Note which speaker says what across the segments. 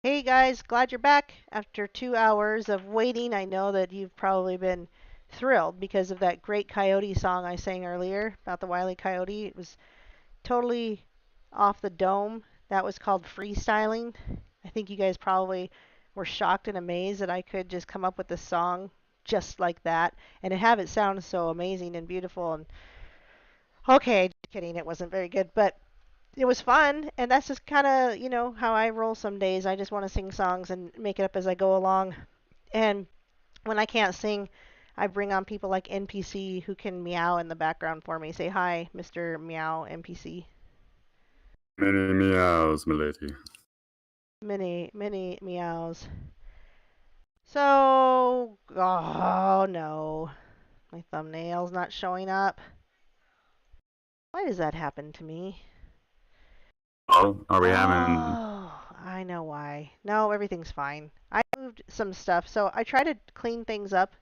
Speaker 1: Hey guys, glad you're back. After 2 hours of waiting, I know that you've probably been thrilled because of that great coyote song I sang earlier about the Wile E. Coyote. It was totally off the dome. That was called freestyling. I think you guys probably were shocked and amazed that I could just come up with a song just like that and have it sound so amazing and beautiful. And okay, just kidding, it wasn't very good, but it was fun, and that's just kind of, how I roll some days. I just want to sing songs and make it up as I go along. And when I can't sing, I bring on people like NPC who can meow in the background for me. Say hi, Mr. Meow NPC.
Speaker 2: Many meows, milady.
Speaker 1: Many, many meows. So, oh no, my thumbnail's not showing up. Why does that happen to me?
Speaker 2: Oh, are we having?
Speaker 1: Oh, I know why. No, everything's fine. I moved some stuff, so I try to clean things up.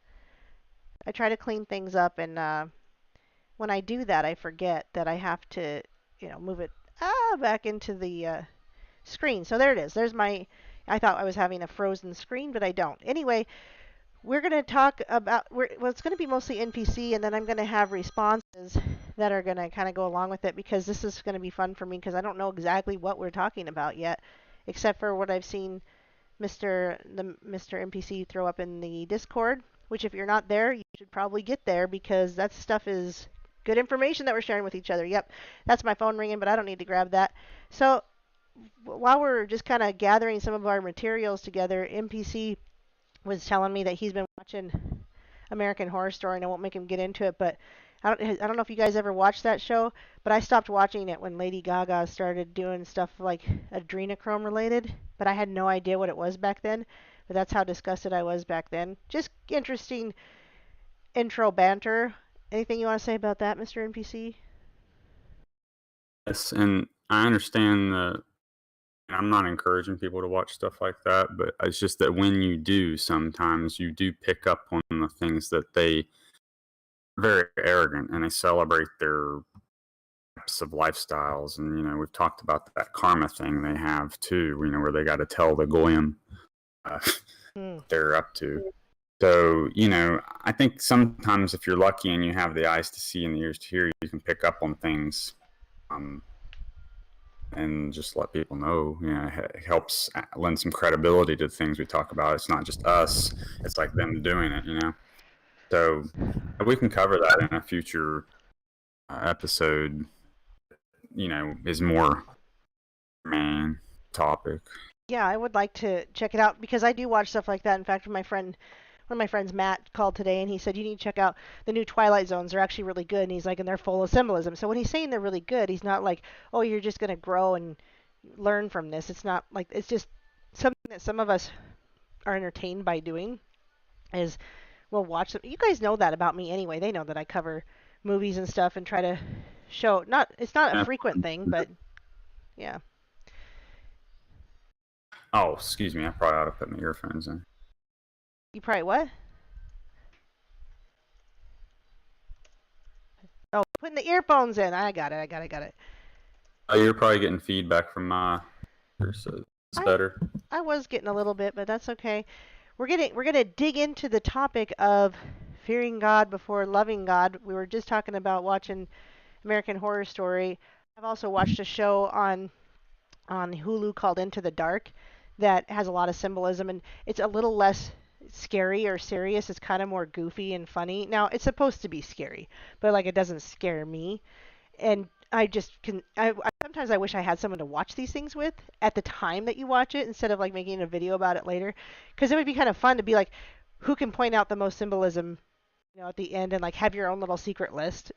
Speaker 1: And when I do that, I forget that I have to, move it back into the screen. So there it is. There's my. I thought I was having a frozen screen, but I don't. Anyway, we're going to talk about. Well, it's going to be mostly NPC, and then I'm going to have responses that are going to kind of go along with it because this is going to be fun for me because I don't know exactly what we're talking about yet, except for what I've seen Mr. NPC throw up in the Discord, which if you're not there, you should probably get there because that stuff is good information that we're sharing with each other. Yep, that's my phone ringing, but I don't need to grab that. So while we're just kind of gathering some of our materials together, NPC was telling me that he's been watching American Horror Story, and I won't make him get into it, but I don't know if you guys ever watched that show, but I stopped watching it when Lady Gaga started doing stuff like adrenochrome related, but I had no idea what it was back then. But that's how disgusted I was back then. Just interesting intro banter. Anything you want to say about that, Mr. NPC?
Speaker 2: Yes, and I understand that. I'm not encouraging people to watch stuff like that, but it's just that when you do, sometimes you do pick up on the things that they very arrogant and they celebrate their types of lifestyles, and we've talked about that karma thing they have too. Where they got to tell the goyim
Speaker 1: Hmm.
Speaker 2: what they're up to. So, I think sometimes if you're lucky and you have the eyes to see and the ears to hear, you can pick up on things um, and just let people know. It helps lend some credibility to the things we talk about. It's not just us, it's like them doing it. So we can cover that in a future episode, is more main topic.
Speaker 1: Yeah, I would like to check it out because I do watch stuff like that. In fact, one of my friends, Matt, called today and he said you need to check out the new Twilight Zones. They're actually really good. And he's like, and they're full of symbolism. So when he's saying they're really good, he's not like, oh, you're just gonna grow and learn from this. It's not like it's just something that some of us are entertained by doing. Is we'll watch them. You guys know that about me anyway. They know that I cover movies and stuff and try to show. Not it's not a
Speaker 2: Yeah.
Speaker 1: frequent thing, but yeah.
Speaker 2: Oh, excuse me. I probably ought to put my earphones in.
Speaker 1: You probably what? Oh, putting the earphones in. I got it. I got it.
Speaker 2: Oh, you're probably getting feedback from my ear, so it's
Speaker 1: I
Speaker 2: better.
Speaker 1: I was getting a little bit, but that's okay. We're gonna dig into the topic of fearing God before loving God. We were just talking about watching American Horror Story. I've also watched a show on Hulu called Into the Dark that has a lot of symbolism, and it's a little less scary or serious. It's kind of more goofy and funny. Now, it's supposed to be scary, but like it doesn't scare me. And I just can sometimes I wish I had someone to watch these things with at the time that you watch it instead of like making a video about it later, because it would be kind of fun to be like, who can point out the most symbolism, at the end, and like have your own little secret list,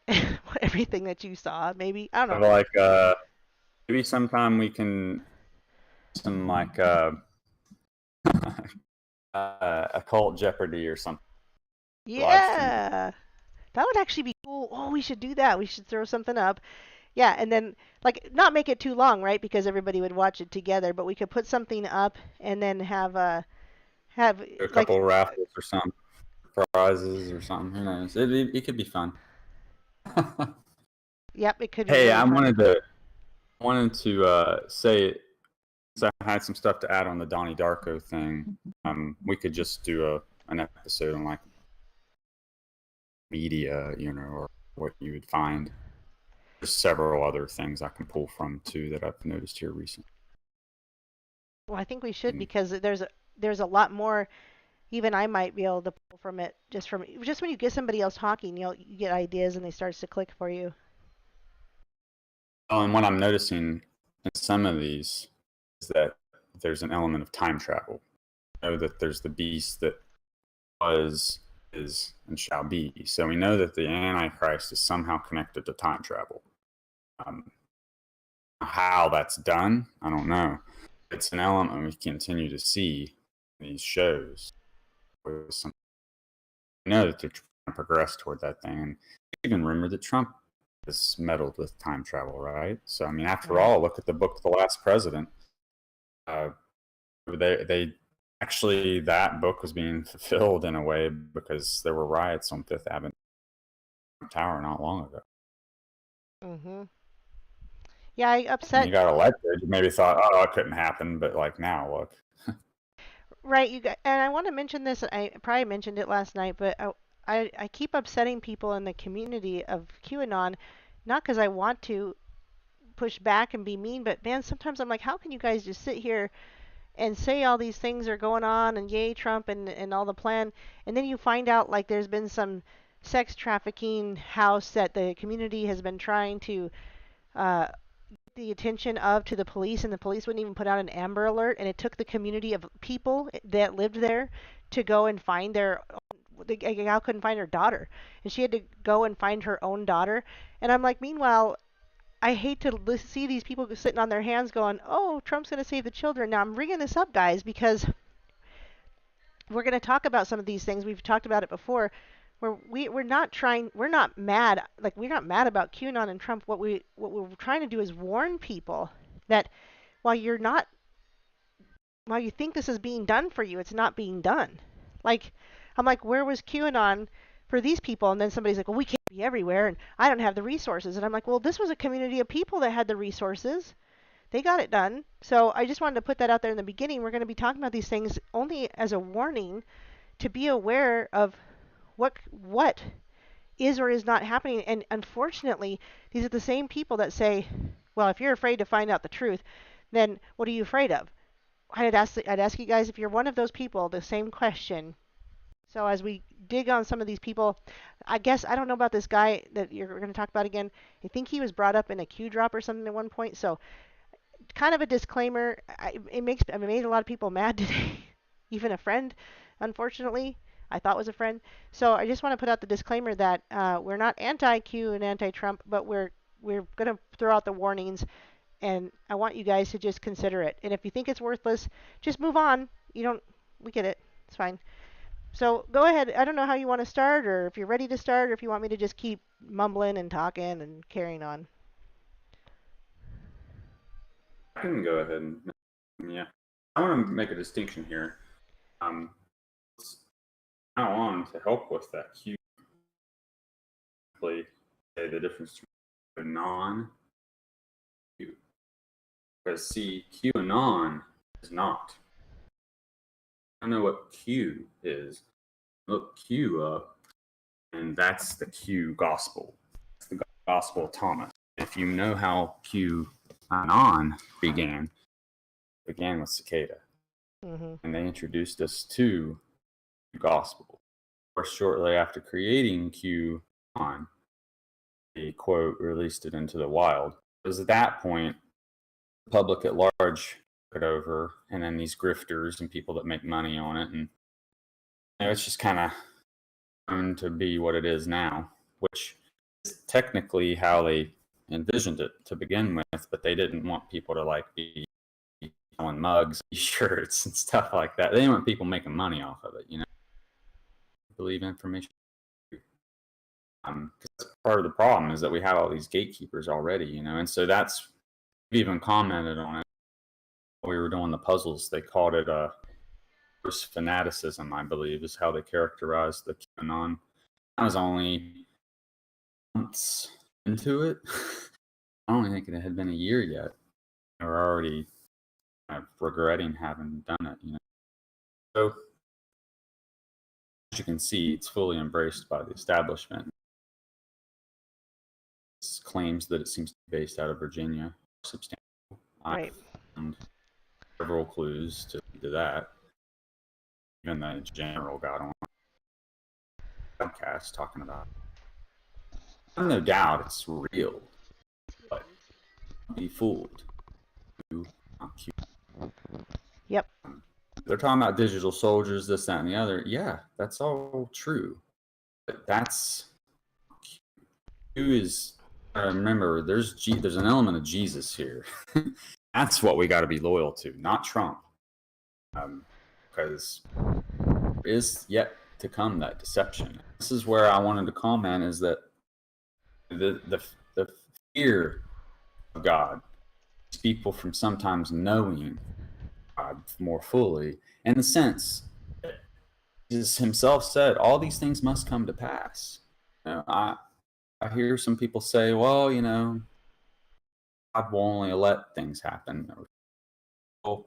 Speaker 1: everything that you saw. Maybe I don't know.
Speaker 2: Like maybe sometime we can some like occult Jeopardy or something live stream.
Speaker 1: Yeah, that would actually be cool. Oh, we should do that. We should throw something up. Yeah, and then like not make it too long, right? Because everybody would watch it together. But we could put something up and then have
Speaker 2: A
Speaker 1: like
Speaker 2: couple of raffles or something, prizes or something. Who knows? It could be fun.
Speaker 1: yep, it could be
Speaker 2: Hey,
Speaker 1: really
Speaker 2: I
Speaker 1: fun.
Speaker 2: wanted to say So I had some stuff to add on the Donnie Darko thing. We could just do an episode on like media, or what you would find. There's several other things I can pull from too that I've noticed here recently.
Speaker 1: Well, I think we should because there's a lot more. Even I might be able to pull from it just when you get somebody else talking, you get ideas and they starts to click for you.
Speaker 2: Oh, and what I'm noticing in some of these is that there's an element of time travel. You know that there's the beast that was, is, and shall be. So we know that the Antichrist is somehow connected to time travel. How that's done, I don't know. It's an element we continue to see in these shows. We know that they're trying to progress toward that thing. And even remember that Trump has meddled with time travel, right? So, I mean, after all, look at the book, The Last President. They actually, that book was being fulfilled in a way because there were riots on Fifth Avenue Tower not long ago.
Speaker 1: Mm-hmm. Yeah, I upset.
Speaker 2: When you got elected, you maybe thought, oh, it couldn't happen, but like now, look.
Speaker 1: Right, you got, and I want to mention this. I probably mentioned it last night, but I keep upsetting people in the community of QAnon, not because I want to push back and be mean, but man, sometimes I'm like, how can you guys just sit here and say all these things are going on and yay Trump and all the plan, and then you find out like there's been some sex trafficking house that the community has been trying to uh, the attention of to the police, and the police wouldn't even put out an Amber Alert, and it took the community of people that lived there to go and find the gal couldn't find her daughter, and she had to go and find her own daughter. And I'm like, meanwhile, I hate to see these people sitting on their hands going, oh, Trump's going to save the children. Now I'm bringing this up, guys, because we're going to talk about some of these things. We've talked about it before. Where we're not mad, like we're not mad about QAnon and Trump. What we're trying to do is warn people that while while you think this is being done for you, it's not being done. Like I'm like, where was QAnon for these people? And then somebody's like, well, we can't be everywhere, and I don't have the resources. And I'm like, well, this was a community of people that had the resources. They got it done. So I just wanted to put that out there in the beginning. We're going to be talking about these things only as a warning to be aware of what is or is not happening. And unfortunately, these are the same people that say, well, if you're afraid to find out the truth, then what are you afraid of? I'd ask you guys if you're one of those people the same question. So as we dig on some of these people, I guess I don't know about this guy that you're going to talk about again. I think he was brought up in a Q drop or something at one point. So kind of a disclaimer. It made a lot of people mad today. Even a friend, unfortunately, I thought was a friend. So I just want to put out the disclaimer that we're not anti-Q and anti-Trump, but we're going to throw out the warnings, and I want you guys to just consider it. And if you think it's worthless, just move on. We get it. It's fine. So go ahead. I don't know how you want to start, or if you're ready to start, or if you want me to just keep mumbling and talking and carrying on.
Speaker 2: I can go ahead and, yeah. I want to make a distinction here. Now on to help with that Q, say the difference between non-Q. Because see, QAnon is not. I don't know what Q is. Look Q up, and that's the Q gospel. It's the gospel of Thomas. If you know how QAnon began with cicada.
Speaker 1: Mm-hmm.
Speaker 2: And they introduced us to the gospel. Or shortly after creating QAnon, they, quote, released it into the wild. It was at that point, the public at large took it over, and then these grifters and people that make money on it. And it's just kind of grown to be what it is now, which is technically how they envisioned it to begin with, but they didn't want people to like be selling mugs, shirts, and stuff like that. They didn't want people making money off of it, believe information. That's part of the problem is that we have all these gatekeepers already, and so that's, we've even commented on it. We were doing the puzzles. They called it gross fanaticism, I believe, is how they characterized the QAnon. I was only months into it. I don't think it had been a year yet. They were already kind of regretting having done it. So as you can see, it's fully embraced by the establishment. It claims that it seems to be based out of Virginia. Substantial.
Speaker 1: Right.
Speaker 2: And several clues to that. Even the general got on a podcast talking about it. I have no doubt it's real, but don't be fooled.
Speaker 1: Yep.
Speaker 2: They're talking about digital soldiers, this, that, and the other. Yeah, that's all true. But who is. Remember, there's an element of Jesus here. That's what we got to be loyal to, not Trump. Because there is yet to come that deception. This is where I wanted to comment, is that the fear of God keeps people from sometimes knowing God more fully, in the sense that Jesus himself said, all these things must come to pass. I hear some people say, well, God will only let things happen. Well,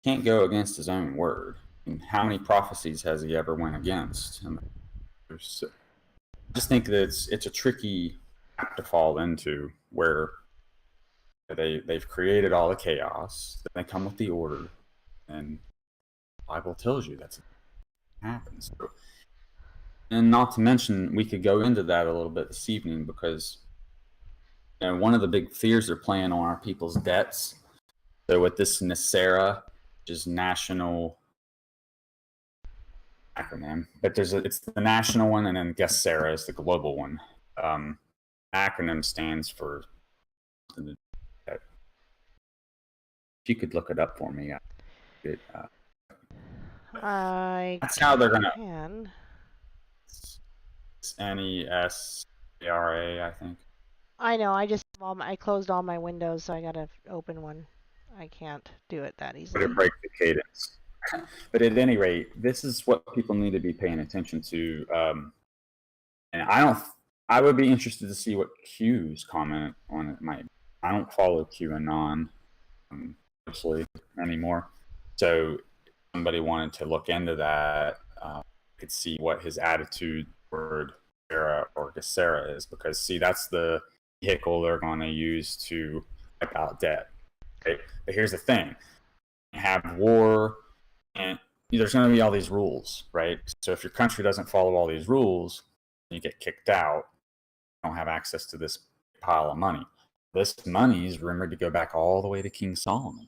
Speaker 2: can't go against his own word. And how many prophecies has he ever went against? I just think that it's a tricky trap to fall into, where they've created all the chaos, then they come with the order, and the Bible tells you that's what happens. And not to mention, we could go into that a little bit this evening, because one of the big fears they're playing on our people's debts. So with this NESARA, which is national acronym, but it's the national one, and then GESARA is the global one. Acronym stands for. If you could look it up for me, that's how they're gonna. It's NESARA, I think.
Speaker 1: I know. I closed all my windows, so I gotta open one. I can't do it that easily.
Speaker 2: To break the cadence. But at any rate, this is what people need to be paying attention to. And I would be interested to see what Q's comment on it might be. I don't follow QAnon closely anymore. So if somebody wanted to look into that, could see what his attitude toward GESARA or GESARA is, because see, that's the vehicle they're going to use to wipe out debt. Okay? But here's the thing: you have war, and there's going to be all these rules, right? So if your country doesn't follow all these rules, you get kicked out. You don't have access to this pile of money. This money is rumored to go back all the way to King Solomon.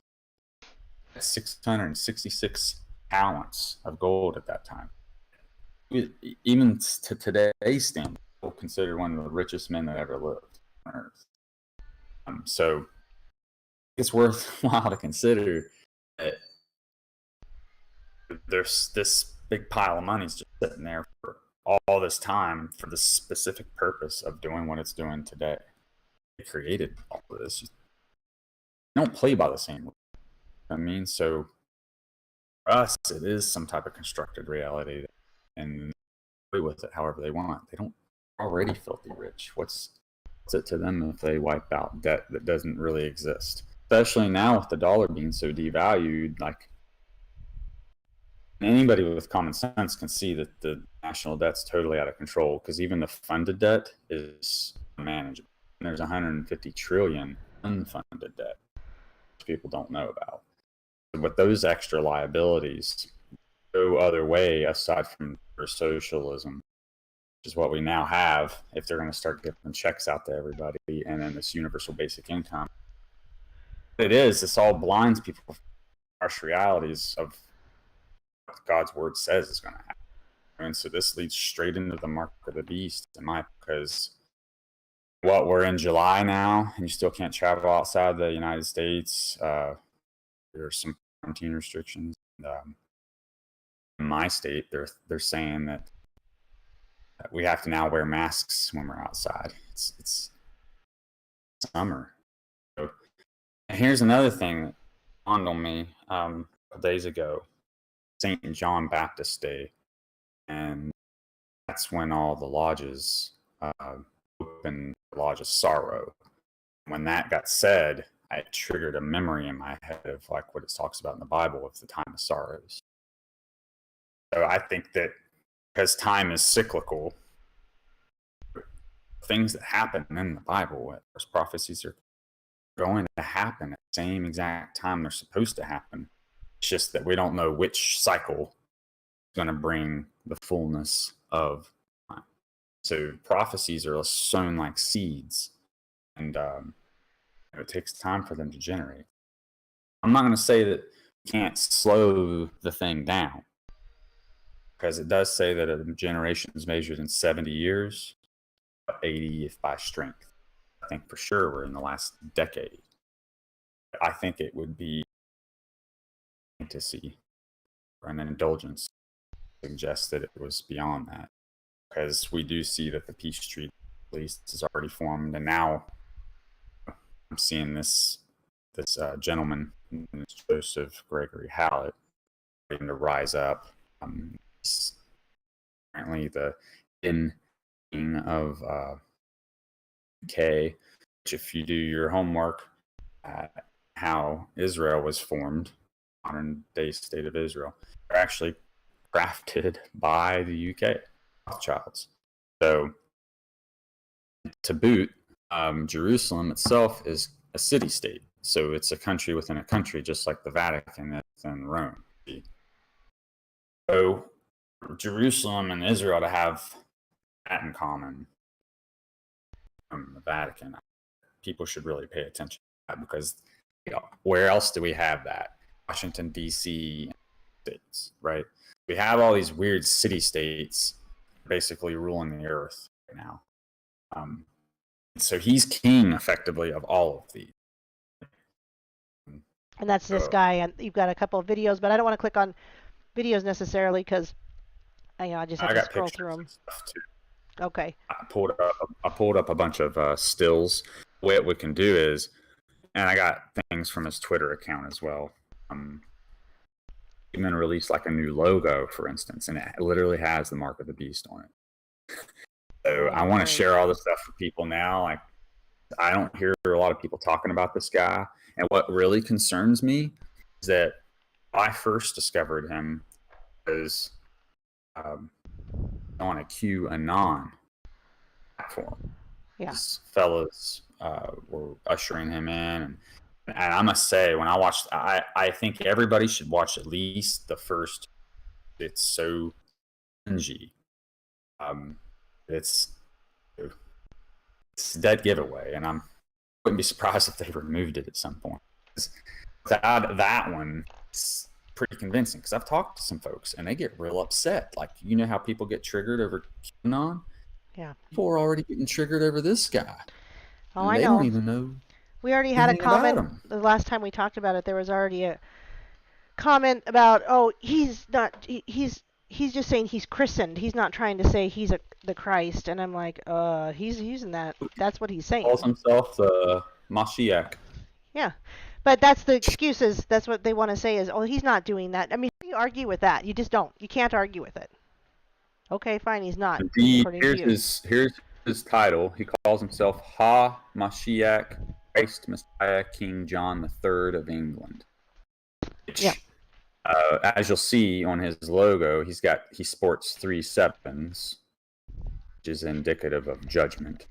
Speaker 2: That's 666 talents of gold at that time. Even to today's standard, considered one of the richest men that ever lived on earth. So it's worthwhile to consider that there's this big pile of money just sitting there for all this time for the specific purpose of doing what it's doing today. They created all of this. You don't play by the same rules. I mean, so for us, it is some type of constructed reality, and play with it however they want. They don't already filthy rich. What's it to them if they wipe out debt that doesn't really exist? Especially now with the dollar being so devalued, like anybody with common sense can see that the national debt's totally out of control, because even the funded debt is unmanageable. And there's 150 trillion unfunded debt, which people don't know about. So with those extra liabilities, no other way aside from for socialism, which is what we now have, if they're going to start giving checks out to everybody, and then this universal basic income. This all blinds people from harsh realities of what God's word says is going to happen. And so this leads straight into the mark of the beast, because we're in July now, and you still can't travel outside the United States. There's some quarantine restrictions. In my state, they're saying that we have to now wear masks when we're outside. It's summer. So, and here's another thing that dawned on me a couple days ago: St. John Baptist Day, and that's when all the lodges opened. The Lodge of Sorrow. When that got said, it triggered a memory in my head of like what it talks about in the Bible of the time of sorrows. So I think that because time is cyclical, things that happen in the Bible, those prophecies are going to happen at the same exact time they're supposed to happen. It's just that we don't know which cycle is going to bring the fullness of time. So prophecies are sown like seeds, and it takes time for them to generate. I'm not going to say that you can't slow the thing down, because it does say that a generation is measured in 70 years, 80 if by strength. I think for sure we're in the last decade. I think it would be fantasy or an indulgence to suggest that it was beyond that, because we do see that the peace treaty at least is already formed, and now I'm seeing this gentleman, Joseph Gregory Hallett, starting to rise up. He's apparently the king of UK, which if you do your homework, how Israel was formed, modern day state of Israel, they're actually crafted by the UK Rothschilds. So to boot, Jerusalem itself is a city-state. So it's a country within a country, just like the Vatican is in Rome. So Jerusalem and Israel to have that in common from the Vatican, people should really pay attention to that, because where else do we have that? Washington, D.C. states, right? We have all these weird city-states basically ruling the earth right now. So he's king, effectively, of all of these.
Speaker 1: And that's this guy, and you've got a couple of videos, but I don't want to click on videos necessarily because I just have to scroll through them. Okay.
Speaker 2: I pulled up a bunch of stills. What we can do is, and I got things from his Twitter account as well. Even released like a new logo, for instance, and it literally has the mark of the beast on it. So I want to share all this stuff for people now. Like, I don't hear a lot of people talking about this guy. And what really concerns me is that I first discovered him was on a QAnon platform.
Speaker 1: Yeah.
Speaker 2: These fellas were ushering him in. And I must say, when I watched, I think everybody should watch at least the first. It's so cringy. It's a dead giveaway, and I wouldn't be surprised if they removed it at some point. That one is pretty convincing, because I've talked to some folks and they get real upset. Like, you know how people get triggered over QAnon?
Speaker 1: Yeah.
Speaker 2: People are already getting triggered over this guy.
Speaker 1: Oh, I know.
Speaker 2: They don't even know.
Speaker 1: We already had a comment the last time we talked about it. There was already a comment about, oh, he's not. He's just saying he's christened. He's not trying to say he's the Christ. And I'm like, he's using that. That's what he's saying.
Speaker 2: Calls himself the Mashiach.
Speaker 1: Yeah, but that's the excuses. That's what they want to say is, oh, he's not doing that. I mean, how do you argue with that? You just don't. You can't argue with it. Okay, fine, he's not.
Speaker 2: Here's his title. He calls himself Ha Mashiach, Christ Messiah, King John III of England. Which,
Speaker 1: yeah.
Speaker 2: As you'll see on his logo, he sports 3 sevens, which is indicative of judgment.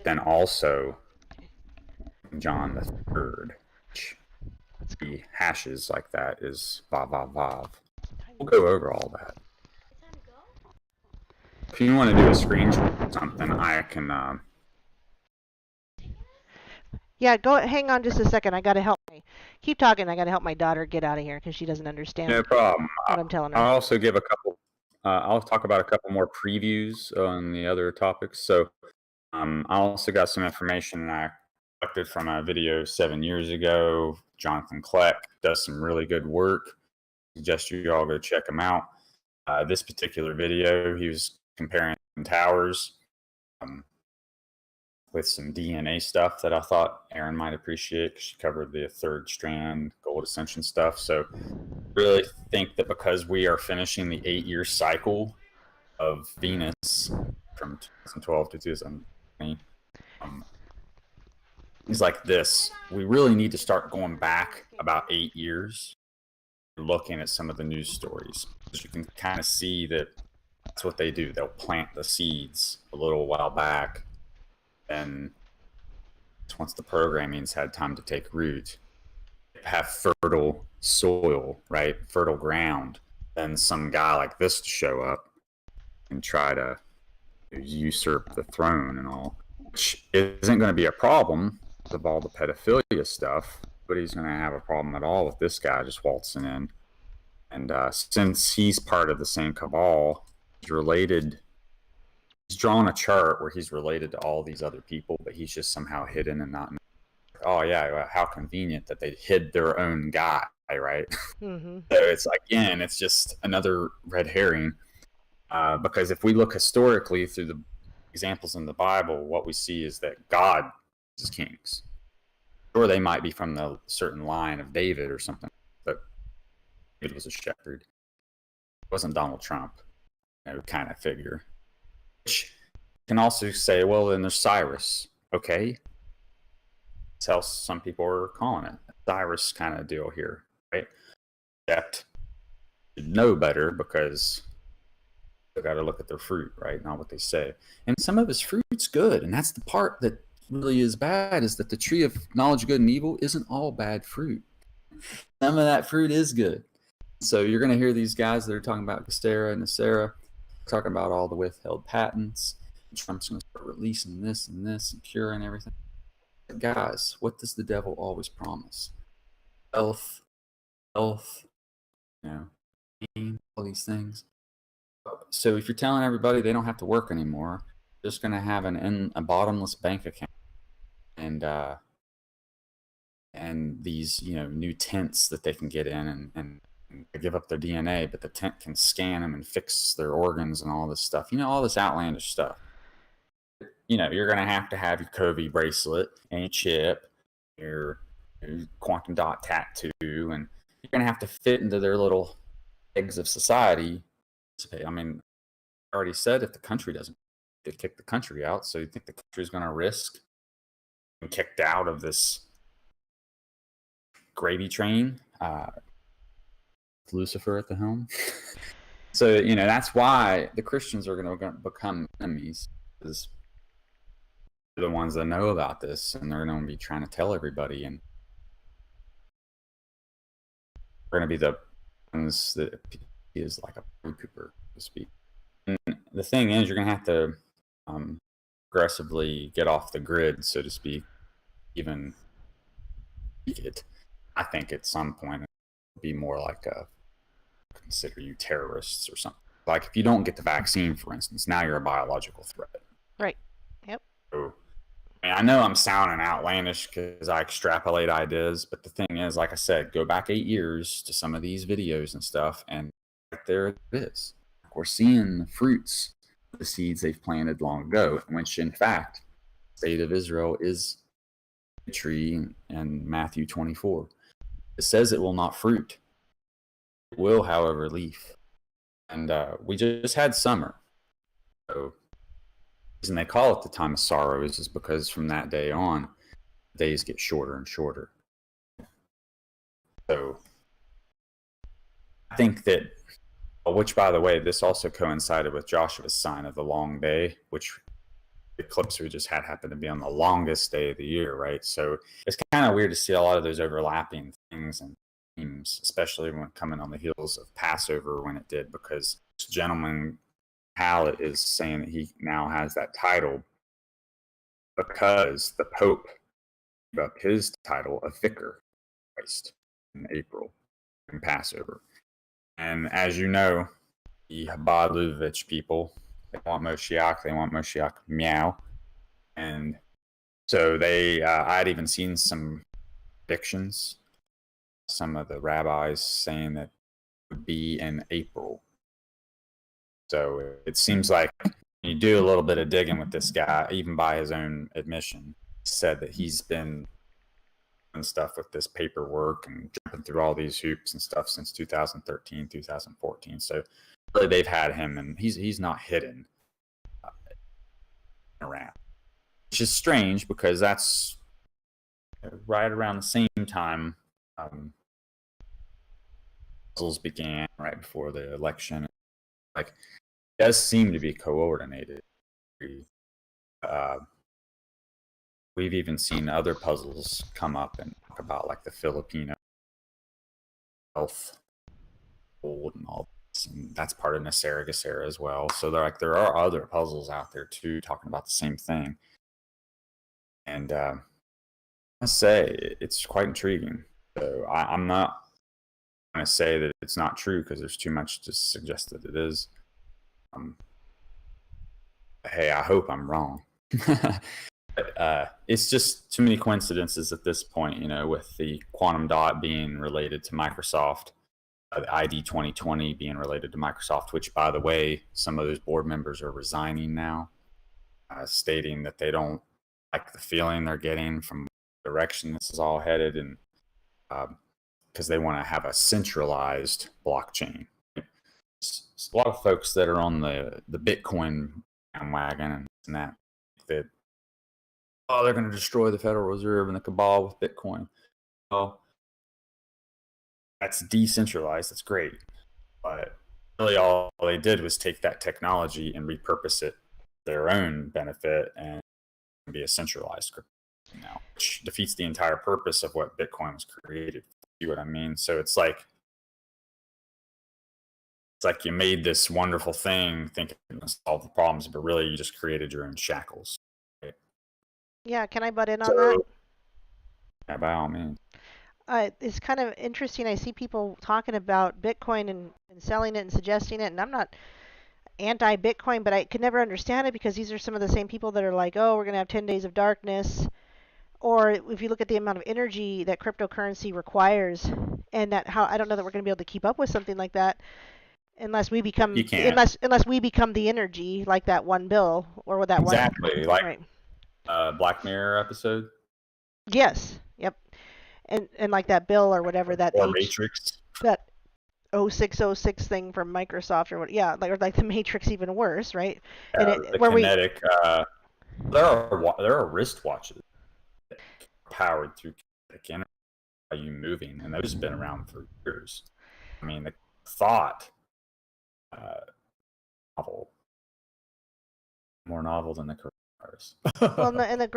Speaker 2: Then also John III, which he hashes like that is Vav Vav Vav. We'll go over all that. If you want to do a screenshot or something, I can.
Speaker 1: Yeah, hang on just a second. I gotta keep talking. I gotta help my daughter get out of here because she doesn't understand.
Speaker 2: No problem.
Speaker 1: What I'm telling her.
Speaker 2: I'll also give a couple. I'll talk about a couple more previews on the other topics. So, I also got some information I collected from a video 7 years ago. Jonathan Kleck does some really good work. Suggest you all go check him out. This particular video, he was comparing towers with some DNA stuff that I thought Erin might appreciate, because she covered the third strand gold ascension stuff. So really think that because we are finishing the 8-year cycle of Venus from 2012 to 2020, things like this, we really need to start going back about 8 years, looking at some of the news stories, because you can kind of see that that's what they do. They'll plant the seeds a little while back, and once the programming's had time to take root, have fertile soil, right? Fertile ground, then some guy like this to show up and try to usurp the throne and all, which isn't going to be a problem of all the pedophilia stuff, but he's going to have a problem at all with this guy just waltzing in. And since he's part of the same cabal, he's related. He's drawn a chart where he's related to all these other people, but he's just somehow hidden and not. Oh yeah, how convenient that they hid their own guy, right?
Speaker 1: Mm-hmm.
Speaker 2: So it's again, it's just another red herring. Because if we look historically through the examples in the Bible, what we see is that God is kings. Or they might be from the certain line of David or something, but David was a shepherd. It wasn't Donald Trump, kind of figure. Which can also say, well, then there's Cyrus. Okay. That's how some people are calling it. Cyrus kind of deal here, right? Except you know better because they got to look at their fruit, right? Not what they say. And some of his fruit's good. And that's the part that really is bad, is that the tree of knowledge of good and evil isn't all bad fruit. Some of that fruit is good. So you're going to hear these guys that are talking about Gestera and Nasera, talking about all the withheld patents. Trump's going to start releasing this and this and pure and everything. But guys, what does the devil always promise? Health, all these things. So if you're telling everybody they don't have to work anymore, they're just going to have a bottomless bank account and these new tents that they can get in and give up their DNA, but the tent can scan them and fix their organs and all this stuff. All this outlandish stuff. You're going to have your COVID bracelet and your chip, your quantum dot tattoo, and you're going to have to fit into their little eggs of society. I mean, I already said if the country doesn't, they kick the country out. So you think the country is going to risk being kicked out of this gravy train? Lucifer at the helm. So that's why the Christians are going to become enemies, because they're the ones that know about this, and they're going to be trying to tell everybody, and we're going to be the ones that is like a pre-pooper, so to speak. And the thing is, you're going to have to aggressively get off the grid, so to speak, even it. I think at some point it'll be more like consider you terrorists or something. Like if you don't get the vaccine, for instance, now you're a biological threat.
Speaker 1: Right. Yep.
Speaker 2: So, I know I'm sounding outlandish because I extrapolate ideas, but the thing is, like I said, go back 8 years to some of these videos and stuff, and right there it is. We're seeing the fruits of the seeds they've planted long ago, which in fact, the state of Israel is a tree in Matthew 24. It says it will not fruit. It will, however, leaf. And we just had summer. So the reason they call it the time of sorrow is just because from that day on, days get shorter and shorter. So I think that, which by the way, this also coincided with Joshua's sign of the long day, which the eclipse we just had happened to be on the longest day of the year, right? So it's kind of weird to see a lot of those overlapping things and themes, especially when coming on the heels of Passover when it did, because this gentleman Hallett is saying that he now has that title because the Pope gave up his title of Vicar Christ in April in Passover. And as you know, the Chabad Lubavitch people, they want Moshiach meow. And so they, I had even seen some predictions, some of the rabbis saying that it would be in April. So it seems like you do a little bit of digging with this guy, even by his own admission, he said that he's been doing stuff with this paperwork and jumping through all these hoops and stuff since 2013, 2014. So really they've had him, and he's not hidden around, which is strange because that's right around the same time puzzles began, right before the election. Like, it does seem to be coordinated. We've even seen other puzzles come up and talk about like the Filipino health gold and all this, and that's part of Nasaragas era as well. So there are other puzzles out there too talking about the same thing. And I must say it's quite intriguing. So I'm not going to say that it's not true because there's too much to suggest that it is. Hey, I hope I'm wrong. But it's just too many coincidences at this point, with the quantum dot being related to Microsoft, the ID 2020 being related to Microsoft, which, by the way, some of those board members are resigning now, stating that they don't like the feeling they're getting from the direction this is all headed, and because they want to have a centralized blockchain. There's a lot of folks that are on the Bitcoin bandwagon and that they're going to destroy the Federal Reserve and the cabal with Bitcoin. Well, that's decentralized. That's great. But really all they did was take that technology and repurpose it for their own benefit and be a centralized crypto now, which defeats the entire purpose of what Bitcoin was created for. See what I mean? So it's like you made this wonderful thing thinking to solve the problems, but really you just created your own shackles. Right?
Speaker 1: Yeah, can I butt in on that?
Speaker 2: Yeah, by all means.
Speaker 1: It's kind of interesting. I see people talking about Bitcoin and selling it and suggesting it, and I'm not anti-Bitcoin, but I could never understand it because these are some of the same people that are like, oh, we're going to have 10 days of darkness. Or if you look at the amount of energy that cryptocurrency requires, and that how I don't know that we're going to be able to keep up with something like that unless we become
Speaker 2: You can't.
Speaker 1: unless we become the energy like that one bill or with that
Speaker 2: exactly.
Speaker 1: one
Speaker 2: Like
Speaker 1: right.
Speaker 2: Black Mirror episode.
Speaker 1: Yes. Yep. And like that bill or whatever that
Speaker 2: or Matrix.
Speaker 1: That 0606 thing from Microsoft or what? Yeah, like the Matrix, even worse, right? And
Speaker 2: The kinetic. There are wristwatches powered through kinetic energy by you moving, and those have been around for years. I mean, the thought novel, more novel than the coronavirus.
Speaker 1: Well, and the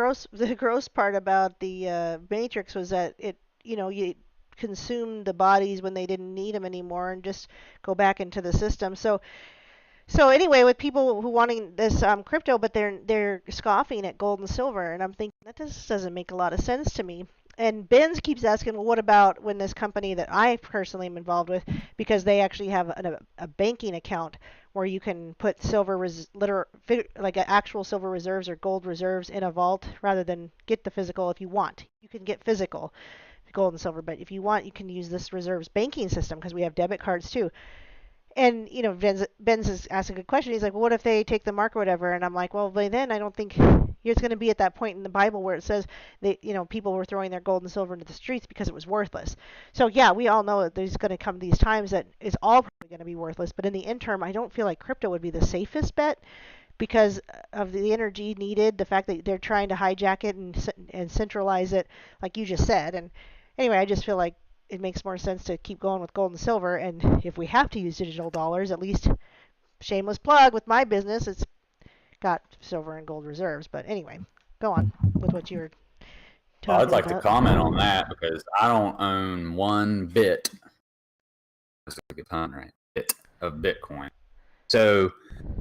Speaker 1: gross part about the Matrix was that you consume the bodies when they didn't need them anymore and just go back into the system. So anyway, with people who wanting this crypto, but they're scoffing at gold and silver, and I'm thinking that just doesn't make a lot of sense to me. And Benz keeps asking, well, what about when this company that I personally am involved with, because they actually have a banking account where you can put like actual silver reserves or gold reserves in a vault rather than get the physical if you want. You can get physical gold and silver, but if you want, you can use this reserves banking system because we have debit cards too. And Ben's is asking a good question. He's like, well, what if they take the mark or whatever? And I'm like, well, by then I don't think it's going to be at that point in the Bible where it says that people were throwing their gold and silver into the streets because it was worthless. So yeah, we all know that there's going to come these times that it's all probably going to be worthless. But in the interim, I don't feel like crypto would be the safest bet because of the energy needed, the fact that they're trying to hijack it and centralize it, like you just said. And anyway, I just feel like it makes more sense to keep going with gold and silver. And if we have to use digital dollars, at least shameless plug with my business, it's got silver and gold reserves. But anyway, go on with what you were talking
Speaker 2: I'd like
Speaker 1: about.
Speaker 2: to comment on that because I don't own one bit. That's a good pun, right? Bit of Bitcoin. So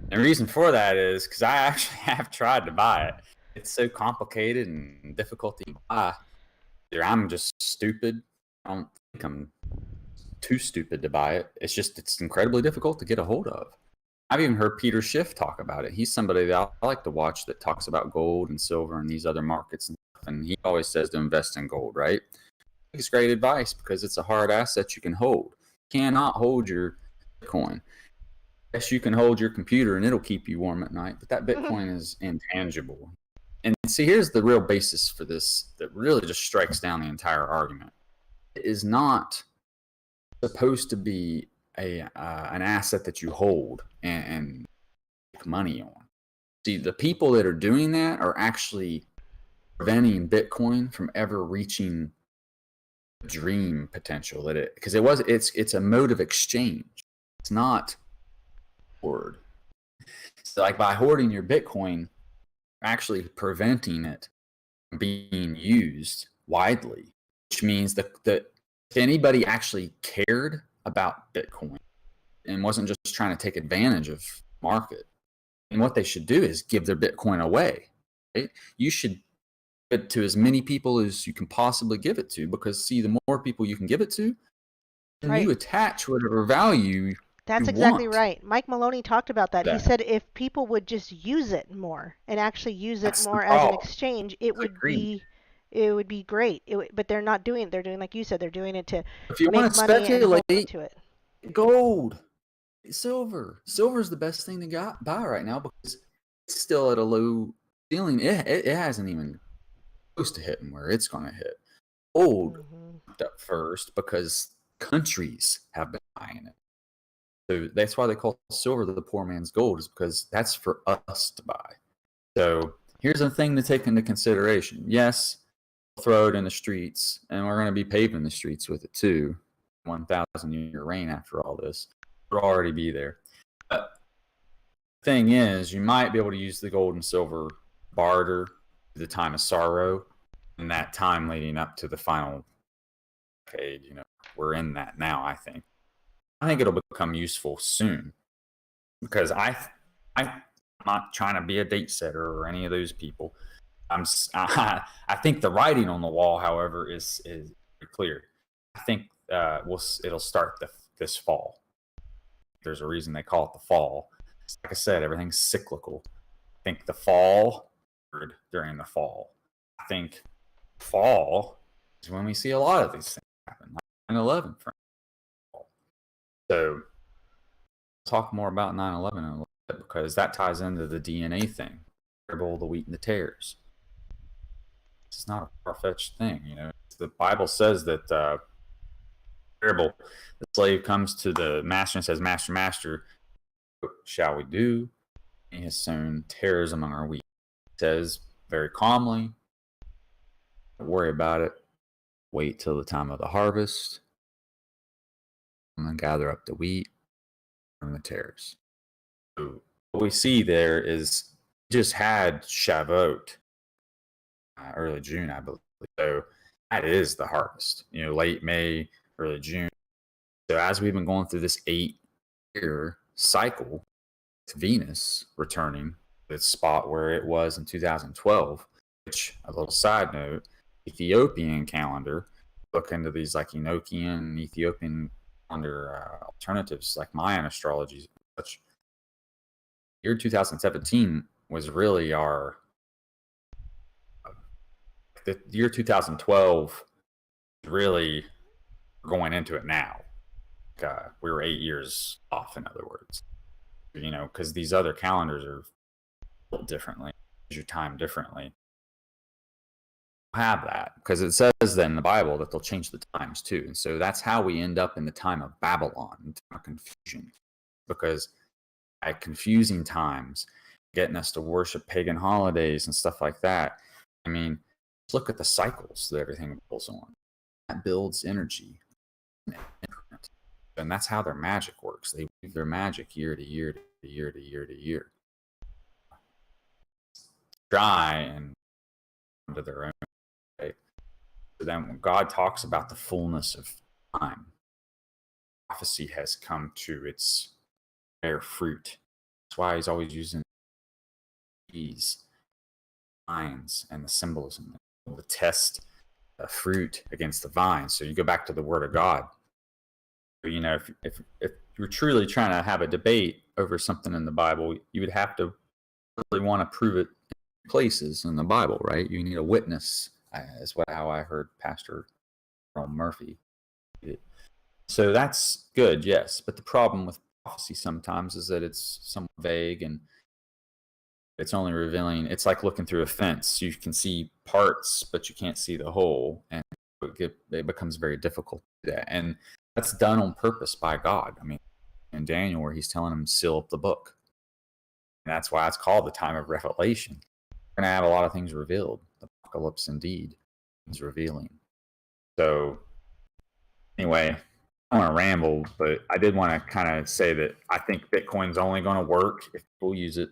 Speaker 2: the reason for that is because I actually have tried to buy it. It's so complicated and difficult to buy. Either I'm just stupid. I don't think I'm too stupid to buy it. It's incredibly difficult to get a hold of. I've even heard Peter Schiff talk about it. He's somebody that I like to watch that talks about gold and silver and these other markets and stuff. And he always says to invest in gold, right? It's great advice because it's a hard asset you can hold. You cannot hold your Bitcoin. Yes, you can hold your computer and it'll keep you warm at night, but that Bitcoin is intangible. And see, here's the real basis for this that really just strikes down the entire argument. It is not supposed to be an asset that you hold and make money on. See, the people that are doing that are actually preventing Bitcoin from ever reaching the dream potential that because it's a mode of exchange. It's not hoard. So like by hoarding your Bitcoin, actually preventing it from being used widely, which means that if anybody actually cared about Bitcoin and wasn't just trying to take advantage of the market, and what they should do is give their Bitcoin away. Right? You should give it to as many people as you can possibly give it to, because see, the more people you can give it to, then you attach whatever value
Speaker 1: That's
Speaker 2: you
Speaker 1: exactly
Speaker 2: want.
Speaker 1: right. Mike Maloney talked about that. He said if people would just use it more and actually use it more as an exchange, it would be great. But they're not doing it. They're doing, like you said, they're doing it to
Speaker 2: If you want
Speaker 1: make
Speaker 2: to
Speaker 1: money and hold
Speaker 2: speculate,
Speaker 1: to it.
Speaker 2: gold, silver. Silver is the best thing to buy right now because it's still at a low ceiling. It hasn't even close to hitting where it's going to hit. Gold up first because countries have been buying it. So that's why they call silver the poor man's gold, is because that's for us to buy. So here's a thing to take into consideration. Yes, we'll throw it in the streets, and we're going to be paving the streets with it too. 1,000-year reign after all this. It'll already be there. But the thing is, you might be able to use the gold and silver barter at the time of sorrow, and that time leading up to the final decade. We're in that now, I think. I think it'll become useful soon, because I'm not trying to be a date setter or any of those people. I think the writing on the wall, however, is clear. I think it'll start this fall. There's a reason they call it the fall. Like I said, everything's cyclical. I think the fall, during the fall. I think fall is when we see a lot of these things happen, like 9/11, for example. So talk more about 9/11 in a little bit, because that ties into the DNA thing. The wheat and the tares. It's not a far-fetched thing. The Bible says that parable, the slave comes to the master and says, "Master, master, what shall we do?" And he has sown tares among our wheat. He says very calmly, "Don't worry about it. Wait till the time of the harvest. I'm going to gather up the wheat from the tares." So what we see there is just had Shavuot, early June, I believe. So that is the harvest. Late May, early June. So as we've been going through this 8-year cycle, with Venus returning to its spot where it was in 2012, which, a little side note, Ethiopian calendar, look into these like Enochian and Ethiopian calendar alternatives like Mayan astrology and such. Year 2017 was really the year 2012 really going into it now. We were 8 years off, in other words, because these other calendars are built differently, measure time differently. Have that because it says that in the Bible that they'll change the times too, and so that's how we end up in the time of Babylon, the time of confusion, because by confusing times, getting us to worship pagan holidays and stuff like that. I mean, look at the cycles that everything builds on. That builds energy, and that's how their magic works. They weave their magic year to year to year to year to year. Try and come to their own. Okay? So then when God talks about the fullness of time, prophecy has come to its bear fruit. That's why he's always using these lines and the symbolism, the test a fruit against the vine. So you go back to the Word of God. If you're truly trying to have a debate over something in the Bible, you would have to really want to prove it in places in the Bible, right? You need a witness, is how I heard Pastor Murphy. So that's good, yes. But the problem with prophecy sometimes is that it's somewhat vague and it's only revealing. It's like looking through a fence. You can see parts, but you can't see the whole, and it becomes very difficult to do that. And that's done on purpose by God. I mean, in Daniel, where he's telling him, seal up the book. And that's why it's called the time of revelation. We're going to have a lot of things revealed. The
Speaker 3: apocalypse indeed is revealing. So anyway, I don't want to ramble, but I did want to kind of say that I think Bitcoin's only going to work if people use it.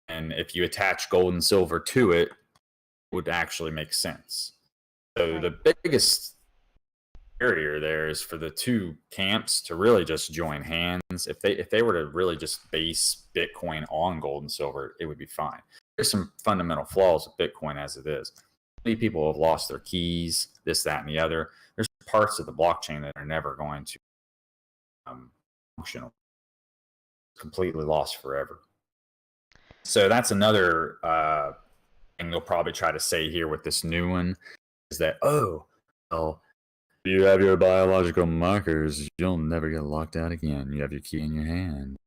Speaker 3: And if you attach gold and silver to it, it would actually make sense. So
Speaker 1: Right.
Speaker 3: the biggest barrier there is for the two camps to really just join hands. If they were to really just base Bitcoin on gold and silver, it would be fine. There's some fundamental flaws with Bitcoin as it is. Many people have lost their keys, this, that, and the other. There's parts of the blockchain that are never going to function, completely lost forever. So that's another thing they'll probably try to say here with this new one is that, oh, well, if you have your biological markers, you'll never get locked out again. You have your key in your hand.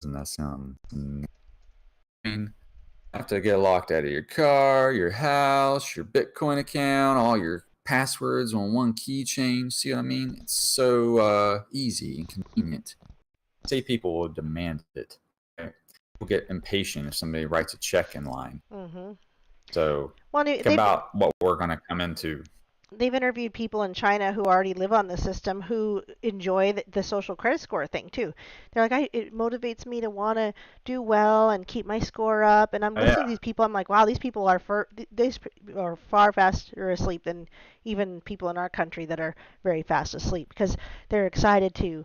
Speaker 3: Doesn't that sound mean? Have to get locked out of your car, your house, your Bitcoin account, all your passwords on one keychain. See what I mean? It's so easy and convenient. Say people will demand it. Okay? People get impatient if somebody writes a check in line.
Speaker 1: Mm-hmm.
Speaker 3: So think about what we're going to come into.
Speaker 1: They've interviewed people in China who already live on the system who enjoy the social credit score thing too. They're like, it motivates me to want to do well and keep my score up. And I'm listening to these people. I'm like, wow, these people are far faster asleep than even people in our country that are very fast asleep because they're excited to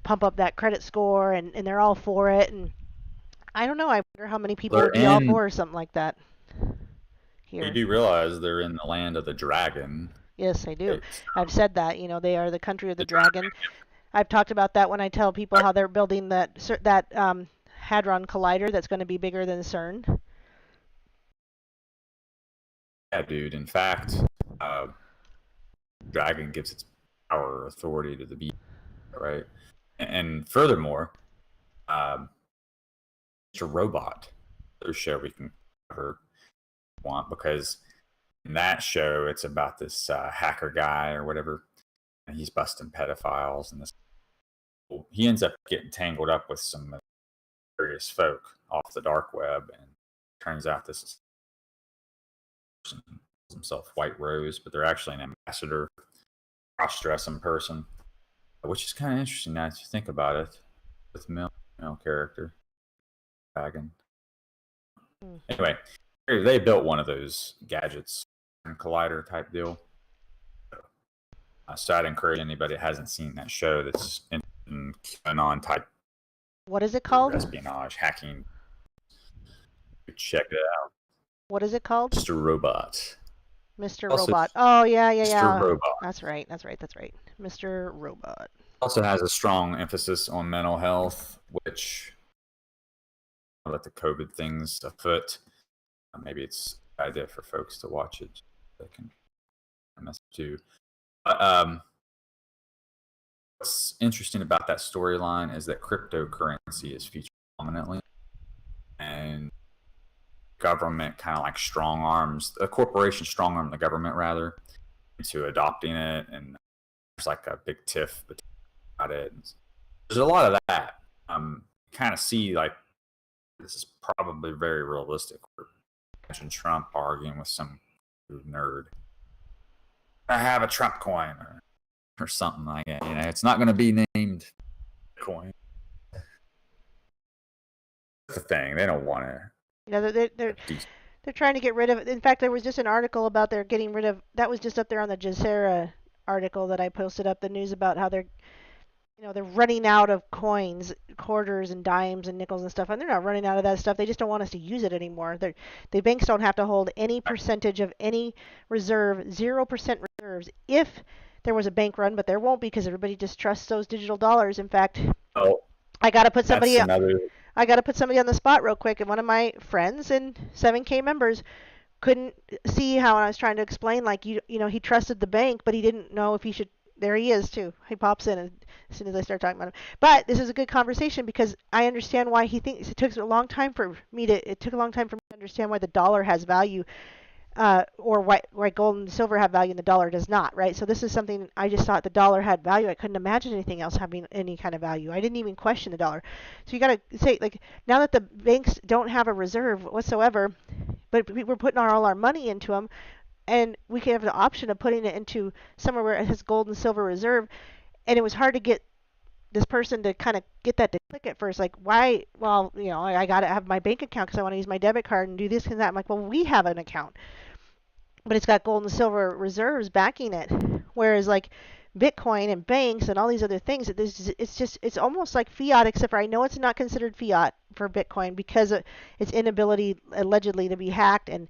Speaker 1: pump up that credit score and they're all for it. And I don't know. I wonder how many people would be all for something like that. Here.
Speaker 3: You do realize they're in the land of the dragon.
Speaker 1: Yes, I do. I've said that. They are the country of the dragon. I've talked about that when I tell people how they're building that Hadron Collider that's going to be bigger than CERN.
Speaker 3: Yeah, dude. In fact, dragon gives its power or authority to the beast, right? And furthermore, Mr. Robot, another show we can cover want, because in that show it's about this hacker guy or whatever, and he's busting pedophiles, and he ends up getting tangled up with some various folk off the dark web, and it turns out this is person himself White Rose, but they're actually an ambassador, cross-dressing person, which is kind of interesting now if you think about it, with male character dragon. Anyway, they built one of those gadgets, collider type deal. So I'd encourage anybody that hasn't seen that show that's in QAnon type.
Speaker 1: What is it called?
Speaker 3: Espionage, hacking. Check it out.
Speaker 1: What is it called?
Speaker 3: Mr. Robot.
Speaker 1: Mr. Robot. Oh, yeah.
Speaker 3: Mr. Robot.
Speaker 1: That's right. Mr. Robot.
Speaker 3: Also has a strong emphasis on mental health, which let the COVID things afoot. Maybe it's an idea for folks to watch it. They can mess too. But what's interesting about that storyline is that cryptocurrency is featured prominently, and government kind of like strong arms, a corporation strong arm the government rather into adopting it, and there's like a big tiff about it. There's a lot of that. Kind of see like this is probably very realistic. Imagine Trump arguing with some nerd. I have a Trump coin or something like that. It's not going to be named coin. That's the thing. They don't want to.
Speaker 1: They're trying to get rid of it. In fact, there was just an article about they're getting rid of. That was just up there on the Jazeera article that I posted up. The news about how they're running out of coins, quarters and dimes and nickels and stuff, and they're not running out of that stuff. They just don't want us to use it anymore. The banks don't have to hold any percentage of any reserve, 0% reserves, if there was a bank run, but there won't be because everybody just trusts those digital dollars. In fact, I got to put somebody on the spot real quick, and one of my friends and 7K members couldn't see how I was trying to explain, like, he trusted the bank, but he didn't know if he should. There he is too. He pops in as soon as I start talking about him. But this is a good conversation because I understand why he thinks it took a long time for me to understand why the dollar has value, or why gold and silver have value and the dollar does not, right? So this is something I just thought the dollar had value. I couldn't imagine anything else having any kind of value. I didn't even question the dollar. So you got to say, like, now that the banks don't have a reserve whatsoever, but we're putting all our money into them, and we could have the option of putting it into somewhere where it has gold and silver reserve. And it was hard to get this person to kind of get that to click at first. Like, why? Well, I got to have my bank account because I want to use my debit card and do this and that. I'm like, well, we have an account, but it's got gold and silver reserves backing it. Whereas like Bitcoin and banks and all these other things, it's almost like fiat, except for I know it's not considered fiat for Bitcoin because of its inability allegedly to be hacked, and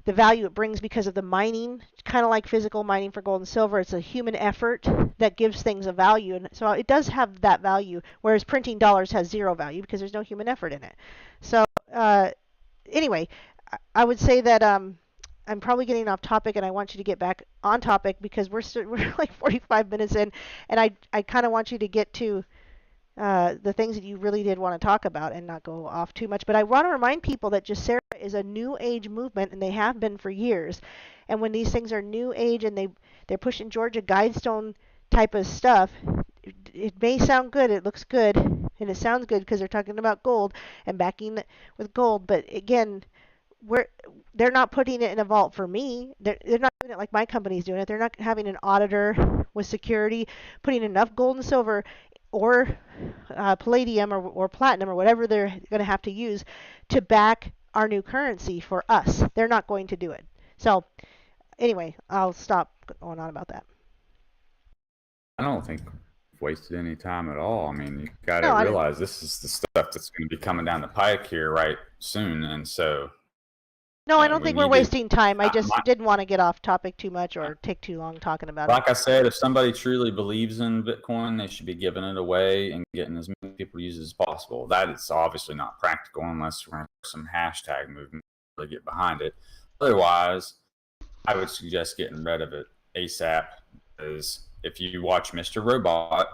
Speaker 1: the value it brings because of the mining, kind of like physical mining for gold and silver. It's a human effort that gives things a value, and so it does have that value, whereas printing dollars has zero value because there's no human effort in it. So anyway, I would say that I'm probably getting off topic, and I want you to get back on topic because we're like 45 minutes in, and I kind of want you to get to the things that you really did want to talk about and not go off too much. But I want to remind people that Gessera is a new age movement, and they have been for years. And when these things are new age and they're pushing Georgia Guidestone type of stuff, it may sound good, it looks good, and it sounds good because they're talking about gold and backing it with gold. But again, they're not putting it in a vault for me. They're not doing it like my company's doing it. They're not having an auditor with security putting enough gold and silver or palladium or platinum or whatever they're going to have to use to back our new currency for us. They're not going to do it. So anyway, I'll stop going on about that.
Speaker 2: I don't think we've wasted any time at all. I mean, you got to
Speaker 1: No,
Speaker 2: realize this is the stuff that's going to be coming down the pike here right soon, and so.
Speaker 1: No, I don't
Speaker 2: we
Speaker 1: think we're
Speaker 2: need
Speaker 1: wasting time. I just
Speaker 2: my-
Speaker 1: didn't want to get off topic too much or take too long talking about it.
Speaker 2: Like I said, if somebody truly believes in Bitcoin, they should be giving it away and getting as many people to use it as possible. That is obviously not practical unless we're going to some hashtag movement to really get behind it. Otherwise, I would suggest getting rid of it ASAP, because if you watch Mr. Robot,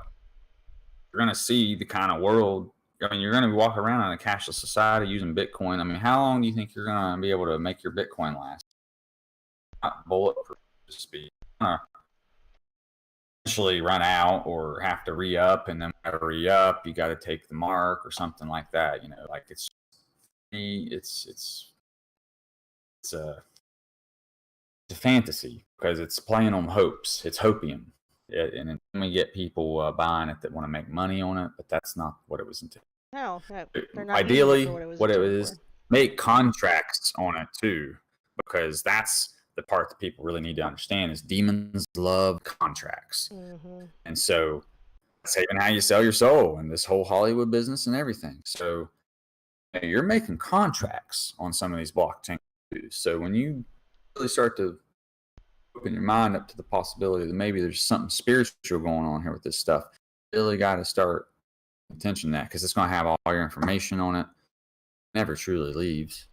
Speaker 2: you're going to see the kind of world. I mean, you're going to walk around in a cashless society using Bitcoin. I mean, how long do you think you're going to be able to make your Bitcoin last? Not bulletproof, just be eventually run out or have to re-up, and then when you re-up, you got to take the mark or something like that. Like it's a fantasy because it's playing on hopes. It's hopium, and then we get people buying it that want to make money on it, but that's not what it was intended.
Speaker 1: No, they're not
Speaker 2: Ideally,
Speaker 1: using it for what it was
Speaker 2: make contracts on it too, because that's the part that people really need to understand is demons love contracts.
Speaker 1: Mm-hmm.
Speaker 2: And so that's even how you sell your soul in this whole Hollywood business and everything. So you're making contracts on some of these blockchains too. So when you really start to open your mind up to the possibility that maybe there's something spiritual going on here with this stuff, you really got to start attention to that, because it's going to have all your information on it. Never truly leaves.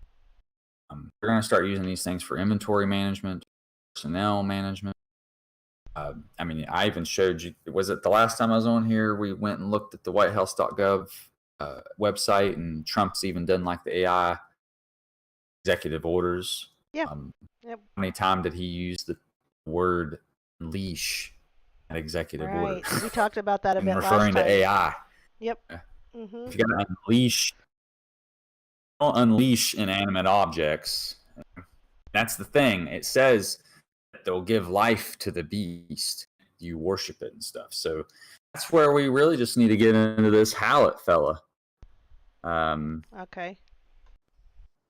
Speaker 2: We're going to start using these things for inventory management, personnel management. I mean, I even showed you, was it the last time I was on here, we went and looked at the whitehouse.gov website, and Trump's even done like the AI executive orders.
Speaker 1: Yeah.
Speaker 2: Yep. How many times did he use the word unleash an executive order?
Speaker 1: We talked about that a bit
Speaker 2: referring
Speaker 1: last time.
Speaker 2: to AI.
Speaker 1: Yep. Mm-hmm.
Speaker 2: If you're going to unleash, don't unleash inanimate objects. That's the thing. It says that they'll give life to the beast. You worship it and stuff. So that's where we really just need to get into this Hallett fella.
Speaker 1: Okay.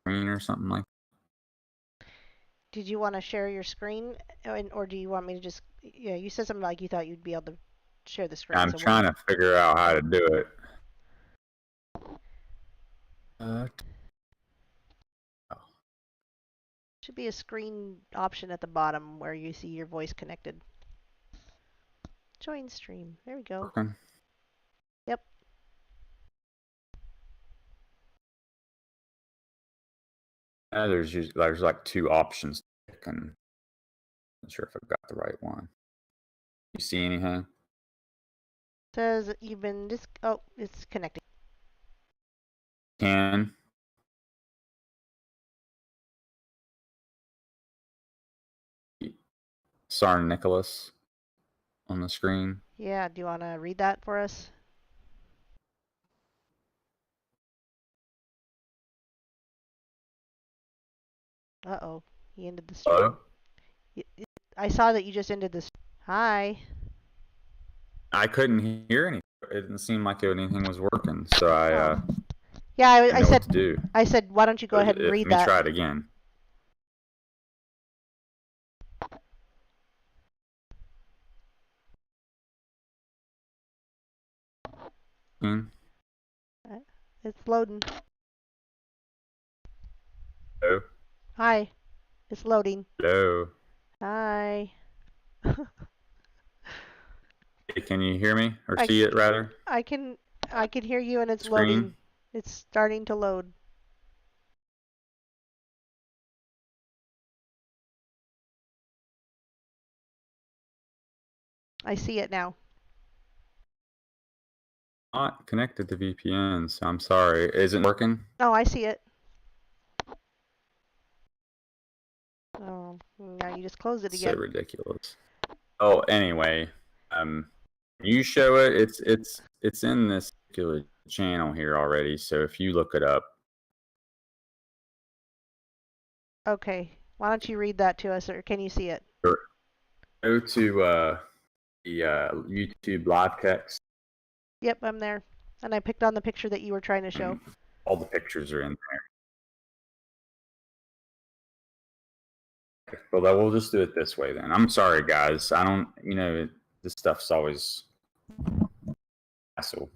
Speaker 2: Screen or something like that.
Speaker 1: Did you want to share your screen, or do you want me to just? Yeah, you said something like you thought you'd be able to share the screen.
Speaker 2: I'm trying to figure out how to do it.
Speaker 1: Should be a screen option at the bottom where you see your voice connected. Join stream. There we go.
Speaker 2: Okay.
Speaker 1: Yep.
Speaker 2: There's like two options. I'm not sure if I've got the right one. You see anything?
Speaker 1: Says you've been oh, it's connecting.
Speaker 2: Can. Tsar Nicholas on the screen.
Speaker 1: Yeah, do you want to read that for us? Uh-oh. He ended the stream.
Speaker 2: Hello?
Speaker 1: I saw that you just ended this. Hi.
Speaker 2: I couldn't hear anything. It didn't seem like anything was working, so I
Speaker 1: Oh. Yeah, I
Speaker 2: didn't know what to
Speaker 1: said,
Speaker 2: do.
Speaker 1: why don't you go ahead and
Speaker 2: Let
Speaker 1: read
Speaker 2: me
Speaker 1: that?
Speaker 2: try it again.
Speaker 1: It's loading.
Speaker 2: Hello?
Speaker 1: Hi. It's loading.
Speaker 2: Hello?
Speaker 1: Hi.
Speaker 2: Hey, can you hear me or
Speaker 1: I,
Speaker 2: see it rather?
Speaker 1: I can hear you and it's
Speaker 2: Screen?
Speaker 1: loading. It's starting to load. I see it now.
Speaker 2: Not connected to VPN, so I'm sorry. Isn't it working?
Speaker 1: Oh, I see it. Oh, now you just closed it
Speaker 2: So
Speaker 1: again.
Speaker 2: ridiculous. Oh, anyway, you show it. It's in this particular channel here already. So if you look it up,
Speaker 1: Okay. Why don't you read that to us, or can you see it?
Speaker 2: go to the YouTube live text.
Speaker 1: Yep, I'm there. And I picked on the picture that you were trying to show.
Speaker 2: All the pictures are in there. Well, we'll just do it this way then. I'm sorry, guys. I don't, this stuff's always hassle.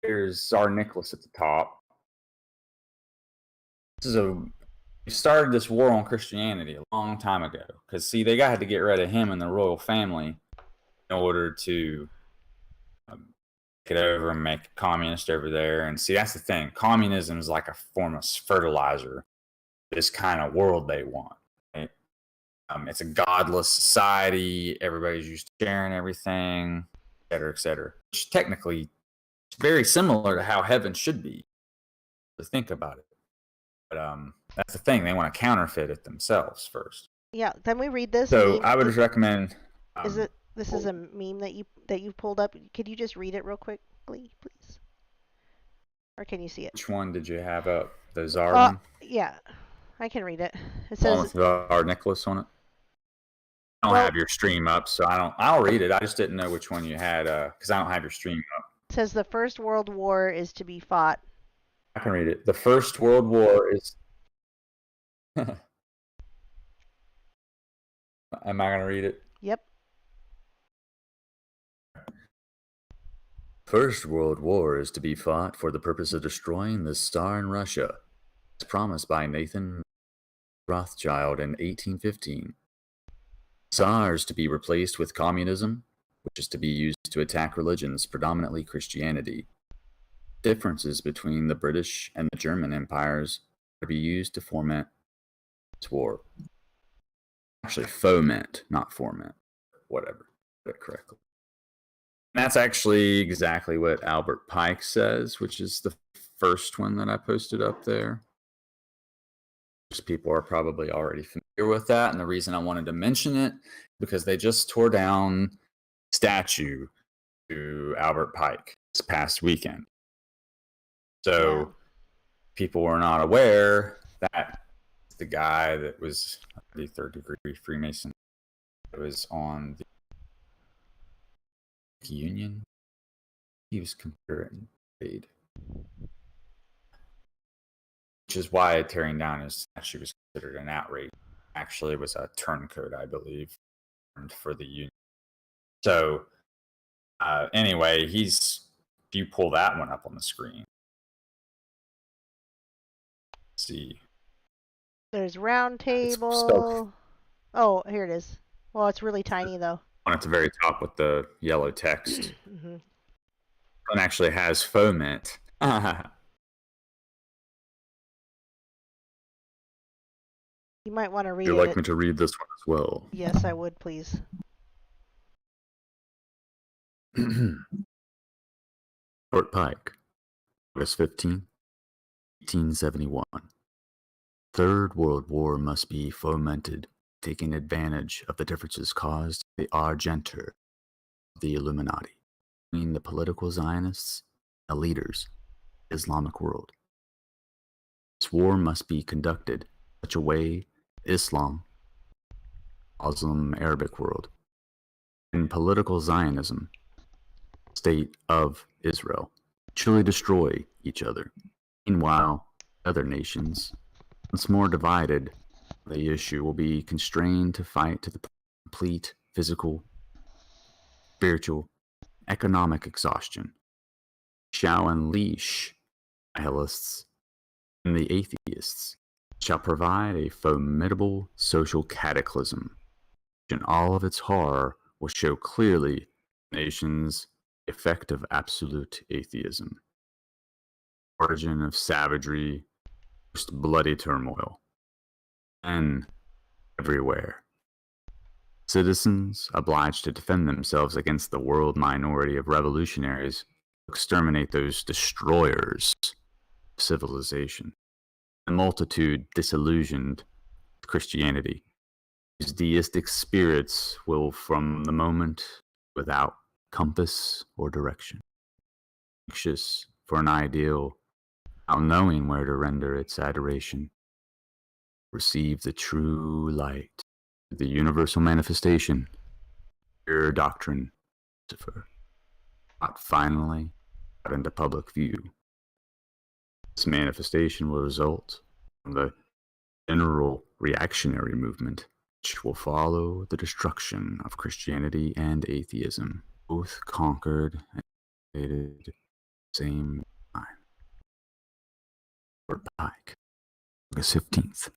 Speaker 2: Here's our Nicholas at the top. We started this war on Christianity a long time ago because see, they had to get rid of him and the royal family in order to get over and make communist over there. And see, that's the thing. Communism is like a form of fertilizer. This kind of world they want. Right? It's a godless society. Everybody's used to sharing everything, et cetera, et cetera. Which technically is very similar to how heaven should be. To think about it. But that's the thing. They want to counterfeit it themselves first.
Speaker 1: Yeah, then we read this.
Speaker 2: So
Speaker 1: meme.
Speaker 2: I would recommend.
Speaker 1: This is a meme that you've pulled up. Could you just read it real quickly, please? Or can you see it?
Speaker 2: Which one did you have up? The Czar one?
Speaker 1: Yeah, I can read it. It
Speaker 2: The one
Speaker 1: says
Speaker 2: with our Nicholas on it. I don't have your stream up, so I'll read it. I just didn't know which one you had because I don't have your stream up.
Speaker 1: It says the First World War is to be fought.
Speaker 2: I can read it. The First World War is. Am I going to read it?
Speaker 1: Yep.
Speaker 4: First World War is to be fought for the purpose of destroying the Tsar in Russia, as promised by Nathan Rothschild in 1815. Tsar is to be replaced with communism, which is to be used to attack religions, predominantly Christianity. Differences between the British and the German empires are to be used to foment this war. Actually, foment, not forment. Whatever. Get it correctly. That's actually exactly what Albert Pike says, which is the first one that I posted up there. Most people are probably already familiar with that, and the reason I wanted to mention it because they just tore down statue to Albert Pike this past weekend. So people were not aware that the guy that was the third degree Freemason that was on the Union. He was Confederate paid. Which is why tearing down his statue was considered an outrage. Actually, it was a turncoat, I believe, for the Union. So, anyway, if you pull that one up on the screen, see.
Speaker 1: There's round table. Oh, here it is. Well, it's really tiny though.
Speaker 2: On at the very top with the yellow text. Mm-hmm. It actually has foment.
Speaker 1: You might want to read it.
Speaker 4: Would you like me to read this one as well?
Speaker 1: Yes, I would, please.
Speaker 4: Fort Pike, August 15, 1871. Third World War must be fomented, taking advantage of the differences caused by the Argenter of the Illuminati between the political Zionists and the leaders Islamic world. This war must be conducted in such a way Islam, Muslim Arabic world, and political Zionism, state of Israel, mutually destroy each other. Meanwhile, other nations, once more divided, the issue will be constrained to fight to the complete physical, spiritual, economic exhaustion. Shall unleash nihilists and the atheists, shall provide a formidable social cataclysm, which in all of its horror will show clearly the nation's effect of absolute atheism, origin of savagery, most bloody turmoil, and everywhere. Citizens obliged to defend themselves against the world minority of revolutionaries to exterminate those destroyers of civilization. The multitude disillusioned with Christianity, whose deistic spirits will from the moment without compass or direction, anxious for an ideal, without knowing where to render its adoration, receive the true light, the universal manifestation, pure doctrine, Lucifer, not finally out into public view. This manifestation will result from the general reactionary movement, which will follow the destruction of Christianity and atheism, both conquered and created at the same time. Robert Pike, August 15th,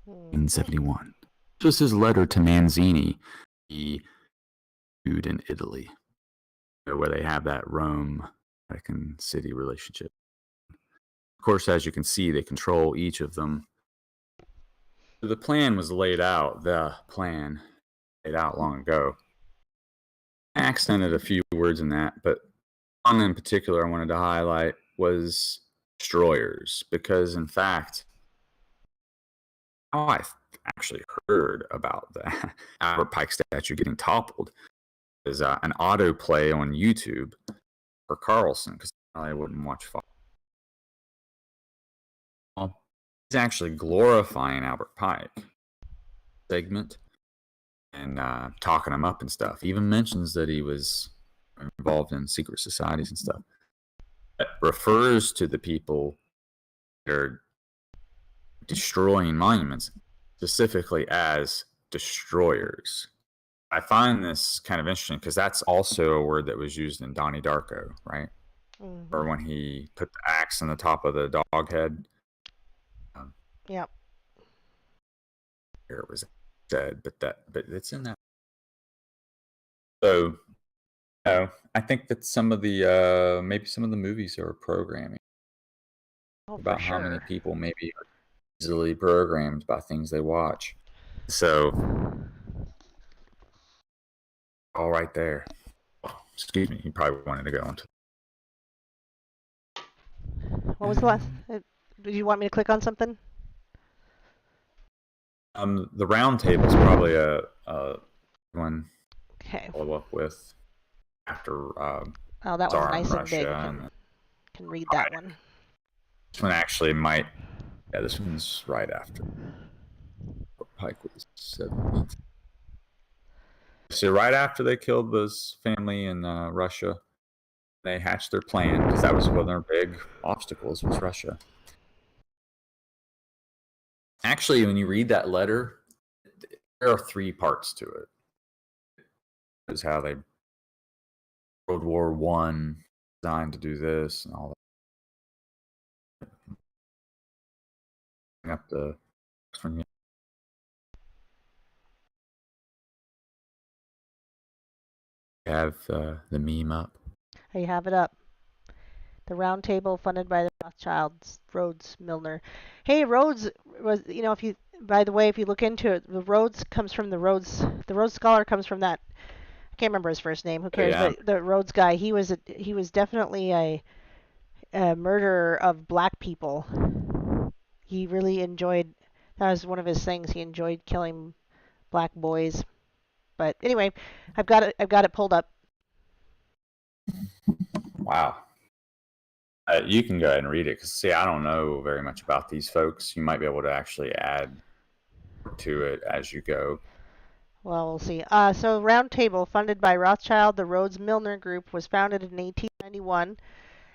Speaker 4: 1871. This was his letter to Manzini, he viewed in Italy, where they have that Rome-Vatican City relationship. Of course, as you can see, they control each of them. The plan was laid out, long ago. I accented a few words in that, but one in particular I wanted to highlight was destroyers, because in fact, how I actually heard about the Albert Pike statue getting toppled is an autoplay on YouTube for Carlson, because I wouldn't watch Fox. Well, he's actually glorifying Albert Pike segment and talking him up and stuff. He even mentions that he was involved in secret societies and stuff. It refers to the people that are destroying monuments specifically as destroyers. I find this kind of interesting because that's also a word that was used in Donnie Darko, right? Mm-hmm. Or when he put the axe on the top of the dog head.
Speaker 1: Yep.
Speaker 4: Here it was said, but it's in that. So, I think that some of the maybe some of the movies are programming about how many people maybe are easily programmed by things they watch. So, all right there. Excuse me, you probably wanted to go into.
Speaker 1: What was the last? Did you want me to click on something?
Speaker 4: The round table is probably a one.
Speaker 1: Okay.
Speaker 4: Follow up with after.
Speaker 1: Oh, that one's nice and big. Can read that one.
Speaker 4: This one actually might. Yeah, this one's right after. Pike was 17th. So right after they killed this family in Russia, they hatched their plan, because that was one of their big obstacles, was Russia. Actually, when you read that letter, there are 3 parts to it. Is how they World War I designed to do this and all that. Up the have the meme up.
Speaker 1: I have it up. The round table funded by the Rothschilds, Rhodes Milner. Hey, Rhodes was, if you, by the way, if you look into it, the Rhodes comes from the Rhodes Scholar comes from that, I can't remember his first name, who cares, but the Rhodes guy, he was definitely a murderer of black people. He really enjoyed, that was one of his things, he enjoyed killing black boys. But anyway, I've got it pulled up.
Speaker 3: Wow.
Speaker 2: You can go ahead and read it because, see, I don't know very much about these folks. You might be able to actually add to it as you go.
Speaker 1: Well, we'll see. So Round Table, funded by Rothschild, the Rhodes Milner Group, was founded in 1891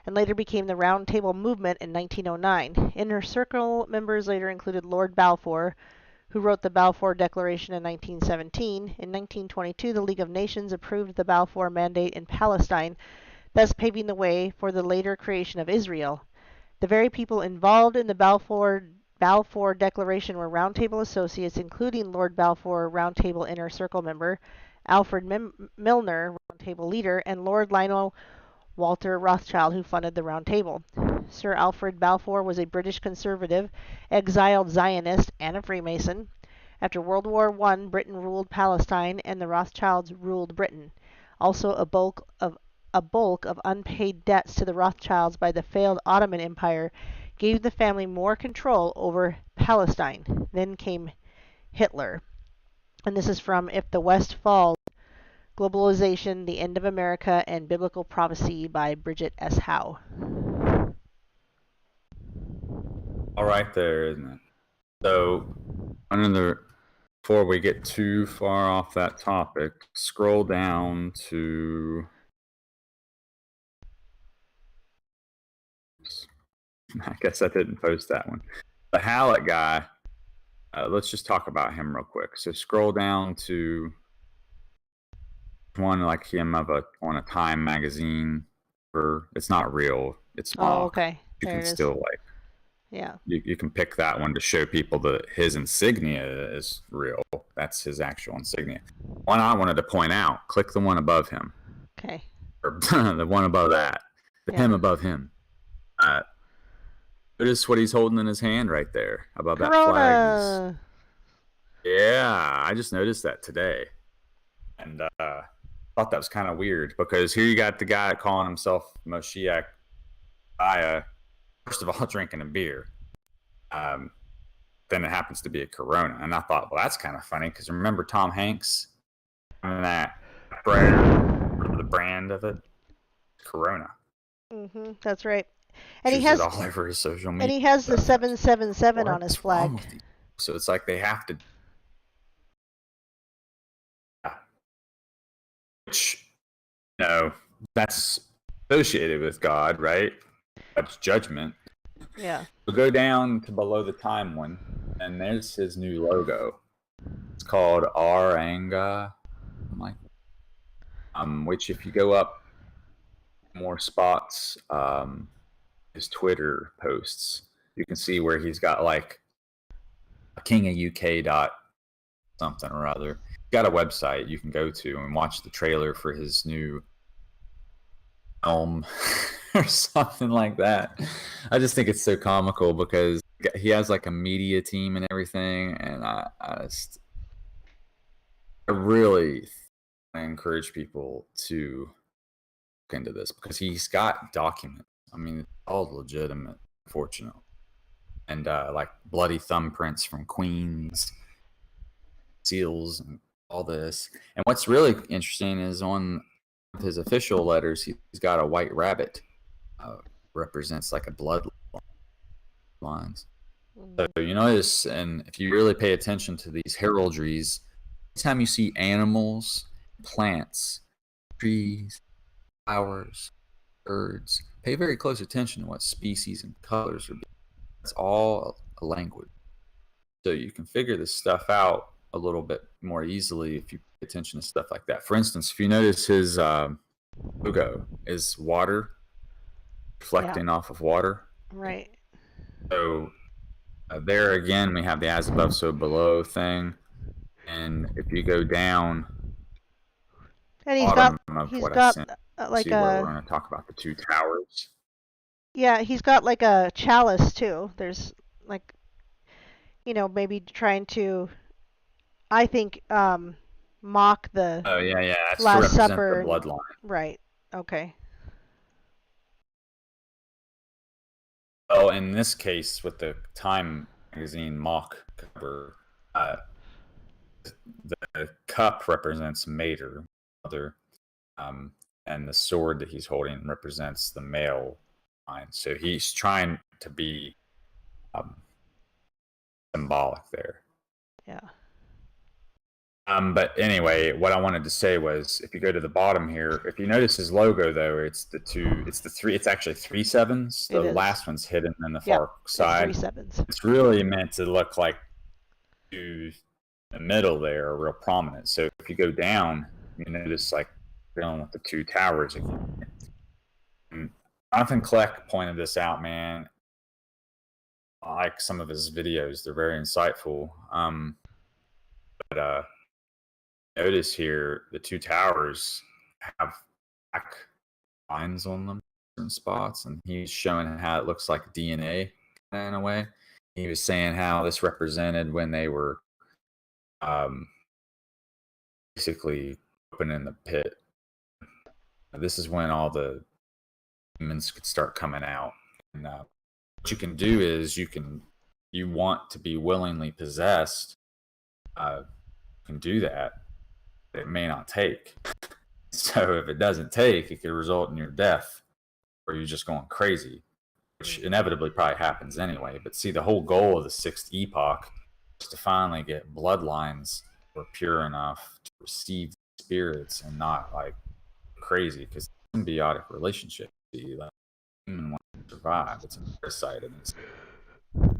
Speaker 1: and later became the Round Table Movement in 1909. Inner Circle members later included Lord Balfour, who wrote the Balfour Declaration in 1917. In 1922, the League of Nations approved the Balfour Mandate in Palestine, thus paving the way for the later creation of Israel. The very people involved in the Balfour Declaration were Round Table associates, including Lord Balfour, Round Table Inner Circle member, Alfred Milner, Round Table leader, and Lord Lionel Walter Rothschild, who funded the Round Table. Sir Alfred Balfour was a British conservative, exiled Zionist, and a Freemason. After World War I, Britain ruled Palestine, and the Rothschilds ruled Britain. Also, a bulk of unpaid debts to the Rothschilds by the failed Ottoman Empire gave the family more control over Palestine. Then came Hitler. And this is from If the West Falls, Globalization, the End of America, and Biblical Prophecy by Bridget S. Howe.
Speaker 2: All right there, isn't it? So, before we get too far off that topic, scroll down to... I guess I didn't post that one. The Hallett guy, let's just talk about him real quick. So scroll down to one like him on a Time magazine. It's not real. It's mock.
Speaker 1: Oh, okay.
Speaker 2: You
Speaker 1: There
Speaker 2: can
Speaker 1: it is.
Speaker 2: still
Speaker 1: Yeah.
Speaker 2: You can pick that one to show people that his insignia is real. That's his actual insignia. One I wanted to point out, click the one above him.
Speaker 1: Okay.
Speaker 2: Or the one above that. The him above him. Notice what he's holding in his hand right there above that flag. Yeah, I just noticed that today. And thought that was kind of weird because here you got the guy calling himself Moshiach Messiah, first of all, drinking a beer. Then it happens to be a Corona. And I thought, well, that's kind of funny because remember Tom Hanks and that the brand of it? Corona.
Speaker 1: Mm-hmm. That's right. And
Speaker 2: he has it all over his social media.
Speaker 1: And he has the 777 on his flag.
Speaker 2: So it's like they have to. Which, that's associated with God, right? That's judgment.
Speaker 1: Yeah.
Speaker 2: We'll go down to below the time one, and there's his new logo. It's called Aranga, like, which if you go up more spots, his Twitter posts, you can see where he's got like a king of UK dot something or other. He's got a website you can go to and watch the trailer for his new film or something like that. I just think it's so comical because he has like a media team and everything, and I really encourage people to look into this because he's got documents. I mean, it's all legitimate, unfortunately. And like bloody thumbprints from queens, seals, and all this. And what's really interesting is on his official letters, he's got a white rabbit. Represents like a blood lines. So you notice, and if you really pay attention to these heraldries, anytime you see animals, plants, trees, flowers, birds, pay very close attention to what species and colors are. It's all a language. So you can figure this stuff out a little bit more easily if you pay attention to stuff like that. For instance, if you notice his logo is water reflecting off of water.
Speaker 1: Right.
Speaker 2: So there again, we have the as above, so below thing. And if you go down,
Speaker 1: and he's got like
Speaker 2: we're going to talk about the two towers.
Speaker 1: Yeah, he's got like a chalice too. There's like, maybe trying to, I think, mock the
Speaker 2: that's
Speaker 1: Last
Speaker 2: to represent
Speaker 1: Supper.
Speaker 2: The bloodline.
Speaker 1: Right. Okay.
Speaker 2: Well, in this case, with the Time magazine mock cover, the cup represents Mater, mother, and the sword that he's holding represents the male
Speaker 3: line. So he's trying to be symbolic there.
Speaker 1: Yeah.
Speaker 3: But anyway, what I wanted to say was, if you go to the bottom here, if you notice his logo though, it's actually 3 sevens. The last one's hidden in the far side.
Speaker 1: 3 sevens.
Speaker 3: It's really meant to look like the middle there are real prominent. So if you go down, you notice like dealing with the 2 towers again. And Jonathan Kleck pointed this out, man. I like some of his videos; they're very insightful. But notice here the 2 towers have black lines on them in spots, and he's showing how it looks like DNA in a way. He was saying how this represented when they were basically opening the pit. This is when all the demons could start coming out. And what you can do is you want to be willingly possessed. You can do that. It may not take. So if it doesn't take, it could result in your death, or you just going crazy, which inevitably probably happens anyway. But see, the whole goal of the 6th epoch is to finally get bloodlines that were pure enough to receive spirits and not like crazy, because symbiotic relationship, see, like human wants to survive. It's a parasite in this.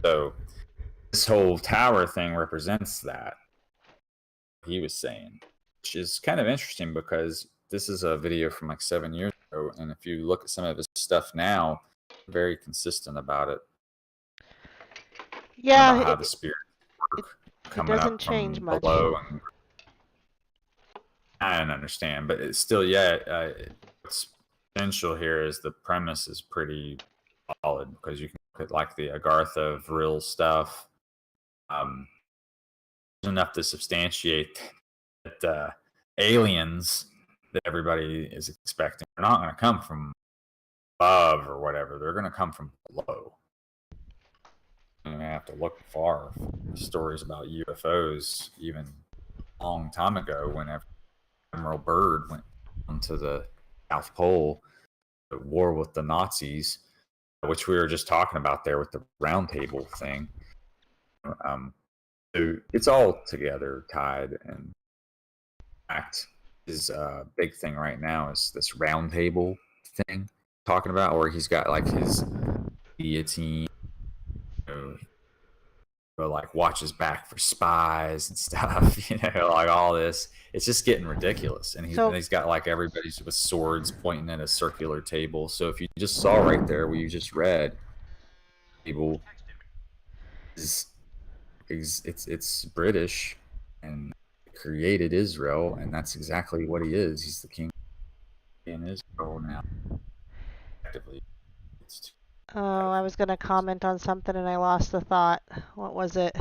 Speaker 3: So this whole tower thing represents that. He was saying, which is kind of interesting because this is a video from like 7 years ago, and if you look at some of his stuff now, very consistent about it.
Speaker 1: Yeah,
Speaker 3: about how the spirits work, coming
Speaker 1: doesn't
Speaker 3: up
Speaker 1: change
Speaker 3: from
Speaker 1: much.
Speaker 3: below. And I don't understand, but it's still, what's essential here is the premise is pretty solid, because you can look at like the Agartha of real stuff. Enough to substantiate that aliens that everybody is expecting are not going to come from above or whatever. They're going to come from below. And we have to look far for stories about UFOs, even a long time ago, whenever Admiral Byrd went onto the South Pole at war with the Nazis, which we were just talking about there with the round table thing. So it's all together tied, and in fact, his big thing right now is this round table thing talking about, where he's got like his guillotine, but like watches back for spies and stuff, like all this. It's just getting ridiculous, and he's got like everybody's with swords pointing at a circular table. So if you just saw right there where you just read, table is. It's British and created Israel, and that's exactly what he is. He's the king in Israel now. Effectively.
Speaker 1: Oh, I was going to comment on something and I lost the thought. What was it?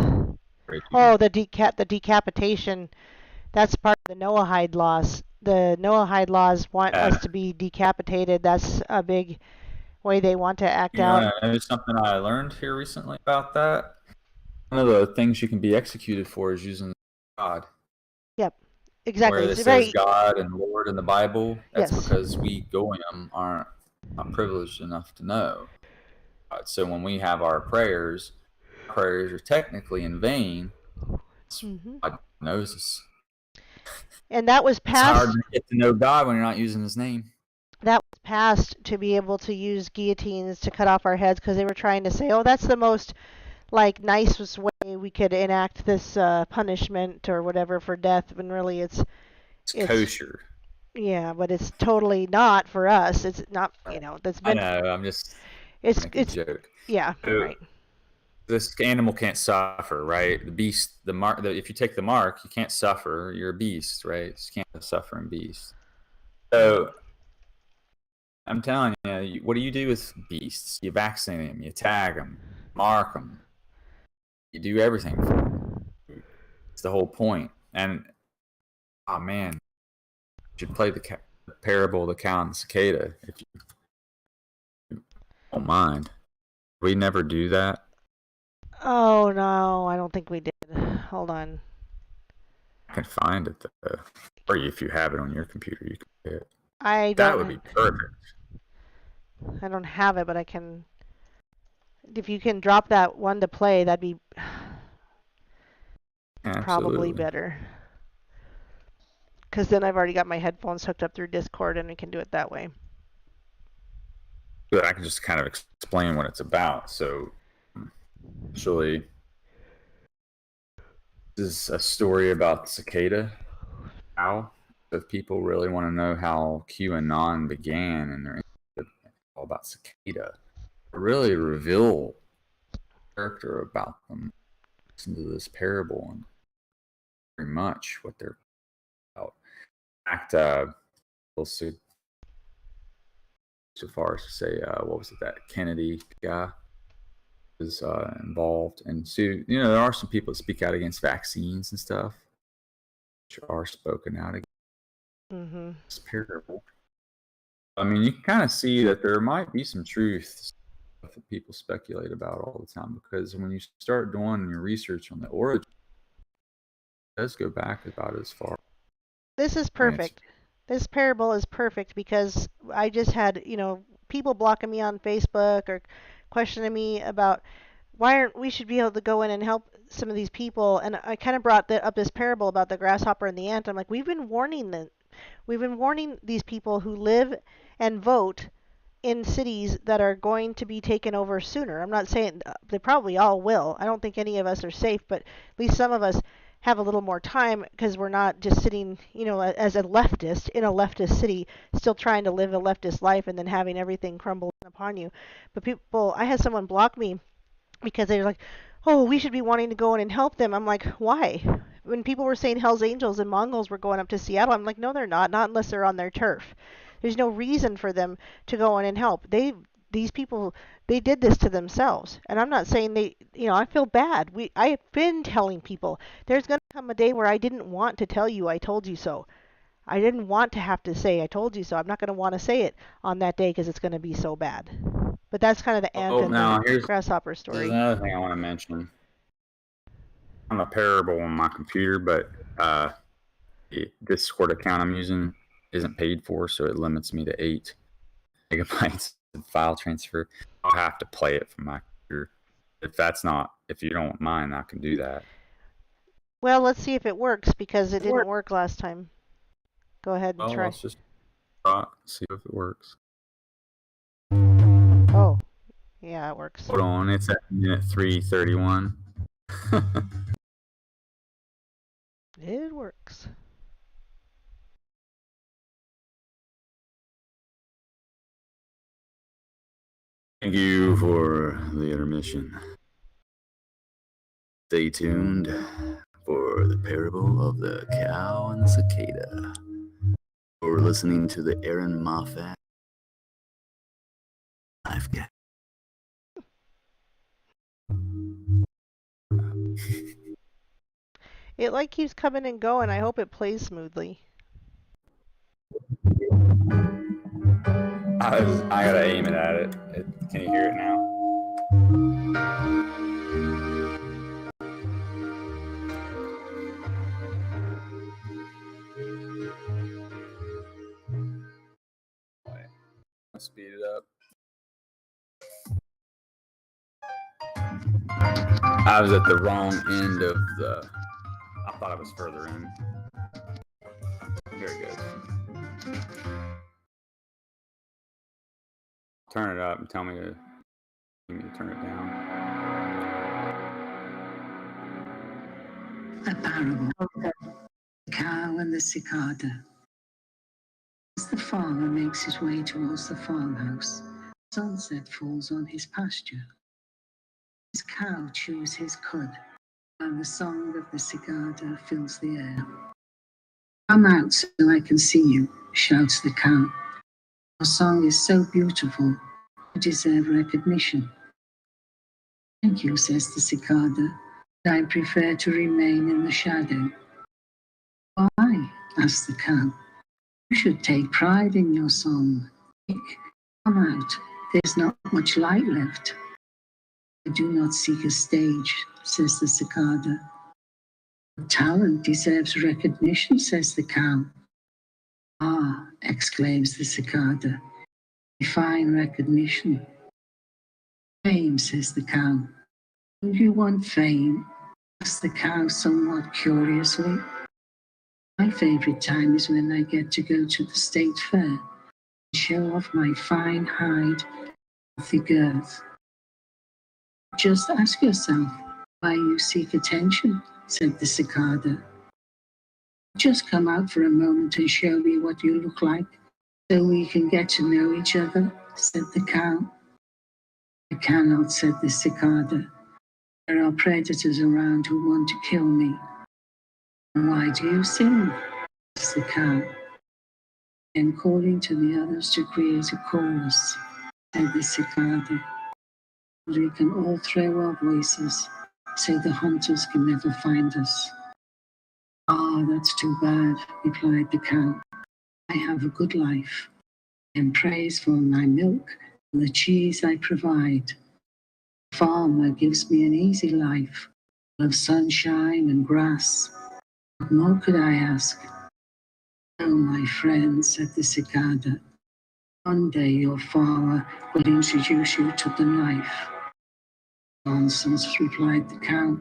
Speaker 1: Oh, the decapitation. That's part of the Noahide laws. The Noahide laws want us to be decapitated. That's a big way they want to act out.
Speaker 3: There's something I learned here recently about that. One of the things you can be executed for is using God.
Speaker 1: Yep, exactly.
Speaker 3: Where it says God and Lord in the Bible, that's because we Goyim aren't privileged enough to know. So when we have our prayers are technically in vain. God knows us.
Speaker 1: And that was passed.
Speaker 3: It's hard to get to know God when you're not using His name.
Speaker 1: That was passed to be able to use guillotines to cut off our heads, because they were trying to say, oh, that's the most nicest way we could enact this punishment or whatever for death, when really it's
Speaker 3: kosher.
Speaker 1: Yeah, but it's totally not for us. It's not, that's been.
Speaker 3: I know. I'm just.
Speaker 1: It's
Speaker 3: a joke.
Speaker 1: Yeah.
Speaker 3: So,
Speaker 1: right.
Speaker 3: This animal can't suffer, right? The beast, if you take the mark, you can't suffer. You're a beast, right? You can't suffer and beast. So I'm telling you, what do you do with beasts? You vaccinate them, you tag them, mark them. You do everything for them. It's the whole point. And, oh man, you should play the parable of the cow and the cicada if you don't mind. We never do that.
Speaker 1: Oh, no, I don't think we did. Hold on.
Speaker 3: I can find it, or if you have it on your computer, you can play it.
Speaker 1: I don't.
Speaker 3: That would be perfect.
Speaker 1: I don't have it, but I can. If you can drop that one to play, that'd be probably
Speaker 2: Absolutely.
Speaker 1: better. Because then I've already got my headphones hooked up through Discord, and we can do it that way.
Speaker 2: But I can just kind of explain what it's about. So, actually, this is a story about cicada. How? If people really want to know how QAnon began and they're all about cicada, really reveal character about them. Listen to this parable and very much what they're about. In fact, we'll see. So far as to say, what was it, that Kennedy guy is involved, and so there are some people that speak out against vaccines and stuff, which are spoken out against this parable. I mean, you can kind of see that there might be some truth that people speculate about all the time, because when you start doing your research on the origin, it does go back about as far.
Speaker 1: This is perfect. This parable is perfect because I just had, people blocking me on Facebook or questioning me about why aren't we should be able to go in and help some of these people. And I kind of brought up this parable about the grasshopper and the ant. I'm like, we've been warning these people who live and vote in cities that are going to be taken over sooner. I'm not saying they probably all will. I don't think any of us are safe, but at least some of us have a little more time because we're not just sitting, as a leftist in a leftist city, still trying to live a leftist life and then having everything crumble upon you. But I had someone block me because they're like, oh, we should be wanting to go in and help them. I'm like, why? When people were saying Hell's Angels and Mongols were going up to Seattle, I'm like, no, they're not unless they're on their turf. There's no reason for them to go in and help. These people, they did this to themselves. And I'm not saying I feel bad. I've been telling people there's going to come a day where I didn't want to tell you I told you so. I didn't want to have to say I told you so. I'm not going to want to say it on that day because it's going to be so bad. But that's kind of the ant and the grasshopper story.
Speaker 2: There's another thing I want to mention. I'm a parable on my computer, but the Discord account I'm using isn't paid for, so it limits me to 8 megabytes of file transfer. I'll have to play it from my computer. If you don't mind, I can do that.
Speaker 1: Well, let's see if it works because it didn't work last time. Go ahead and try.
Speaker 2: Let's just see if it works.
Speaker 1: Oh, yeah, it works.
Speaker 2: Hold on, it's at minute 3:31.
Speaker 1: It works.
Speaker 4: Thank you for the intermission. Stay tuned for the parable of the cow and the cicada. We're listening to the Aaron Moffat live guest.
Speaker 1: It keeps coming and going. I hope it plays smoothly.
Speaker 2: I gotta aim it at it. Can you hear it now? Let's speed it up. I was at the wrong end of I thought I was further in. Very good. Turn it up and tell me to turn it down.
Speaker 5: A parable of the cow and the cicada. As the farmer makes his way towards the farmhouse, sunset falls on his pasture. His cow chews his cud, and the song of the cicada fills the air. Come out so I can see you, shouts the cow. Your song is so beautiful, you deserve recognition. Thank you, says the cicada, but I prefer to remain in the shadow. Why? asks the cow. You should take pride in your song. Come out, there's not much light left. I do not seek a stage, says the cicada. Your talent deserves recognition, says the cow. Ah, exclaims the cicada. Fine recognition. Fame, says the cow. Do you want fame? Asked the cow somewhat curiously. My favorite time is when I get to go to the state fair and show off my fine hide and thick girth. Just ask yourself why you seek attention, said the cicada. Just come out for a moment and show me what you look like so we can get to know each other, said the cow. I cannot, said the cicada. There are predators around who want to kill me. And why do you sing? Asked the cow. And calling to the others to create a chorus, said the cicada. We can all throw our voices so the hunters can never find us. Ah, that's too bad, replied the cow. I have a good life, and praised for my milk and the cheese I provide. The farmer gives me an easy life, full of sunshine and grass. What more could I ask? Oh, my friend, said the cicada, one day your farmer will introduce you to the knife. Nonsense, replied the cow.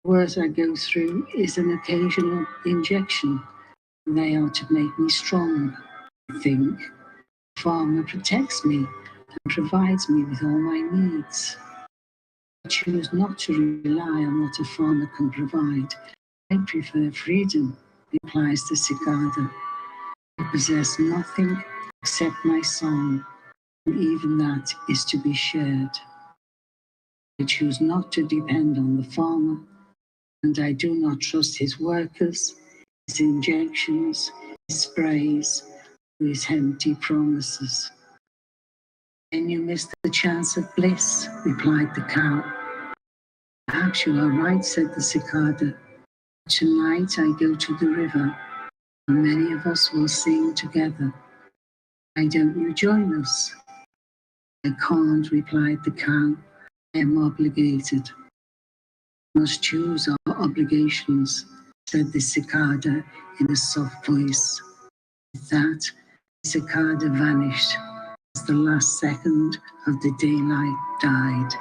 Speaker 5: The work I go through is an occasional injection. They are to make me strong, I think. The farmer protects me and provides me with all my needs. I choose not to rely on what a farmer can provide. I prefer freedom, replies the cicada. I possess nothing except my song, and even that is to be shared. I choose not to depend on the farmer, and I do not trust his workers, his injections, his sprays, or his empty promises. Then you missed the chance of bliss, replied the cow. Perhaps you are right, said the cicada. Tonight I go to the river, and many of us will sing together. Why don't you join us? I can't, replied the cow. I am obligated. We must choose our obligations, said the cicada in a soft voice. With that, the cicada vanished as the last second of the daylight died.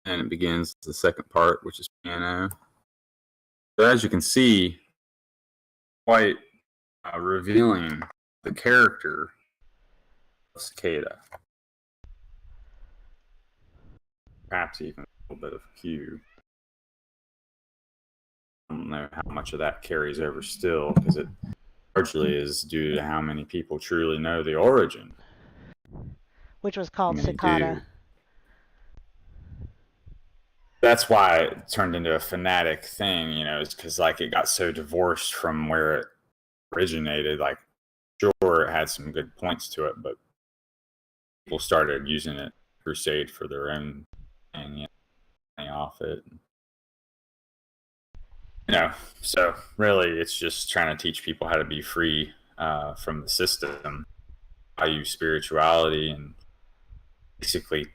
Speaker 2: And it begins the second part, which is piano. So as you can see, quite revealing the character of Cicada. Perhaps even a little bit of Q. I don't know how much of that carries over still, because it largely is due to how many people truly know the origin.
Speaker 1: Which was called
Speaker 2: Many
Speaker 1: cicada.
Speaker 2: do. That's why it turned into a fanatic thing, you know, is because like it got so divorced from where it originated. Like, sure, it had some good points to it, but people started using it crusade for their own thing, you know, off it. You know, so really, it's just trying to teach people how to be free from the system, value spirituality, and basically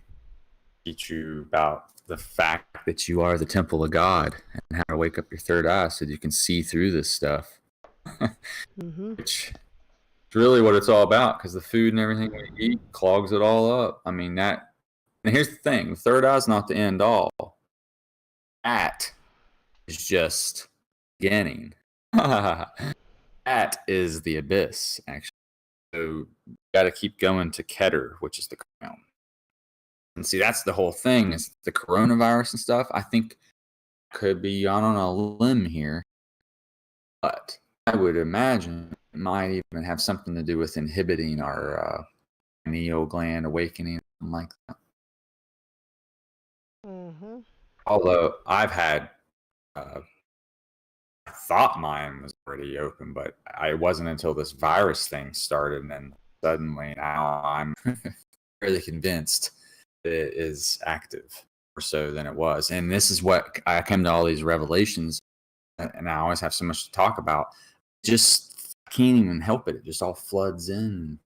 Speaker 2: teach you about the fact
Speaker 4: That you are the temple of God, and how to wake up your third eye so that you can see through this stuff.
Speaker 1: Mm-hmm.
Speaker 2: which is really what it's all about, because the food and everything we eat clogs it all up. I mean, that, and here's the thing, the third eye's not the end all. That is just beginning. That is the abyss, actually. So you got to keep going to Keter, which is the crown. And see, that's the whole thing, is the coronavirus and stuff. I think could be on a limb here, but I would imagine it might even have something to do with inhibiting our pineal gland awakening, something like that.
Speaker 1: Mm-hmm.
Speaker 2: Although I've had, I thought mine was already open, but it wasn't until this virus thing started, and then suddenly now I'm really convinced that it is active
Speaker 3: so than it was. And this is what I come to all these revelations, and I always have so much to talk about. Just can't even help it. It just all floods in.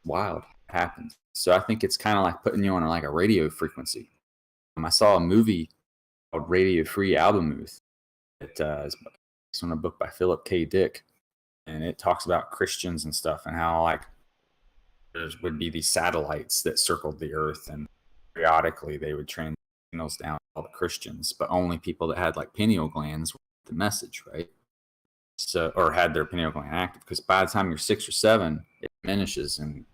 Speaker 3: Wild happens. So I think it's kind of like putting you on like a radio frequency. I saw a movie called Radio Free Albemuth. It is based on a book by Philip K. Dick, and it talks about Christians and stuff, and how like there would be these satellites that circled the earth, and periodically they would transmit signals down to all the Christians, but only people that had like pineal glands with the message, right? So, or had their pineal gland active, because by the time you're 6 or 7, it diminishes and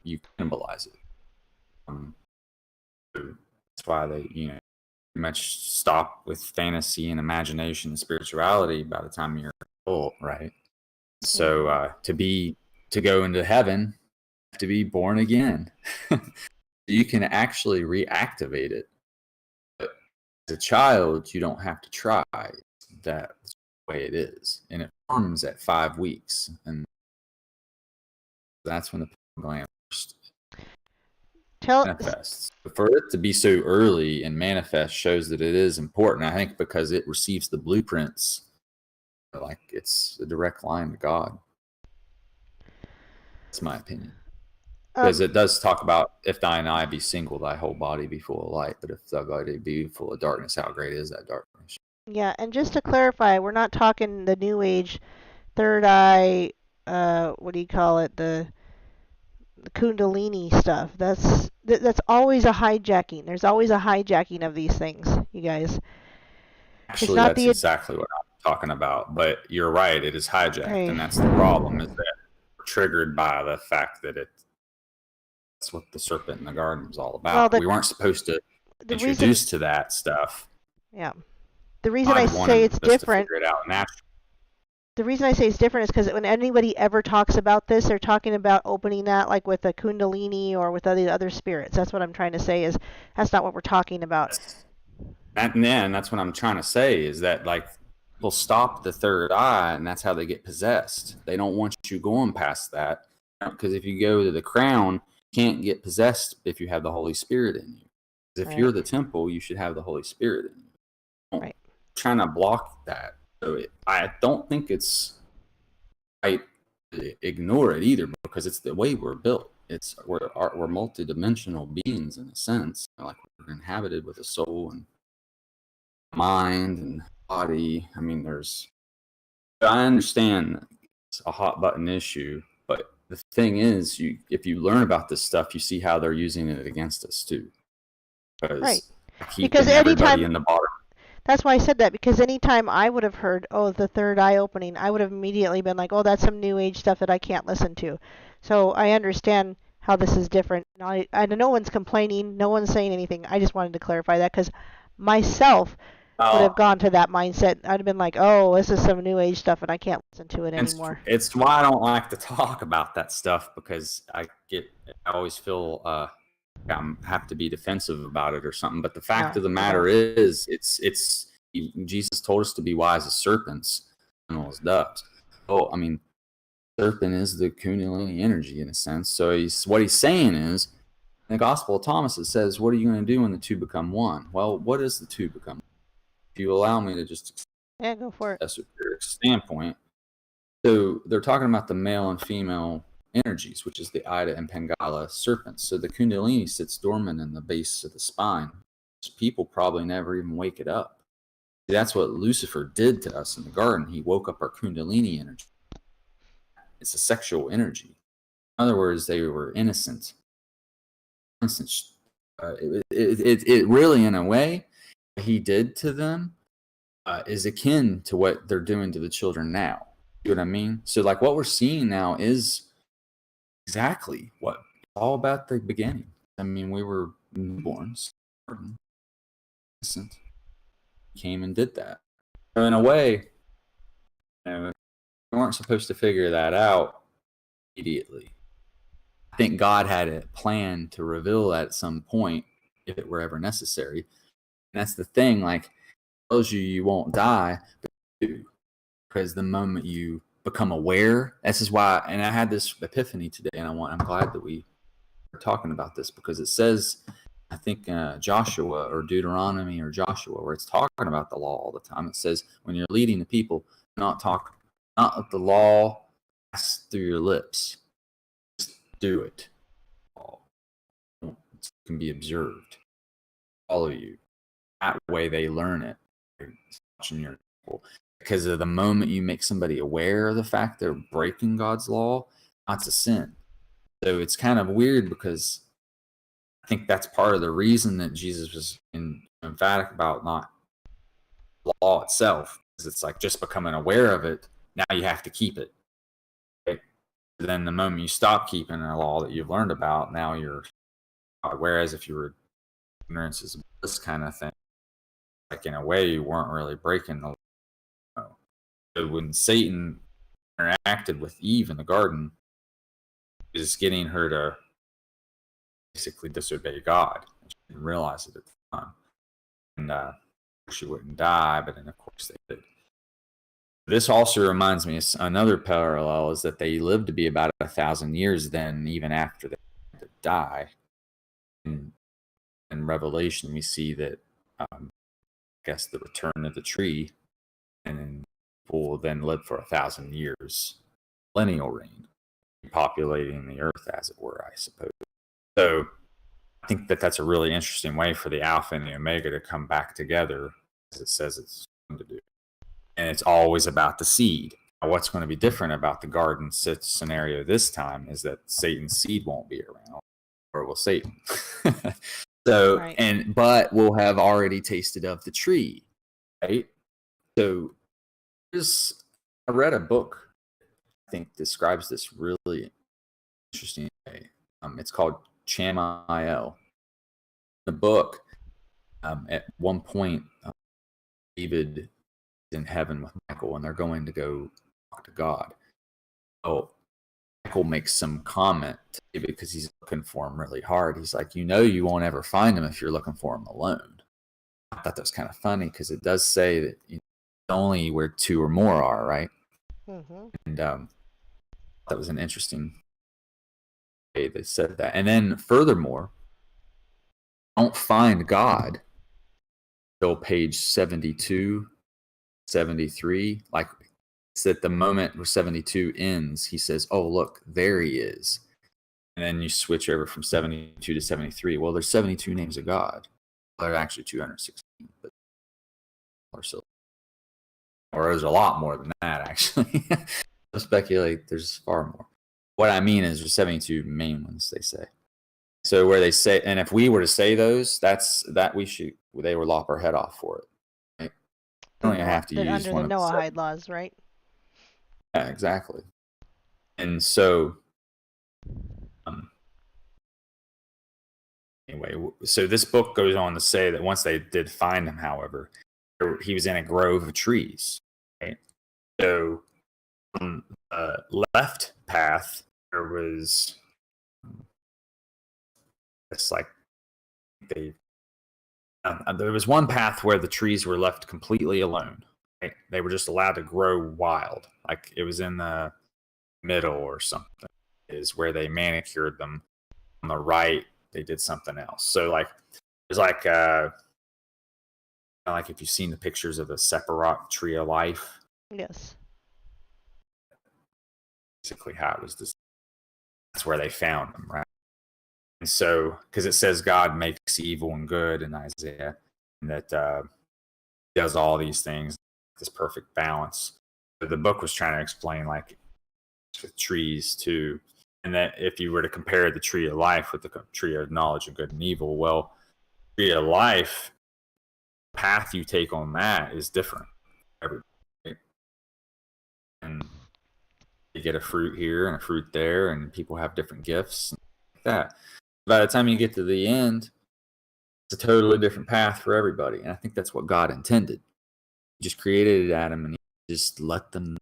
Speaker 3: you cannibalize it. That's why they, pretty much stop with fantasy and imagination and spirituality by the time you're adult, right? So to go into heaven, you have to be born again. You can actually reactivate it. But as a child, you don't have to try. That's the way it is. And it forms at 5 weeks. And that's when the gland first manifests. For it to be so early and manifest shows that it is important, I think, because it receives the blueprints. Like it's a direct line to God. That's my opinion. Because it does talk about, if thine eye be single, thy whole body be full of light. But if thy body be full of darkness, how great is that darkness? Yeah,
Speaker 1: and just to clarify, we're not talking the New Age third eye, what do you call it, the Kundalini stuff. That's always a hijacking. There's always a hijacking of these things, you guys.
Speaker 3: Actually, that's exactly what I'm talking about. But you're right, it is hijacked, and that's the problem, is that we're triggered by the fact that that's what the serpent in the garden was all about. Well, we weren't supposed to introduce to that stuff.
Speaker 1: Yeah. The reason I say it's different. The reason I say it's different is because when anybody ever talks about this, they're talking about opening that like with a Kundalini or with other spirits. That's what I'm trying to say, is that's not what we're talking about.
Speaker 3: And that's what I'm trying to say, is that like people stop the third eye, and that's how they get possessed. They don't want you going past that, because if you go to the crown, you can't get possessed if you have the Holy Spirit in you. If you're the temple, you should have the Holy Spirit in you. Right. Trying to block that. So I don't think it's right to ignore it either, because it's the way we're built. We're multidimensional beings in a sense. Like we're inhabited with a soul and mind and body. I mean, I understand it's a hot button issue, but the thing is, if you learn about this stuff, you see how they're using it against us too. Because everybody in the bottom.
Speaker 1: That's why I said that, because anytime I would have heard, the third eye opening, I would have immediately been like, that's some New Age stuff that I can't listen to. So I understand how this is different. I no one's complaining, no one's saying anything. I just wanted to clarify that, because myself would have gone to that mindset. I'd have been like, this is some New Age stuff and I can't listen to it anymore.
Speaker 3: It's why I don't like to talk about that stuff, because I always feel I have to be defensive about it or something. But the fact of the matter is, Jesus told us to be wise as serpents and as doves. I mean, serpent is the Kundalini energy in a sense. So what he's saying is, in the Gospel of Thomas, it says, what are you going to do when the two become one? Well, what is the two become? If you allow me to just
Speaker 1: go for it.
Speaker 3: Esoteric standpoint. So they're talking about the male and female energies, which is the Ida and Pingala serpents. So the Kundalini sits dormant in the base of the spine. People probably never even wake it up. That's what Lucifer did to us in the garden. He woke up our Kundalini energy. It's a sexual energy. In other words, they were innocent. It really, in a way, what he did to them is akin to what they're doing to the children now. You know what I mean? So like what we're seeing now is exactly what it's all about the beginning. I mean, we were newborns, innocent. Came and did that. So in a way, we weren't supposed to figure that out immediately. I think God had a plan to reveal that at some point, if it were ever necessary. And that's the thing, like, it tells you won't die, but you do. Because the moment you become aware, this is why, and I had this epiphany today, and I'm glad that we are talking about this, because it says I think Joshua or Deuteronomy or Joshua, where it's talking about the law all the time. It says when you're leading the people, not let the law pass through your lips. Just do it. It can be observed. All of you. That way they learn it. Watching your people. Because of the moment you make somebody aware of the fact they're breaking God's law, that's a sin. So it's kind of weird because I think that's part of the reason that Jesus was emphatic about not law itself, is it's like just becoming aware of it. Now you have to keep it. Okay? Then the moment you stop keeping a law that you've learned about, now you're. Whereas if you were ignorance is this kind of thing, like in a way you weren't really breaking the law. So when Satan interacted with Eve in the garden, he was getting her to basically disobey God. She didn't realize it at the time. And she wouldn't die, but then of course they did. This also reminds me, another parallel is that they lived to be about 1,000 years then, even after they had to die. In Revelation, we see that, I guess, the return of the tree, and then people will then live for 1,000 years, millennial reign, populating the earth, as it were, I suppose. So I think that that's a really interesting way for the Alpha and the Omega to come back together, as it says it's going to do. And it's always about the seed. Now, what's going to be different about the garden scenario this time is that Satan's seed won't be around, or will Satan? So, right. But we'll have already tasted of the tree, right? So, I read a book I think describes this really interesting way. It's called Chamael. The book, at one point, David is in heaven with Michael, and they're going to go talk to God. Oh, Michael makes some comment to David because he's looking for him really hard. He's like, you won't ever find him if you're looking for him alone. I thought that was kind of funny because it does say that only where two or more are, right? Mm-hmm. And that was an interesting way they said that. And then furthermore, don't find God till page 72, 73. Like it's at the moment where 72 ends, he says, oh, look, there he is. And then you switch over from 72 to 73. Well, there's 72 names of God. Well, there are actually 216, but or so. Or there's a lot more than that, actually. I speculate there's far more. What I mean is there's 72 main ones, they say. So where they say, and if we were to say those, they would lop our head off for it. Right? You don't even have to use
Speaker 1: under
Speaker 3: one
Speaker 1: the
Speaker 3: of the
Speaker 1: Noahide laws, right?
Speaker 3: Yeah, exactly. And so, anyway, so this book goes on to say that once they did find him, however, he was in a grove of trees. Right? So on the left path, there was it's like there was one path where the trees were left completely alone. Right? They were just allowed to grow wild, like it was in the middle or something. Is where they manicured them. On the right, they did something else. So like it's like if you've seen the pictures of the Separate Tree of Life.
Speaker 1: Yes.
Speaker 3: Basically how it was designed. That's where they found them, right? And so, because it says God makes evil and good in Isaiah, and that does all these things, this perfect balance. But the book was trying to explain, like, with trees too, and that if you were to compare the tree of life with the tree of knowledge of good and evil, well, tree of life, the path you take on that is different. Everybody. And you get a fruit here and a fruit there, and people have different gifts like that. By the time you get to the end, it's a totally different path for everybody. And I think that's what God intended. He just created Adam and he just let them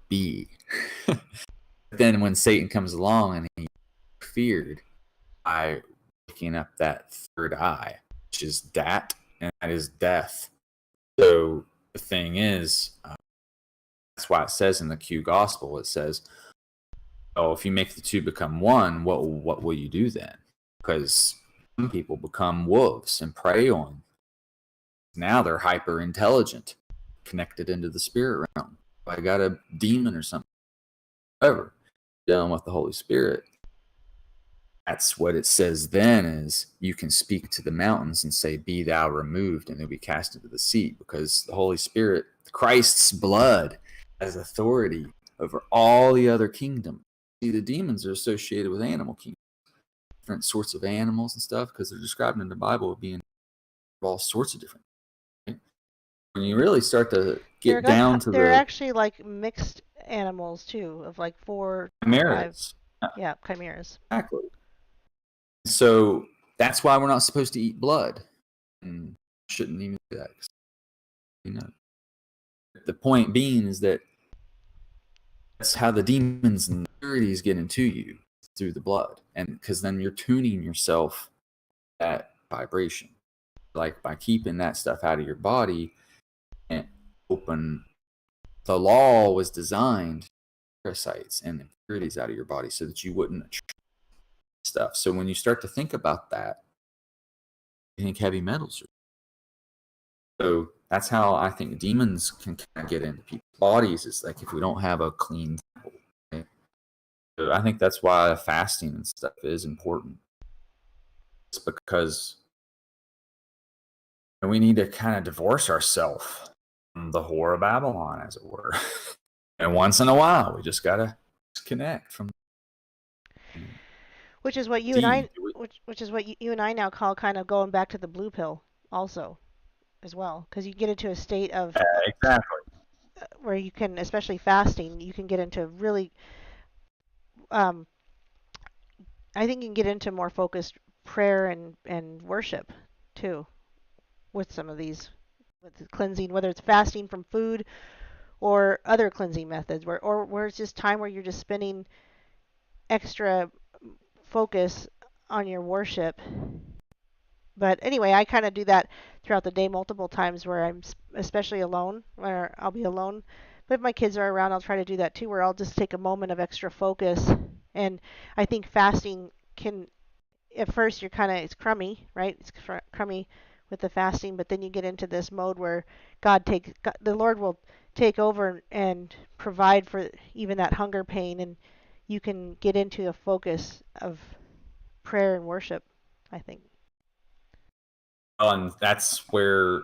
Speaker 3: be. But then when Satan comes along and he feared by picking up that third eye, which is dat, and that is death. So the thing is, that's why it says in the Q Gospel, it says, oh, if you make the two become one, what will you do then? Because Some people become wolves and prey on. Now they're hyper intelligent, connected into the spirit realm. If I got a demon or something, whatever, dealing with the Holy Spirit. That's what it says then is you can speak to the mountains and say, be thou removed, and they'll be cast into the sea, because the Holy Spirit, Christ's blood, has authority over all the other kingdoms. See, the demons are associated with animal kingdoms, different sorts of animals and stuff, because they're described in the Bible as being all sorts of different. Right? When you really start to get down to
Speaker 1: they're actually like mixed animals too, of like 4,
Speaker 3: chimeras.
Speaker 1: 5, yeah, chimeras.
Speaker 3: Exactly. So that's why we're not supposed to eat blood, and shouldn't even do that. You know, the point being is that that's how the demons and impurities get into you, through the blood, and because then you're tuning yourself that vibration, like by keeping that stuff out of your body and open. The law was designed parasites and impurities out of your body so that you wouldn't attract stuff. So when you start to think about that, you think heavy metals are. So that's how I think demons can kind of get into people's bodies. It's like if we don't have a clean temple. Right? So I think that's why fasting and stuff is important. It's because we need to kind of divorce ourselves from the whore of Babylon, as it were. And once in a while, we just gotta disconnect from.
Speaker 1: Which is what you and I, which is what you and I now call kind of going back to the blue pill, also, as well, because you get into a state of
Speaker 3: exactly
Speaker 1: where you can, especially fasting, you can get into really, I think you can get into more focused prayer and worship too, with some of these, with the cleansing, whether it's fasting from food or other cleansing methods, where it's just time where you're just spending extra focus on your worship. But anyway, I kind of do that throughout the day multiple times, where I'm especially alone, where I'll be alone. But if my kids are around, I'll try to do that too, where I'll just take a moment of extra focus. And I think fasting can, at first you're kind of, it's crummy, right? It's crummy with the fasting, but then you get into this mode where the Lord will take over and provide for even that hunger pain, and you can get into a focus of prayer and worship, I think.
Speaker 3: And that's where,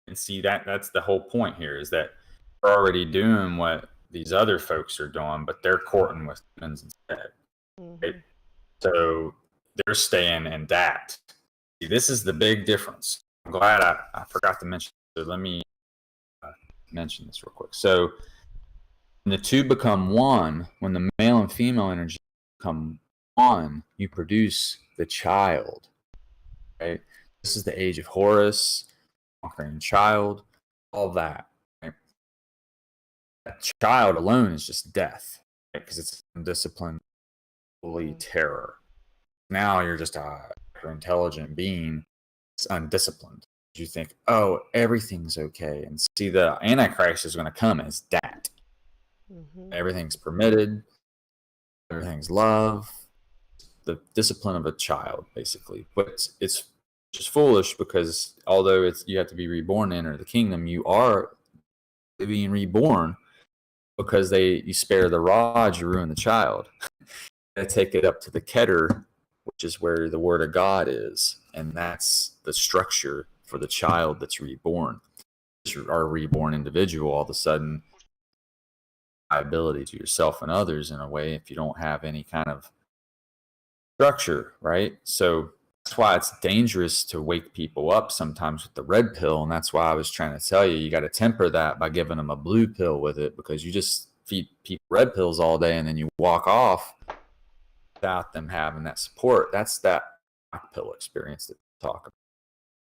Speaker 3: and see, that's the whole point here, is that we're already doing what these other folks are doing, but they're courting with demons instead.
Speaker 1: Mm-hmm.
Speaker 3: Right? So they're staying in that. See, this is the big difference. I'm glad I forgot to mention. So let me mention this real quick. So when the two become one, when the male and female energy become one, you produce the child. Right? This is the age of Horus, conquering child, all that. Right? That child alone is just death, because it's undisciplined, holy terror. Now you're just a intelligent being. It's undisciplined. You think, oh, everything's okay, and see, the Antichrist is going to come as that. Mm-hmm. Everything's permitted. Everything's love. The discipline of a child, basically. But it's just foolish, because although you have to be reborn to enter the kingdom, you are being reborn, because you spare the rod, you ruin the child. You take it up to the Keter, which is where the word of God is, and that's the structure for the child that's reborn. Our reborn individual, all of a sudden, liability to yourself and others in a way, if you don't have any kind of structure, right? So that's why it's dangerous to wake people up sometimes with the red pill, and that's why I was trying to tell you got to temper that by giving them a blue pill with it, because you just feed people red pills all day and then you walk off without them having that support. That's that black pill experience that we talk about.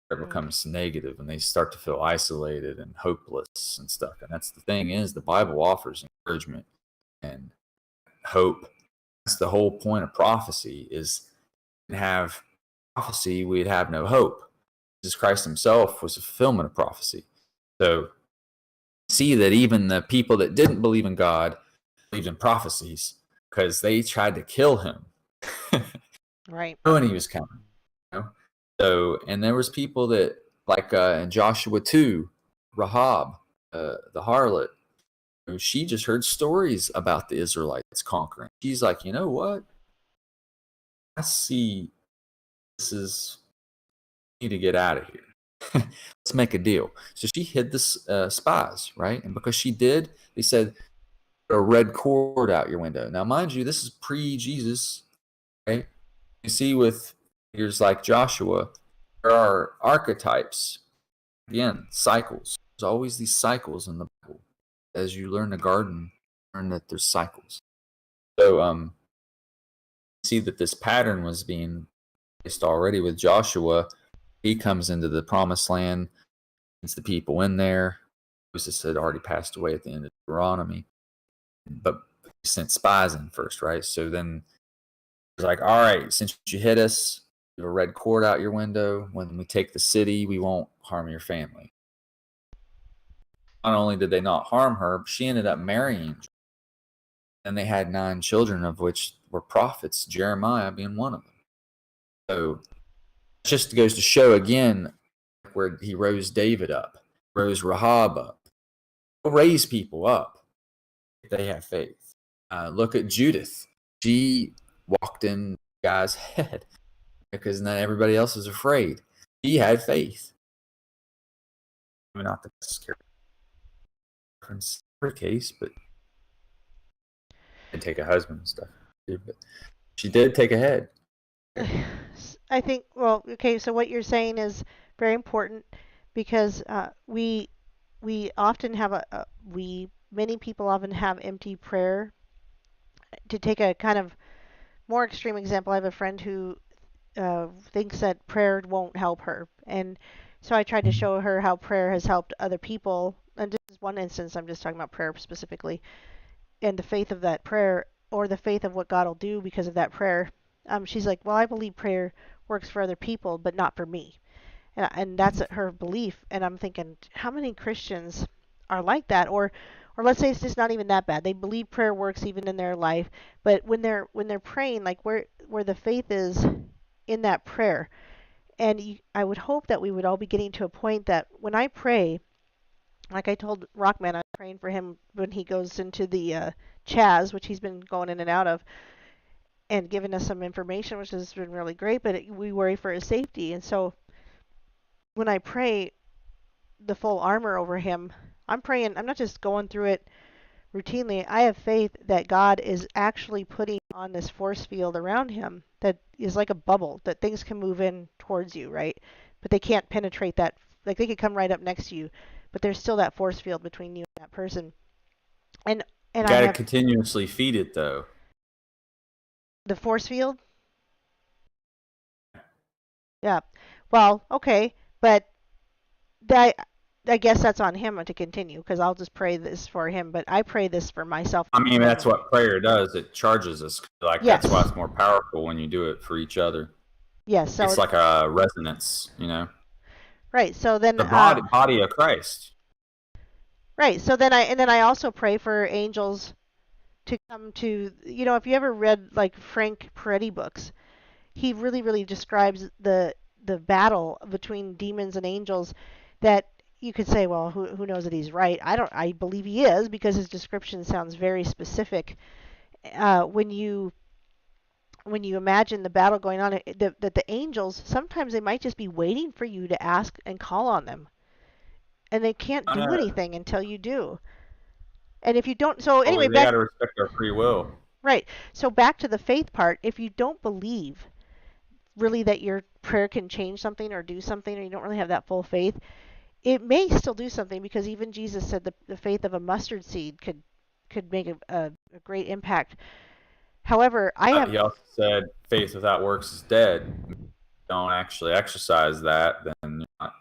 Speaker 3: It becomes negative, and they start to feel isolated and hopeless and stuff. And that's the thing, is the Bible offers encouragement and hope. That's the whole point of prophecy, is to have prophecy, we'd have no hope. Jesus Christ himself was a fulfillment of prophecy. So see that even the people that didn't believe in God believed in prophecies, because they tried to kill him.
Speaker 1: Right.
Speaker 3: Knowing he was coming. So, and there was people that, like in Joshua 2, Rahab, the harlot, she just heard stories about the Israelites conquering. She's like, you know what? I see this is, need to get out of here. Let's make a deal. So she hid the spies, right? And because she did, they said, a red cord out your window. Now, mind you, this is pre-Jesus, right? You see with figures like Joshua, there are archetypes. Again, cycles. There's always these cycles in the Bible. As you learn to garden, learn that there's cycles. So, see that this pattern was being placed already with Joshua. He comes into the promised land, gets the people in there. Moses had already passed away at the end of Deuteronomy, but he sent spies in first, right? So then it's like, all right, since you hit us, you have a red cord out your window. When we take the city, we won't harm your family. Not only did they not harm her, but she ended up marrying. And they had 9 children, of which were prophets, Jeremiah being one of them. So it just goes to show again where he rose David up, rose Rahab up. He'll raise people up if they have faith. Look at Judith. She walked in the guy's head because not everybody else is afraid. She had faith. Not the scary case, but and take a husband and stuff. But she did take a head.
Speaker 1: I think, well, okay, so what you're saying is very important because we often have many people often have empty prayer. To take a kind of more extreme example, I have a friend who thinks that prayer won't help her. And so I tried to show her how prayer has helped other people. And this is one instance, I'm just talking about prayer specifically, and the faith of that prayer, or the faith of what God will do because of that prayer. She's like, well, I believe prayer works for other people, but not for me. And that's her belief. And I'm thinking, how many Christians are like that? Or let's say it's just not even that bad. They believe prayer works even in their life, but when they're praying, like where the faith is in that prayer. And I would hope that we would all be getting to a point that when I pray, like I told Rockman, I'm praying for him when he goes into the Chaz, which he's been going in and out of, and giving us some information, which has been really great, but we worry for his safety. And so when I pray the full armor over him, I'm praying, I'm not just going through it routinely. I have faith that God is actually putting on this force field around him that is like a bubble, that things can move in towards you, right? But they can't penetrate that. Like they could come right up next to you, but there's still that force field between you and that person. And
Speaker 3: You
Speaker 1: I
Speaker 3: gotta
Speaker 1: have
Speaker 3: continuously feed it, though.
Speaker 1: the force field. Yeah. Well, okay, but that I guess that's on him to continue because I'll just pray this for him, but I pray this for myself.
Speaker 3: I mean, that's what prayer does. It charges us. Like
Speaker 1: Yes.
Speaker 3: that's why it's more powerful when you do it for each other.
Speaker 1: Yes. So
Speaker 3: it's like a resonance, you know.
Speaker 1: Right. So then
Speaker 3: The body of Christ.
Speaker 1: Right. So then I also pray for angels to come to, if you ever read like Frank Peretti books, he really describes the battle between demons and angels that you could say, well, who knows that he's right? I believe he is because his description sounds very specific. When you imagine the battle going on, that the angels, sometimes they might just be waiting for you to ask and call on them. And they can't do anything until you do. And if you don't, so anyway,
Speaker 3: they got to respect our free will.
Speaker 1: Right. So back to the faith part. If you don't believe really that your prayer can change something or do something, or you don't really have that full faith, it may still do something because even Jesus said the faith of a mustard seed could make a great impact. However,
Speaker 3: He also said faith without works is dead. If you don't actually exercise that, then you're not.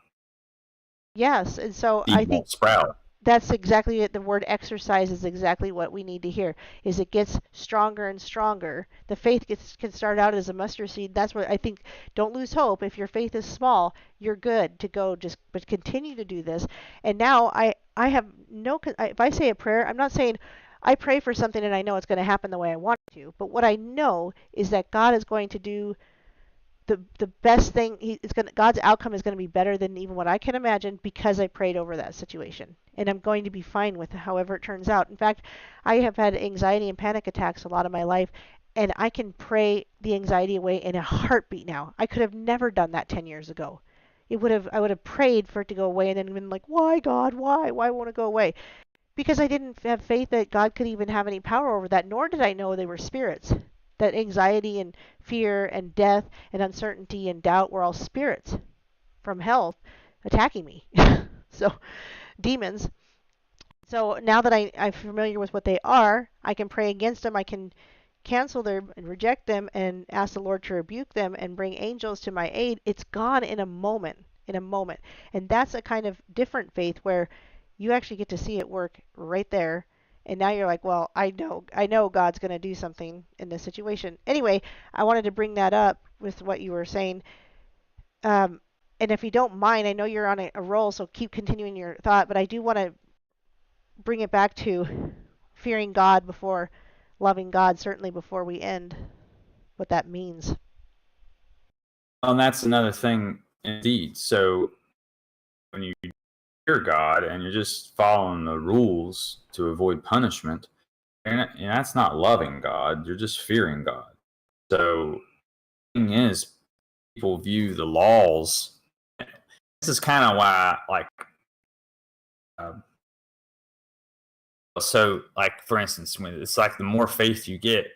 Speaker 1: Yes, and so I think
Speaker 3: sprout.
Speaker 1: That's exactly it. The word exercise is exactly what we need to hear. Is it gets stronger and stronger. The faith can start out as a mustard seed. That's what I think. Don't lose hope. If your faith is small, you're good to go. But continue to do this. And now I have if I say a prayer, I'm not saying I pray for something and I know it's going to happen the way I want it to. But what I know is that God is going to do the best thing God's outcome is going to be better than even what I can imagine because I prayed over that situation, and I'm going to be fine with however it turns out. In fact, I have had anxiety and panic attacks a lot of my life, and I can pray the anxiety away in a heartbeat now. I could have never done that 10 years ago. I would have prayed for it to go away and then been like, why God, why won't it go away? Because I didn't have faith that God could even have any power over that, nor did I know they were spirits. That anxiety and fear and death and uncertainty and doubt were all spirits from hell attacking me. So, demons. So now that I'm familiar with what they are, I can pray against them. I can cancel them and reject them and ask the Lord to rebuke them and bring angels to my aid. It's gone in a moment, And that's a kind of different faith where you actually get to see it work right there. And now you're like, well, I know God's going to do something in this situation. Anyway, I wanted to bring that up with what you were saying. And if you don't mind, I know you're on a roll, so keep continuing your thought, but I do want to bring it back to fearing God before loving God, certainly before we end, what that means.
Speaker 3: And that's another thing indeed. So when you fear God and you're just following the rules to avoid punishment, and that's not loving God, you're just fearing God. So the thing is, people view the laws. This is kind of why, like, so, like, for instance, when it's like the more faith you get,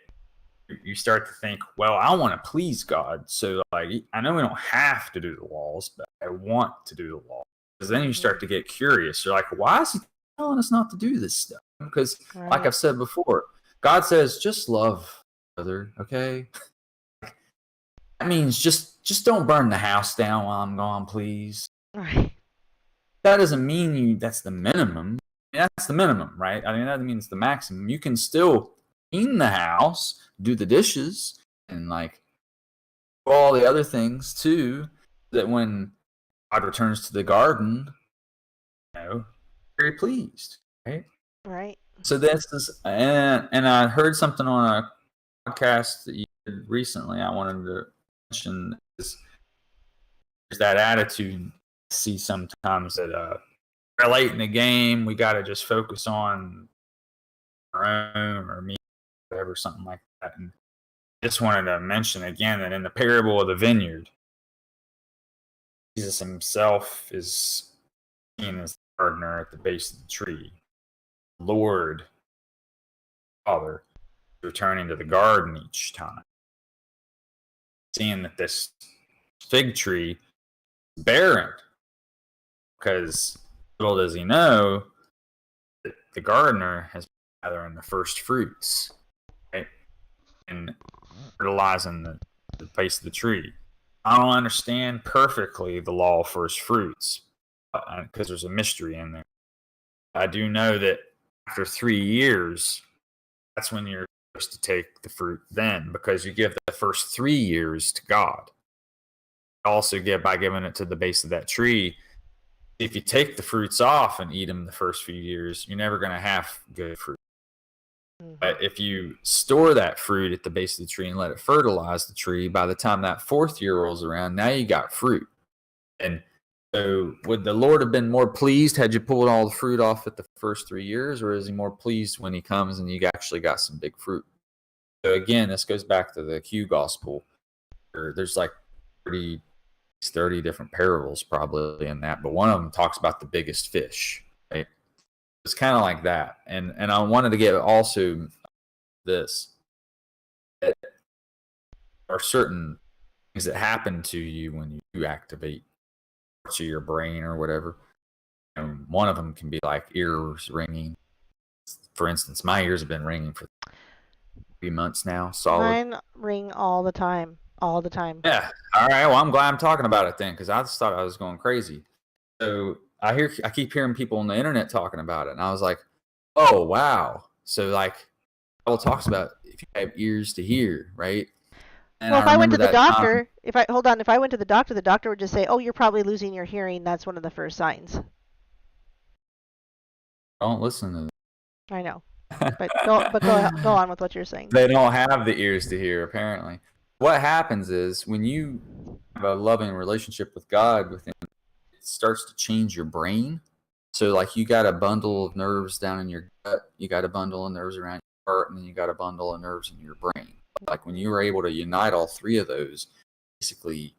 Speaker 3: you start to think, well, I want to please God. So, like, I know we don't have to do the laws, but I want to do the law. Because then you start to get curious. You're like, why is he telling us not to do this stuff? Because, like I've said before, God says, just love other, okay? That means just don't burn the house down while I'm gone, please.
Speaker 1: Right.
Speaker 3: That doesn't mean that's the minimum. That's the minimum, right? I mean, that means the maximum. You can still clean the house, do the dishes, and like all the other things too. That when God returns to the garden, very pleased, right?
Speaker 1: Right.
Speaker 3: So this is, and I heard something on a podcast that you did recently. I wanted to mention is there's that attitude I see sometimes that we're late in the game. We got to just focus on our own or me, whatever, something like that. And I just wanted to mention again that in the parable of the vineyard, Jesus himself is seen as the gardener at the base of the tree. Lord, Father, returning to the garden each time, seeing that this fig tree is barren, because little does he know that the gardener has been gathering the first fruits, right, and fertilizing the base of the tree. I don't understand perfectly the law of first fruits because there's a mystery in there. I do know that after 3 years, that's when you're supposed to take the fruit then, because you give the first 3 years to God. You also give by giving it to the base of that tree. If you take the fruits off and eat them the first few years, you're never going to have good fruit. Mm-hmm. But if you store that fruit at the base of the tree and let it fertilize the tree, by the time that 4th year rolls around, now you got fruit. And so would the Lord have been more pleased had you pulled all the fruit off at the first 3 years, or is he more pleased when he comes and you actually got some big fruit? So again, this goes back to the Q gospel. There's like 30 different parables probably in that, but one of them talks about the biggest fish, right? It's kind of like that. And I wanted to get also this. There are certain things that happen to you when you activate parts of your brain or whatever. And one of them can be like ears ringing. For instance, my ears have been ringing for 3 months now. Solid.
Speaker 1: Mine ring all the time. All the time.
Speaker 3: Yeah. All right. Well, I'm glad I'm talking about it then, because I just thought I was going crazy. So I keep hearing people on the internet talking about it, and I was like, oh wow. So like, Bible talks about if you have ears to hear, right? And
Speaker 1: well, if I went to the doctor, if I went to the doctor would just say, oh, you're probably losing your hearing. That's one of the first signs.
Speaker 3: Don't listen to them.
Speaker 1: I know, but go on with what you're saying.
Speaker 3: They don't have the ears to hear, apparently. What happens is when you have a loving relationship with God within, it starts to change your brain. So like you got a bundle of nerves down in your gut, you got a bundle of nerves around your heart, and then you got a bundle of nerves in your brain. Like when you were able to unite all three of those, basically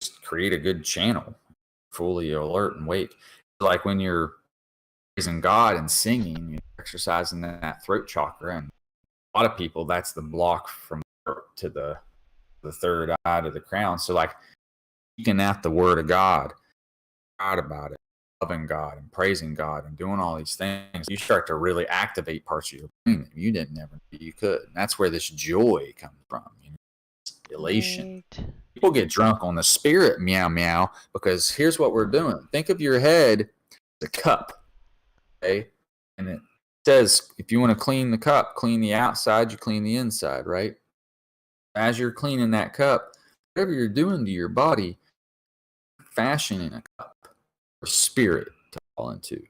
Speaker 3: just create a good channel, fully alert and awake. Like when you're praising God and singing, you're exercising that throat chakra, and a lot of people, that's the block from to the third eye to the crown. So like speaking out the word of God about it, loving God and praising God and doing all these things, you start to really activate parts of your brain that you didn't ever know you could. And that's where this joy comes from, you know, elation.
Speaker 1: Right.
Speaker 3: People get drunk on the spirit, meow meow, because here's what we're doing. Think of your head as a cup, okay? And it says if you want to clean the cup, clean the outside, you clean the inside, right? As you're cleaning that cup, whatever you're doing to your body, fashioning a cup or spirit to fall into.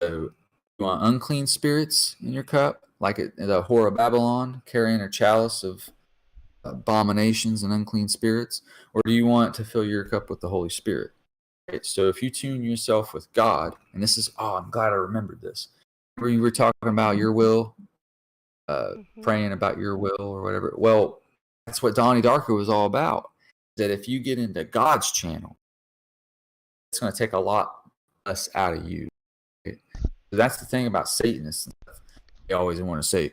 Speaker 3: So you want unclean spirits in your cup, like the whore of Babylon carrying her chalice of abominations and unclean spirits, or do you want to fill your cup with the Holy Spirit? Right? So if you tune yourself with God, and this is, I'm glad I remembered this. Where you were talking about your will, praying about your will or whatever. Well, that's what Donnie Darko was all about. That if you get into God's channel, it's going to take a lot less out of you. Right? So that's the thing about Satanists. They always want to say,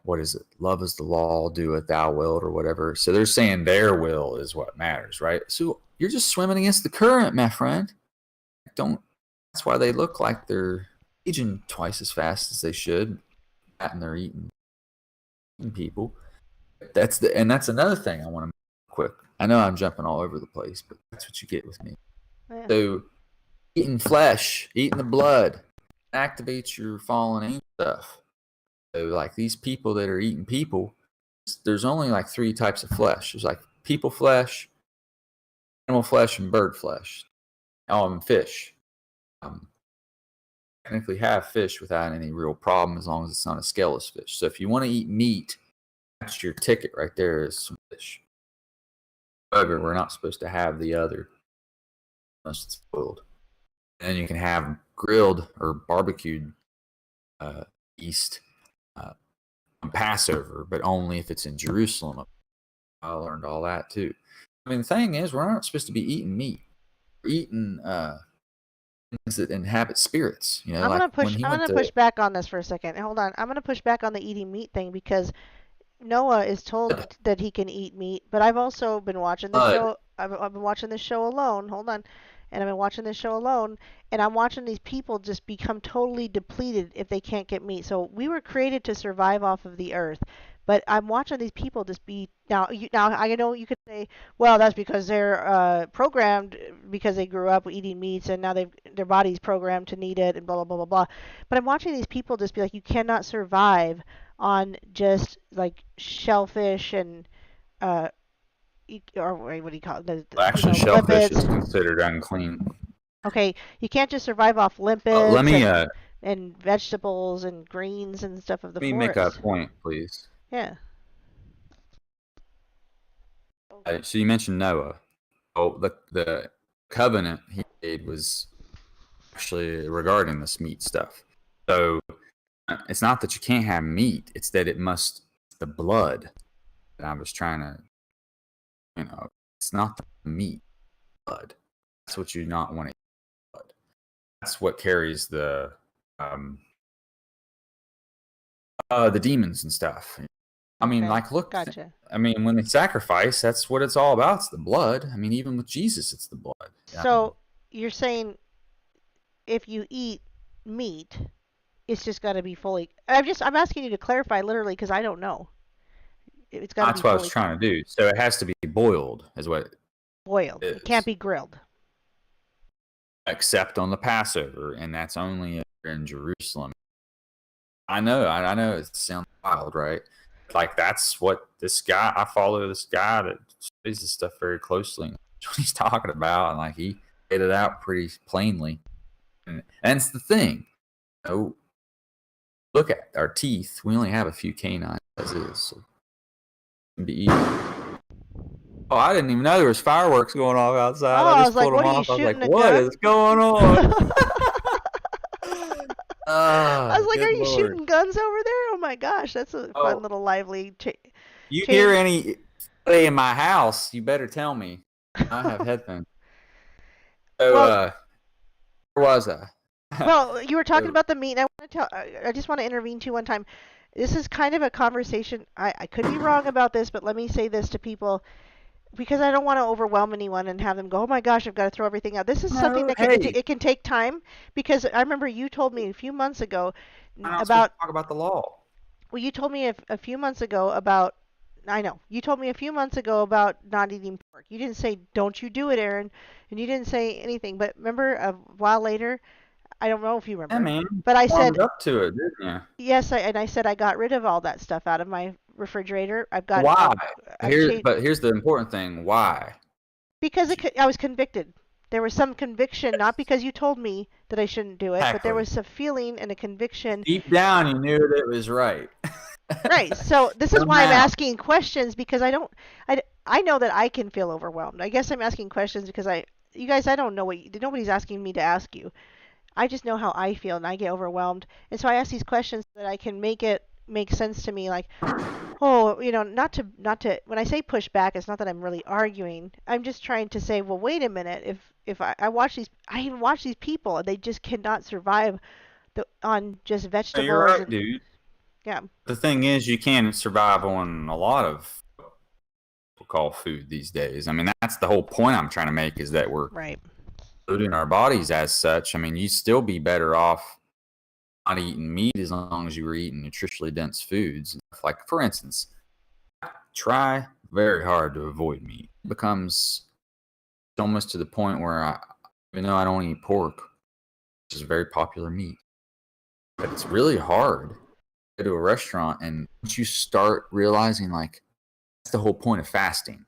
Speaker 3: what is it? Love is the law, do it thou wilt, or whatever. So they're saying their will is what matters, right? So you're just swimming against the current, my friend. That's why they look like they're aging twice as fast as they should, and they're eating people. That's another thing I want to make quick. I know I'm jumping all over the place, but that's what you get with me.
Speaker 1: Yeah.
Speaker 3: So eating flesh, eating the blood, activates your fallen angel stuff. So like these people that are eating people, there's only like 3 types of flesh. There's like people flesh, animal flesh, and bird flesh. And fish. Technically have fish without any real problem as long as it's not a scaleless fish. So if you want to eat meat, that's your ticket right there is some fish. However, we're not supposed to have the other unless it's boiled. And then you can have grilled or barbecued yeast on Passover, but only if it's in Jerusalem. I learned all that too. I mean, the thing is, we're not supposed to be eating meat. We're eating things that inhabit spirits. You know,
Speaker 1: I'm
Speaker 3: like
Speaker 1: gonna push back on this for a second. Hold on. I'm gonna push back on the eating meat thing because Noah is told that he can eat meat, but I've also been watching this show. I've been watching this show alone. Hold on. And I've been watching this show alone, and I'm watching these people just become totally depleted if they can't get meat. So we were created to survive off of the earth, but I'm watching these people just be now. I know you could say, well, that's because they're programmed because they grew up eating meats, and now their body's programmed to need it, and blah blah blah blah blah. But I'm watching these people just be like, you cannot survive on just like shellfish and or what do you call it?
Speaker 3: Actually, shellfish
Speaker 1: lipids.
Speaker 3: is considered unclean.
Speaker 1: Okay, you can't just survive off
Speaker 3: Let
Speaker 1: lipids
Speaker 3: me
Speaker 1: and vegetables and greens and stuff of the
Speaker 3: let me
Speaker 1: forest.
Speaker 3: make a point, please.
Speaker 1: Yeah.
Speaker 3: So you mentioned Noah. Oh, the covenant he made was actually regarding this meat stuff. So it's not that you can't have meat; it's that the blood. That I was trying to, it's not the meat, blood. That's what you not want to eat. Blood. That's what carries the demons and stuff. I mean,
Speaker 1: Okay,
Speaker 3: like, look.
Speaker 1: gotcha.
Speaker 3: I mean, when they sacrifice, that's what it's all about. It's the blood. I mean, even with Jesus, it's the blood.
Speaker 1: So you're saying if you eat meat, it's just got to be fully. I'm asking you to clarify literally because I don't know. It's got to be
Speaker 3: That's what I was
Speaker 1: fully
Speaker 3: trying to do. So it has to be boiled, is what
Speaker 1: boiled.
Speaker 3: it
Speaker 1: It can't
Speaker 3: is.
Speaker 1: be grilled.
Speaker 3: Except on the Passover, and that's only in Jerusalem. I know it sounds wild, right? Like that's what I follow this guy that studies this stuff very closely. And that's what he's talking about, and like he laid it out pretty plainly. And it's the thing. Look at our teeth. We only have a few canines as is. So be eaten. Oh, I didn't even know there was fireworks going off outside.
Speaker 1: Oh,
Speaker 3: I
Speaker 1: I
Speaker 3: just
Speaker 1: was like,
Speaker 3: pulled
Speaker 1: what
Speaker 3: them
Speaker 1: are you
Speaker 3: off. I was like,
Speaker 1: shooting a
Speaker 3: what
Speaker 1: gun?
Speaker 3: is going on?
Speaker 1: I was like,
Speaker 3: good
Speaker 1: are you
Speaker 3: Lord.
Speaker 1: shooting guns over there? Oh my gosh, that's a
Speaker 3: Oh.
Speaker 1: fun little lively
Speaker 3: You
Speaker 1: change.
Speaker 3: hear anybody in my house, you better tell me. I have headphones. So,
Speaker 1: Well,
Speaker 3: where was I?
Speaker 1: well, you were talking
Speaker 3: So-
Speaker 1: about the meat, and I just want to intervene too one time. This is kind of a conversation. I could be wrong about this, but let me say this to people because I don't want to overwhelm anyone and have them go, oh my gosh, I've got to throw everything out. This is something that it can take time because I remember you told me a few months ago
Speaker 3: I'm not supposed
Speaker 1: about.
Speaker 3: to talk about the law.
Speaker 1: Well, you told me a few months ago about. I know. You told me a few months ago about not eating pork. You didn't say, don't you do it, Aaron. And you didn't say anything. But remember, a while later, I don't know if you remember.
Speaker 3: Yeah, man.
Speaker 1: But I
Speaker 3: Warmed
Speaker 1: said,
Speaker 3: up to it, didn't you?
Speaker 1: yes, and I said I got rid of all that stuff out of my refrigerator. I've got.
Speaker 3: Why?
Speaker 1: Changed,
Speaker 3: But here's the important thing. Why?
Speaker 1: because I was convicted. There was some conviction, not because you told me that I shouldn't do it, but there was a feeling and a conviction.
Speaker 3: Deep down, you knew that it was right.
Speaker 1: Right. So this is why I'm asking questions because I know that I can feel overwhelmed. I guess I'm asking questions because you guys, I don't know nobody's asking me to ask you. I just know how I feel and I get overwhelmed. And so I ask these questions so that I can make it make sense to me like, oh, not to when I say push back, it's not that I'm really arguing. I'm just trying to say, well, wait a minute. If I watch I even watch these people and they just cannot survive on just vegetables.
Speaker 3: You're right, dude.
Speaker 1: Yeah.
Speaker 3: The thing is, you can't survive on a lot of what we call food these days. I mean, that's the whole point I'm trying to make is that we're loading our bodies as such. I mean, you'd still be better off not eating meat as long as you were eating nutritionally dense foods. Like, for instance, try very hard to avoid meat. It becomes almost to the point where even though I don't eat pork, which is a very popular meat, but it's really hard to a restaurant, and once you start realizing like that's the whole point of fasting.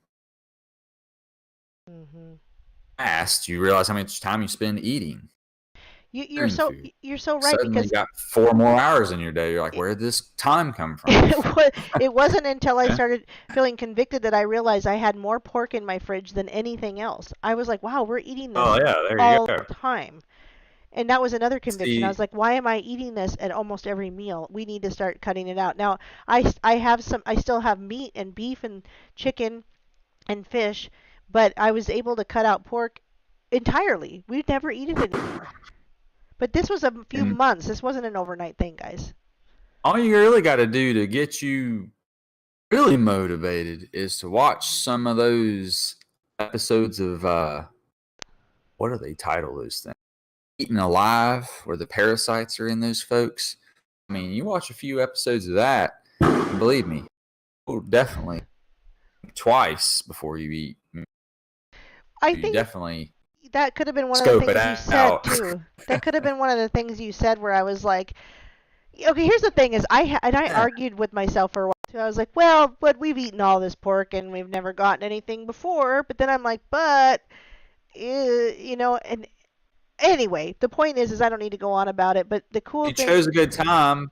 Speaker 3: Fast, you realize how much time you spend eating.
Speaker 1: You're so right.
Speaker 3: Suddenly
Speaker 1: because
Speaker 3: you got 4 more hours in your day. You're like, where did this time come from?
Speaker 1: It wasn't until I started feeling convicted that I realized I had more pork in my fridge than anything else. I was like, wow, we're eating this all the time. And that was another conviction. I was like, why am I eating this at almost every meal? We need to start cutting it out. Now, I still have meat and beef and chicken and fish, but I was able to cut out pork entirely. We'd never eat it anymore. But this was a few months. This wasn't an overnight thing, guys.
Speaker 3: All you really got to do to get you really motivated is to watch some of those episodes of, what are they titled, those things? Eaten Alive, where the parasites are in those folks. I mean, you watch a few episodes of that, and believe me, you'll definitely twice before you eat.
Speaker 1: I think
Speaker 3: definitely
Speaker 1: that could have been one of the things you said too. That could have been one of the things you said where I was like, okay, here's the thing is I argued with myself for a while too. I was like, well, but we've eaten all this pork and we've never gotten anything before. But then I'm like, and anyway, the point is I don't need to go on about it. But the cool thing.
Speaker 3: You chose a good time.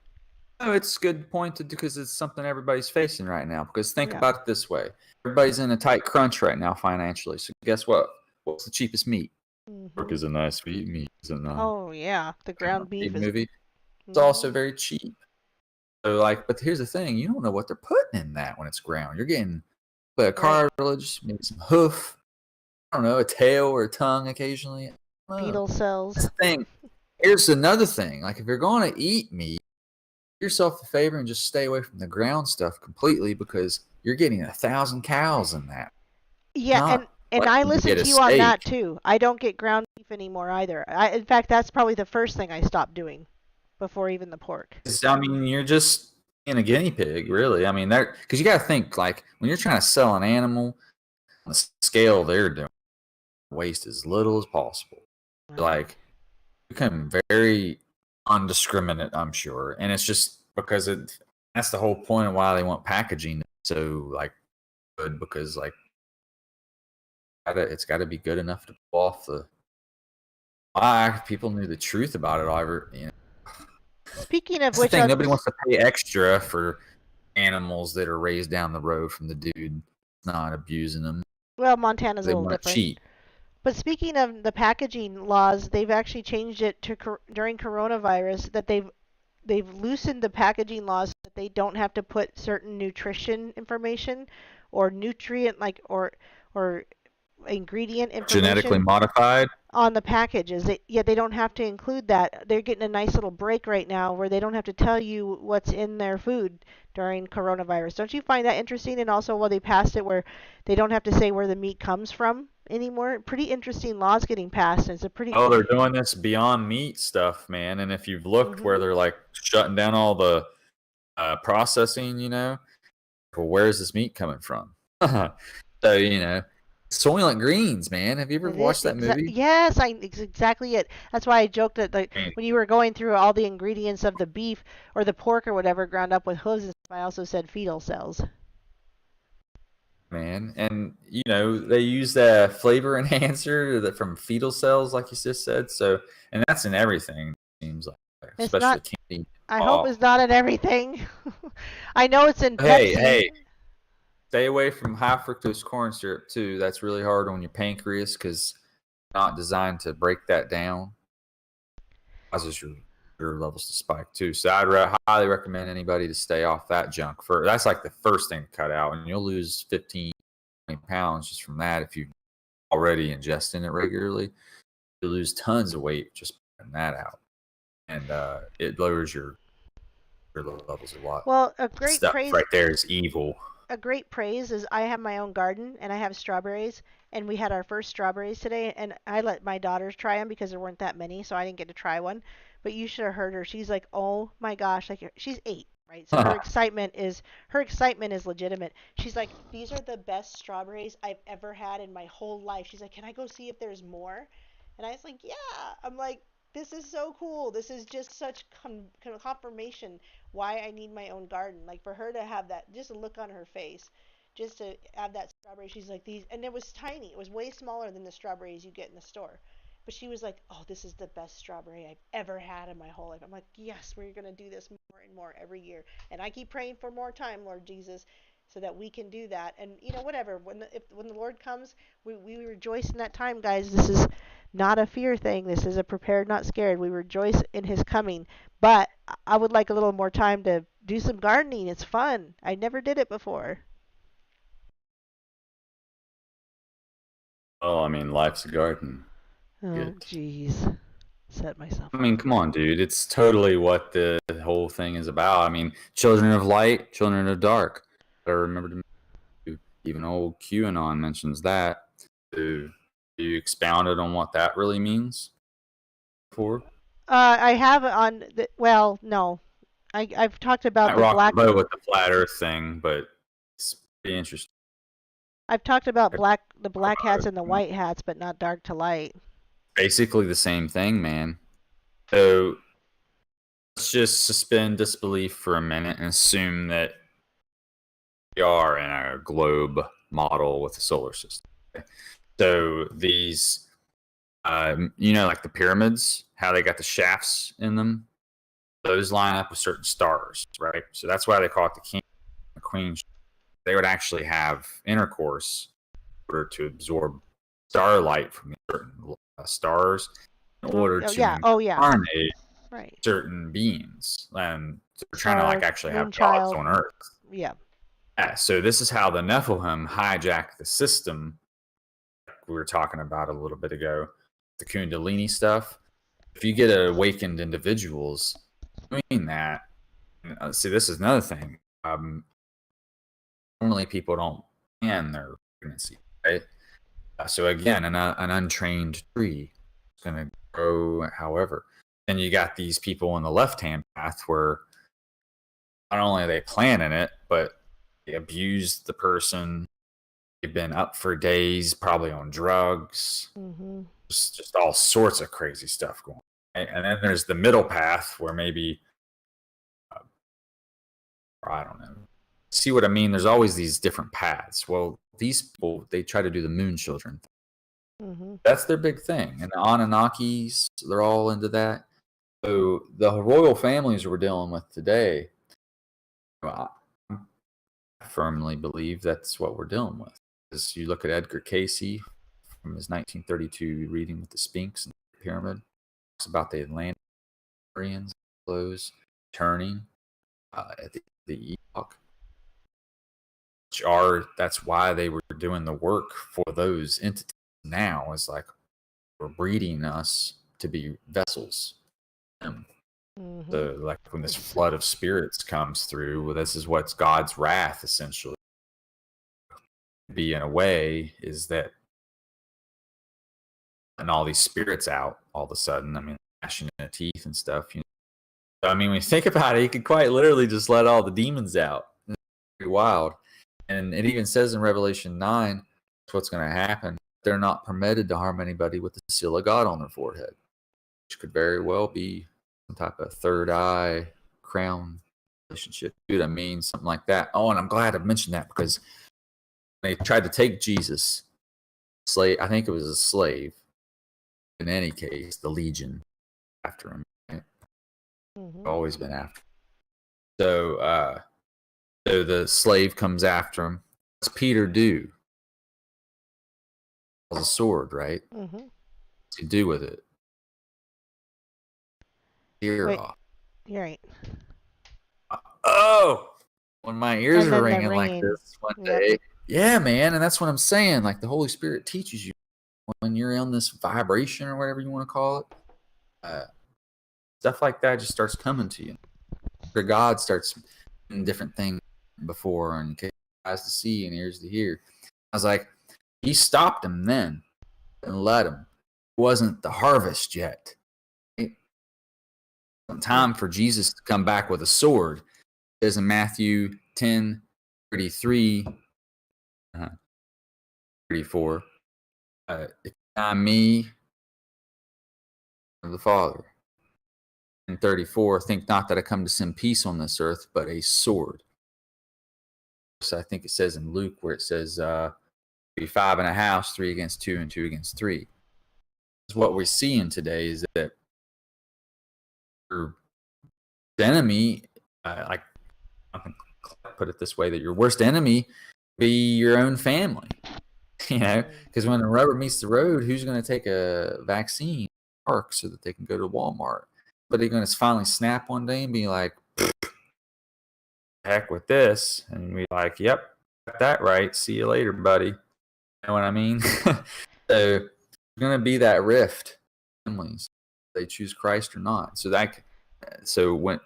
Speaker 3: No, it's a good point to do because it's something everybody's facing right now. Because think about it this way: everybody's in a tight crunch right now financially. So guess what? What's the cheapest meat? Pork is a nice sweet meat, isn't it?
Speaker 1: Oh yeah, the ground beef is.
Speaker 3: Movie. It's also very cheap. So but here's the thing: you don't know what they're putting in that when it's ground. You're getting a cartilage, maybe some hoof. I don't know, a tail or a tongue occasionally.
Speaker 1: Beetle cells.
Speaker 3: That's the thing. Here's another thing: like if you're going to eat meat, do yourself a favor and just stay away from the ground stuff completely because you're getting 1,000 cows in that.
Speaker 1: Yeah, and I listen to you on that too. I don't get ground beef anymore either. In fact, that's probably the first thing I stopped doing before even the pork.
Speaker 3: I mean, you're just in a guinea pig, really. I mean, because you got to think, like, when you're trying to sell an animal on the scale they're doing, waste as little as possible. Like, become very undiscriminate, I'm sure. And it's just because that's the whole point of why they want packaging so, like, good because, like, it's got to be good enough to pull off the why people knew the truth about it.
Speaker 1: Speaking of which,
Speaker 3: nobody wants to pay extra for animals that are raised down the road from the dude, not abusing them.
Speaker 1: Well, Montana's a
Speaker 3: They
Speaker 1: little
Speaker 3: want to
Speaker 1: different.
Speaker 3: cheat.
Speaker 1: But speaking of the packaging laws, they've actually changed it to during coronavirus that they've loosened the packaging laws so that they don't have to put certain nutrition information or nutrient or ingredient
Speaker 3: Genetically
Speaker 1: information
Speaker 3: modified.
Speaker 1: on the packages. Yet they don't have to include that. They're getting a nice little break right now where they don't have to tell you what's in their food during coronavirus. Don't you find that interesting? And also, while they passed it where they don't have to say where the meat comes from anymore. Pretty interesting laws getting passed. It's a pretty
Speaker 3: Oh, they're doing this Beyond Meat stuff, man. And if you've looked where they're like shutting down all the processing, you know, well, where's this meat coming from? So, you know, Soylent Greens, man. Have you ever watched that movie?
Speaker 1: Yes, it's exactly it. That's why I joked that when you were going through all the ingredients of the beef or the pork or whatever ground up with hooves and stuff, I also said fetal cells.
Speaker 3: Man, and you know they use that flavor enhancer from fetal cells, like you just said. So, and that's in everything. It seems like,
Speaker 1: It's
Speaker 3: especially
Speaker 1: not.
Speaker 3: candy.
Speaker 1: I hope it's not in everything. I know it's in
Speaker 3: Hey,
Speaker 1: Pepsi.
Speaker 3: hey, stay away from high fructose corn syrup too. That's really hard on your pancreas because it's not designed to break that down. Causes your levels to spike too. So I'd highly recommend anybody to stay off that junk. That's like the first thing to cut out, and you'll lose 15, 20 pounds just from that if you're already ingesting it regularly. You lose tons of weight just putting that out, and it lowers your levels a lot.
Speaker 1: Well, a great
Speaker 3: Stuff
Speaker 1: praise
Speaker 3: right there is evil.
Speaker 1: A great praise is I have my own garden and I have strawberries, and we had our first strawberries today, and I let my daughters try them because there weren't that many, so I didn't get to try one. But you should have heard her. She's like, "Oh my gosh!" Like she's 8, right? So her excitement is legitimate. She's like, "These are the best strawberries I've ever had in my whole life." She's like, "Can I go see if there's more?" And I was like, "Yeah." I'm like, "This is so cool. This is just such confirmation why I need my own garden." Like for her to have that, just a look on her face, just to have that strawberry. She's like these, and it was tiny. It was way smaller than the strawberries you get in the store. But she was like, "Oh, this is the best strawberry I've ever had in my whole life." I'm like, "Yes, we're gonna do this more and more every year." And I keep praying for more time, Lord Jesus, so that we can do that. And you know, whatever. When the Lord comes, we rejoice in that time, guys. This is not a fear thing. This is a prepared, not scared. We rejoice in His coming. But I would like a little more time to do some gardening. It's fun. I never did it before.
Speaker 4: Oh, I mean, life's a garden.
Speaker 1: Oh, jeez. Set myself.
Speaker 3: I mean, come on, dude. It's totally what the whole thing is about. I mean, children of light, children of dark. I remember to even old QAnon mentions that. You expounded on what that really means before?
Speaker 1: I have on the, well, no. I've talked about the black
Speaker 3: boat with the flat Earth thing, but it's pretty interesting.
Speaker 1: I've talked about the black hats and the white hats, but not dark to light.
Speaker 3: Basically the same thing, man. So let's just suspend disbelief for a minute and assume that we are in a globe model with a solar system. Okay? So these, you know, like the pyramids, how they got the shafts in them, those line up with certain stars, right? So that's why they call it the king and the queen. They would actually have intercourse in order to absorb starlight from certain stars in order to incarnate certain beings. And so they're trying to like actually have gods on Earth.
Speaker 1: Yeah.
Speaker 3: So this is how the Nephilim hijacked the system we were talking about a little bit ago, the Kundalini stuff. If you get awakened individuals doing that, see, this is another thing. Normally people don't plan their pregnancy, right? So again, an untrained tree is going to grow however. Then you got these people on the left-hand path where not only are they planning it, but they abuse the person. They've been up for days, probably on drugs.
Speaker 1: Mm-hmm.
Speaker 3: Just all sorts of crazy stuff going on. And then there's the middle path where maybe, I don't know. See what I mean? There's always these different paths. Well, these people, they try to do the moon children.
Speaker 1: Mm-hmm.
Speaker 3: That's their big thing. And the Anunnakis, they're all into that. So the royal families we're dealing with today, I'm I firmly believe that's what we're dealing with. As you look at Edgar Cayce from his 1932 reading with the Sphinx and the Pyramid, talks about the Atlanteans flows turning at the epoch, which are, that's why they were doing the work for those entities. Now is like we're breeding us to be vessels. So like when this flood of spirits comes through, well, this is what's God's wrath essentially be in a way, is that and all these spirits out all of a sudden. I mean, gnashing of teeth and stuff. You know? I mean, when you think about it, you could quite literally just let all the demons out. It's pretty wild. And it even says in Revelation 9, that's what's going to happen. They're not permitted to harm anybody with the seal of God on their forehead, which could very well be some type of third eye crown relationship. Dude, I mean, something like that. Oh, and I'm glad I mentioned that because they tried to take Jesus, slave. I think it was a slave. In any case, the Legion after him. Right? Always been after him. So the slave comes after him. What's Peter do? A sword, right? What's he do with it? Ear off.
Speaker 1: You're right.
Speaker 3: Oh, when my ears are ringing like this one day. Yeah, man, and that's what I'm saying. Like the Holy Spirit teaches you when you're on this vibration or whatever you want to call it. Stuff like that just starts coming to you. For God starts doing different things before, and eyes to see and ears to hear. I was like, he stopped him then and let him. It wasn't the harvest yet. It wasn't time for Jesus to come back with a sword. It says in Matthew 10:33, 34, it's not me of the Father. And 34, think not that I come to send peace on this earth, but a sword. So I think it says in Luke where it says, be 5 in a house, 3 against 2, and 2 against 3. What we're seeing today is that your enemy, like I can put it this way, that your worst enemy be your own family. You know, because when the rubber meets the road, who's going to take a vaccine park so that they can go to Walmart? But they're going to finally snap one day and be like, heck with this. And be like, yep, got that right. See you later, buddy. You know what I mean? So there's going to be that rift. Families, they choose Christ or not. So when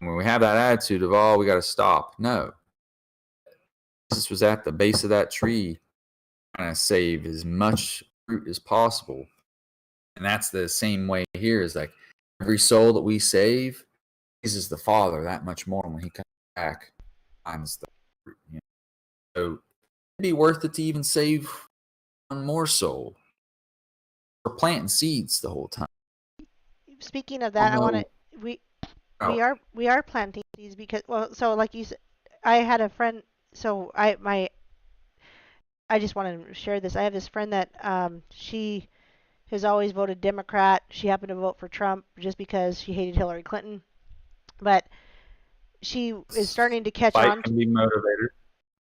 Speaker 3: we have that attitude of, oh, we got to stop. No. Jesus was at the base of that tree trying to save as much fruit as possible. And that's the same way here, is like every soul that we save, Jesus the Father that much more when he comes back finds the fruit. You know? So it'd be worth it to even save one more soul. We're planting seeds the whole time.
Speaker 1: Speaking of that, I want to we are planting seeds because, well, so like you said, I had a friend. So I just wanted to share this. I have this friend that she has always voted Democrat. She happened to vote for Trump just because she hated Hillary Clinton, but she is starting to catch on.
Speaker 3: Can be motivated.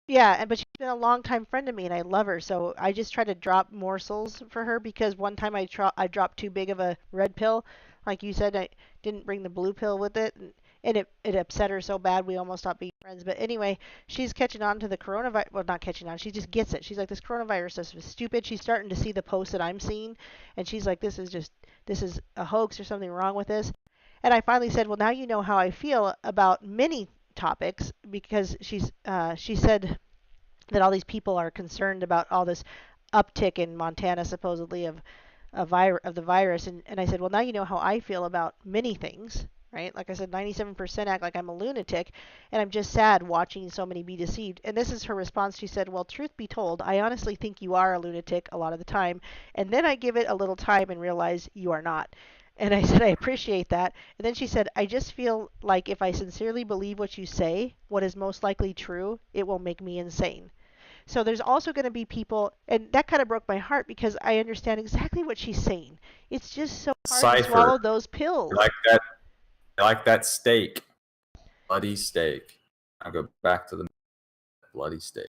Speaker 1: Yeah, but she's been a longtime friend of me, and I love her. So I just try to drop morsels for her because one time I dropped too big of a red pill. Like you said, I didn't bring the blue pill with it, and it upset her so bad we almost stopped being friends. But anyway, she's catching on to the coronavirus. Well, not catching on. She just gets it. She's like, this coronavirus stuff is stupid. She's starting to see the posts that I'm seeing, and she's like, this is a hoax or something wrong with this. And I finally said, well, now you know how I feel about many topics, because she said that all these people are concerned about all this uptick in Montana supposedly of the virus, and I said, well, now you know how I feel about many things, right? Like I said, 97% act like I'm a lunatic, and I'm just sad watching so many be deceived. And this is her response. She said, well, truth be told, I honestly think you are a lunatic a lot of the time, and then I give it a little time and realize you are not. And I said, I appreciate that. And then she said, I just feel like if I sincerely believe what you say, what is most likely true, it will make me insane. So there's also going to be people, and that kind of broke my heart because I understand exactly what she's saying. It's just so hard to swallow those pills.
Speaker 3: Like that steak, bloody steak. I'll go back to the bloody state.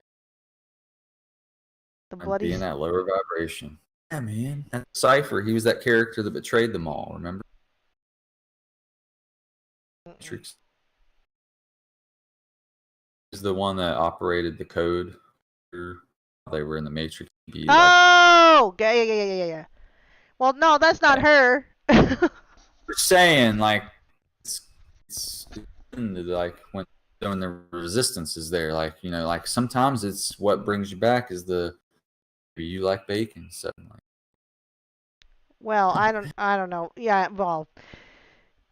Speaker 1: The
Speaker 3: And
Speaker 1: bloody.
Speaker 3: be in that lower vibration. Yeah, man. That Cypher, he was that character that betrayed them all, remember? Matrix. He's the one that operated the code. They were in the Matrix.
Speaker 1: Oh! Yeah. Well, no, that's not her.
Speaker 3: We're saying, like, it's like when the resistance is there, like, you know, like sometimes it's what brings you back is the you like bacon suddenly.
Speaker 1: Well, I don't know. Yeah, well,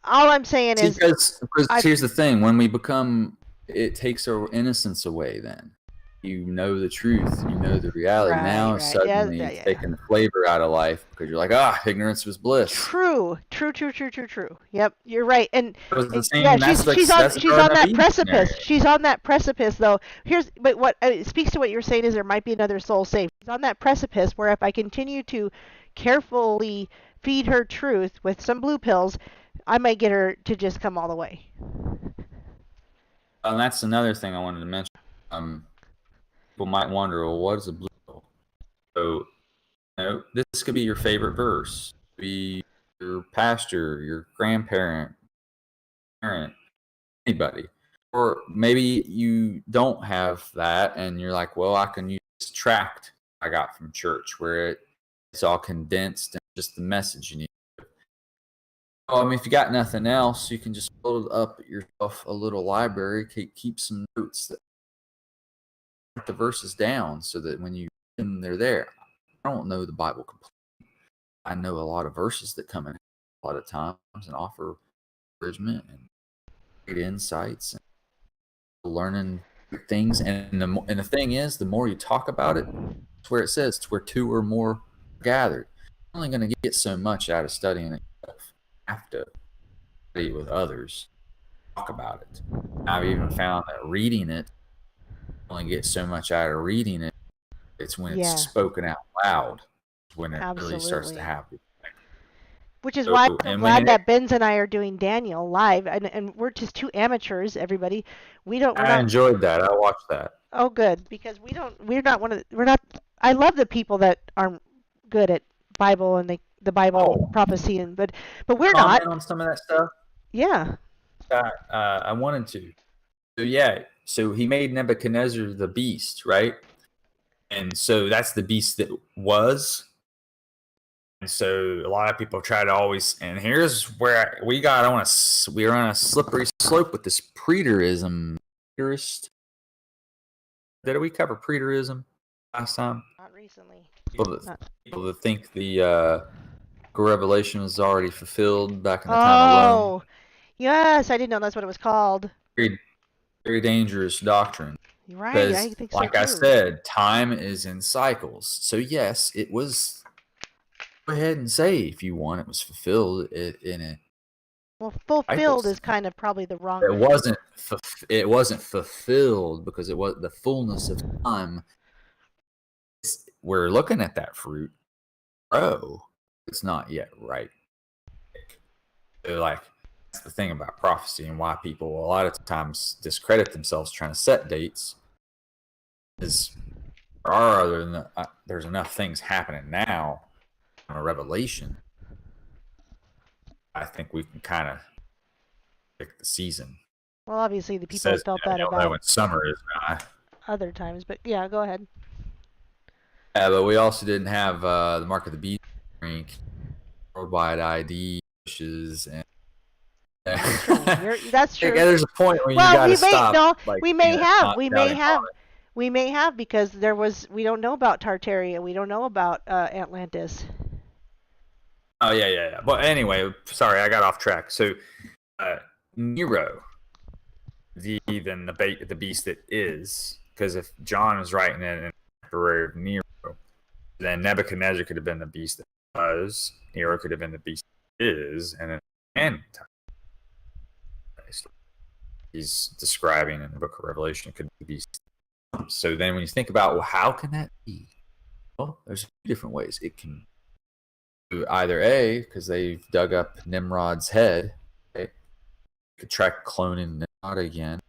Speaker 1: all I'm saying is
Speaker 3: because here's the thing: when we become, it takes our innocence away. Then you know the truth, you know the reality.
Speaker 1: Right,
Speaker 3: Now
Speaker 1: right.
Speaker 3: suddenly
Speaker 1: Yeah.
Speaker 3: it's taking the flavor out of life because you're like, ignorance was bliss.
Speaker 1: True. Yep, you're right. And
Speaker 3: Yeah,
Speaker 1: she's on that precipice. Scenario. She's on that precipice, though. But what it speaks to what you're saying is there might be another soul saved. She's on that precipice where if I continue to carefully feed her truth with some blue pills, I might get her to just come all the way.
Speaker 3: And that's another thing I wanted to mention. People might wonder, well, what is a blue pill? So, you know, this could be your favorite verse. It could be your pastor, your grandparent, parent, anybody. Or maybe you don't have that and you're like, well, I can use this tract I got from church where it's all condensed and just the message you need. I mean, if you got nothing else, you can just build up yourself a little library, keep some notes that put the verses down so that when they're there. I don't know the Bible completely. I know a lot of verses that come in a lot of times and offer encouragement and great insights and learning things. And the thing is, the more you talk about it, it's where it says it's where two or more are gathered. You're only going to get so much out of studying it yourself. You have to study it with others, talk about it. I've even found that reading it, you only get so much out of reading it. It's when it's spoken out loud, when it really starts to happen.
Speaker 1: Which is why I'm glad that Benz and I are doing Daniel live, and we're just two amateurs. Everybody, I
Speaker 3: enjoyed that. I watched that.
Speaker 1: Oh, good, because we're not. I love the people that are good at Bible and the Bible prophecy, but we're not.
Speaker 3: Comment on some of that stuff.
Speaker 1: Yeah.
Speaker 3: I wanted to. So he made Nebuchadnezzar the beast, right? And so that's the beast that was. And so a lot of people try to always, and here's where we're on a slippery slope with this preterism. Did we cover preterism last time?
Speaker 1: Not recently.
Speaker 3: People that think the Revelation was already fulfilled back in the time of Rome.
Speaker 1: Yes, I didn't know that's what it was called.
Speaker 3: Very, very dangerous doctrine.
Speaker 1: Right,
Speaker 3: because,
Speaker 1: I think so
Speaker 3: like
Speaker 1: too.
Speaker 3: I said, time is in cycles. So yes, it was. Go ahead and say if you want it was fulfilled in it.
Speaker 1: Well, fulfilled is kind of probably the wrong.
Speaker 3: It wasn't fulfilled because it was the fullness of time. We're looking at that fruit. It's not yet ripe. So, like, that's the thing about prophecy and why people a lot of times discredit themselves trying to set dates. Is there's enough things happening now. A revelation, I think we can kind of pick the season.
Speaker 1: Well, obviously the people felt that about
Speaker 3: when summer is not
Speaker 1: other times, but yeah, go ahead.
Speaker 3: Yeah, but we also didn't have the mark of the beast drink, worldwide ID wishes, and
Speaker 1: that's true.
Speaker 3: There's a point where you gotta stop.
Speaker 1: No, we may have because we don't know about Tartaria, we don't know about Atlantis.
Speaker 3: Oh yeah. But anyway, sorry, I got off track. So Nero, the beast that is, because if John is writing it in Emperor of Nero, then Nebuchadnezzar could have been the beast that was. Nero could have been the beast that is, and then he's describing in the Book of Revelation could be the beast. So then, when you think about, well, how can that be? Well, there's a few different ways it can. Either A, because they've dug up Nimrod's head, okay? Could try cloning Nimrod again.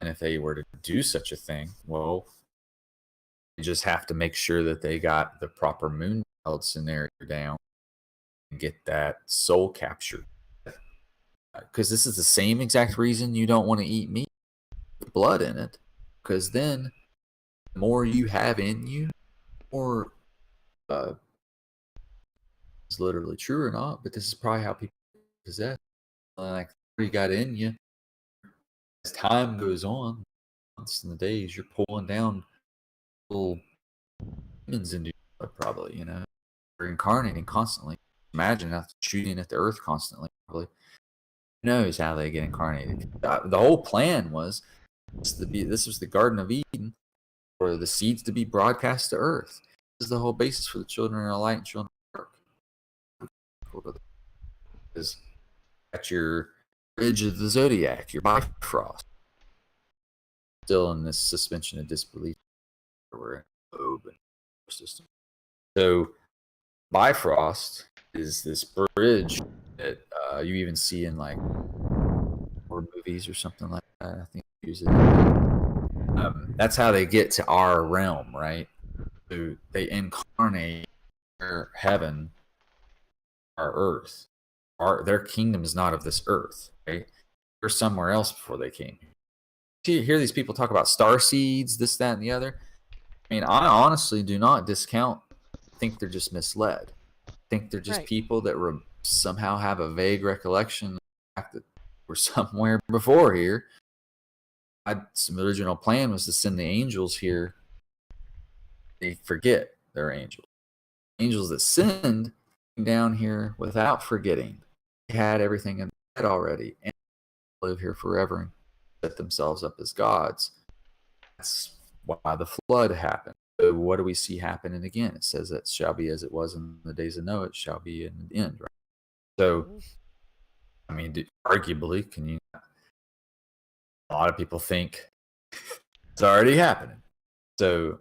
Speaker 3: And if they were to do such a thing, well, they just have to make sure that they got the proper moon child scenario down and get that soul captured. Because this is the same exact reason you don't want to eat meat with blood in it. Because then the more you have in you, or it's literally true or not, but this is probably how people possess. Like, what you got in you, as time goes on, months and the days, you're pulling down little demons into your blood, probably, you know. You're incarnating constantly. Imagine that, shooting at the earth constantly, probably. Who knows how they get incarnated? The whole plan was this was the Garden of Eden, for the seeds to be broadcast to earth. This is the whole basis for the children of light and children of dark. Is at your ridge of the zodiac, your Bifrost. Still in this suspension of disbelief, we're in a globe and system. So Bifrost is this bridge that you even see in like horror movies or something like that. I think they use it. That's how they get to our realm, right? So they incarnate their heaven, our earth. Their kingdom is not of this earth, right? They're somewhere else before they came. You hear these people talk about star seeds, this, that, and the other. I mean, I honestly do not discount. I think they're just misled. I think they're just people that somehow have a vague recollection of the fact that we're somewhere before here. Some original plan was to send the angels here. They forget they're angels. Angels that sinned came down here without forgetting. They had everything in their head already and live here forever and set themselves up as gods. That's why the flood happened. So what do we see happening again? It says that shall be as it was in the days of Noah, it shall be in the end, right? So, I mean, arguably, a lot of people think it's already happening. So,